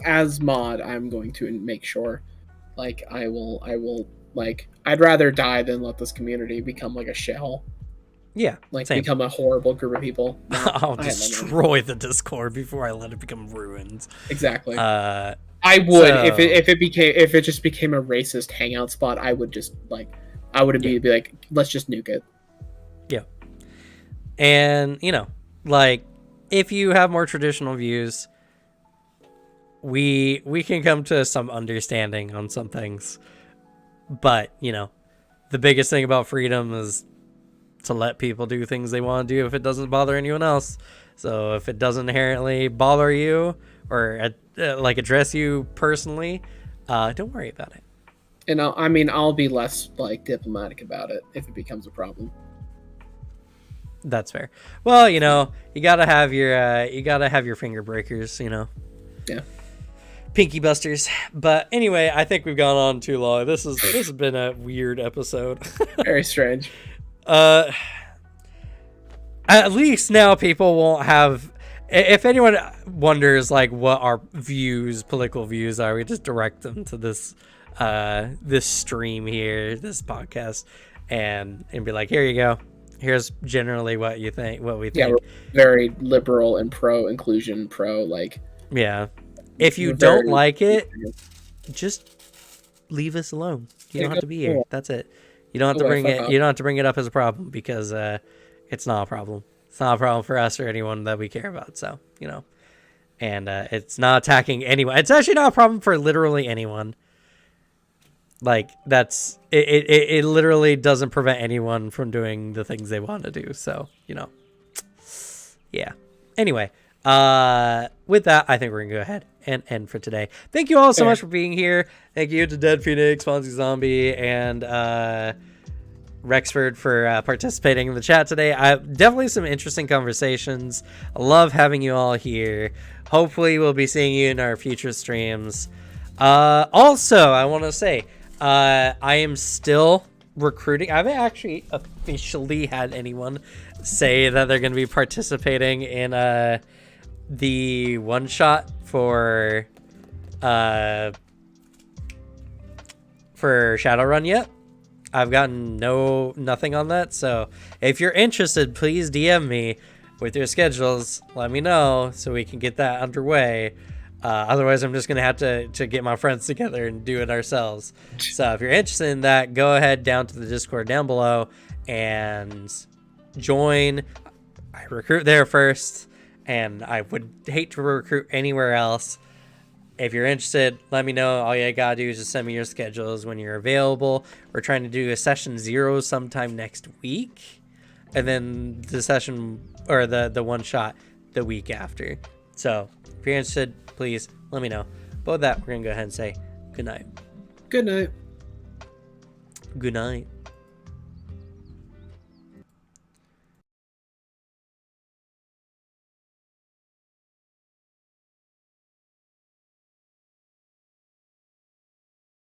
as mod, I'm going to make sure, like, I will like, I'd rather die than let this community become like a shell. Yeah, like same. Become a horrible group of people. No, I'll destroy the Discord before I let it become ruined. Exactly. I would, if it just became a racist hangout spot, I would just like, I would immediately be like, let's just nuke it. Yeah. And you know, like, if you have more traditional views, we can come to some understanding on some things. But, you know, the biggest thing about freedom is to let people do things they want to do if it doesn't bother anyone else. So if it doesn't inherently bother you or like address you personally, don't worry about it. And I'll be less like diplomatic about it if it becomes a problem. That's fair. Well, you know, you gotta have your finger breakers, you know. Yeah. Pinky busters. But anyway, I think we've gone on too long. This has been a weird episode. Very strange. At least now people won't have, if anyone wonders like what our political views are, we just direct them to this stream here, this podcast, and be like, here you go. Here's generally what we think. Yeah, we're very liberal and pro inclusion, pro like. Yeah. If you don't like it, just leave us alone. You don't have to be here. That's it. You don't have to bring it. You don't have to bring it up as a problem, because it's not a problem. It's not a problem for us or anyone that we care about. So, you know, and it's not attacking anyone. It's actually not a problem for literally anyone. Like, that's it. It literally doesn't prevent anyone from doing the things they want to do. So, you know, yeah. Anyway, with that, I think we're gonna go ahead and end for today. Thank you all so much for being here. Thank you to Dead Phoenix, Fonzie Zombie, and Rexford for participating in the chat today. Definitely some interesting conversations. I love having you all here. Hopefully we'll be seeing you in our future streams. Also, I want to say, I am still recruiting. I haven't actually officially had anyone say that they're going to be participating in the one shot for Shadowrun yet. I've gotten nothing on that. So if you're interested, please DM me with your schedules. Let me know so we can get that underway. Otherwise, I'm just going to have to get my friends together and do it ourselves. So if you're interested in that, go ahead down to the Discord down below and join. I recruit there first, and I would hate to recruit anywhere else. If you're interested, let me know. All you gotta do is just send me your schedules when you're available. We're trying to do a session 0 sometime next week, and then the session or the one shot the week after. So if if you're interested, please let me know. But with that, we're gonna go ahead and say good night. Good night. Good night.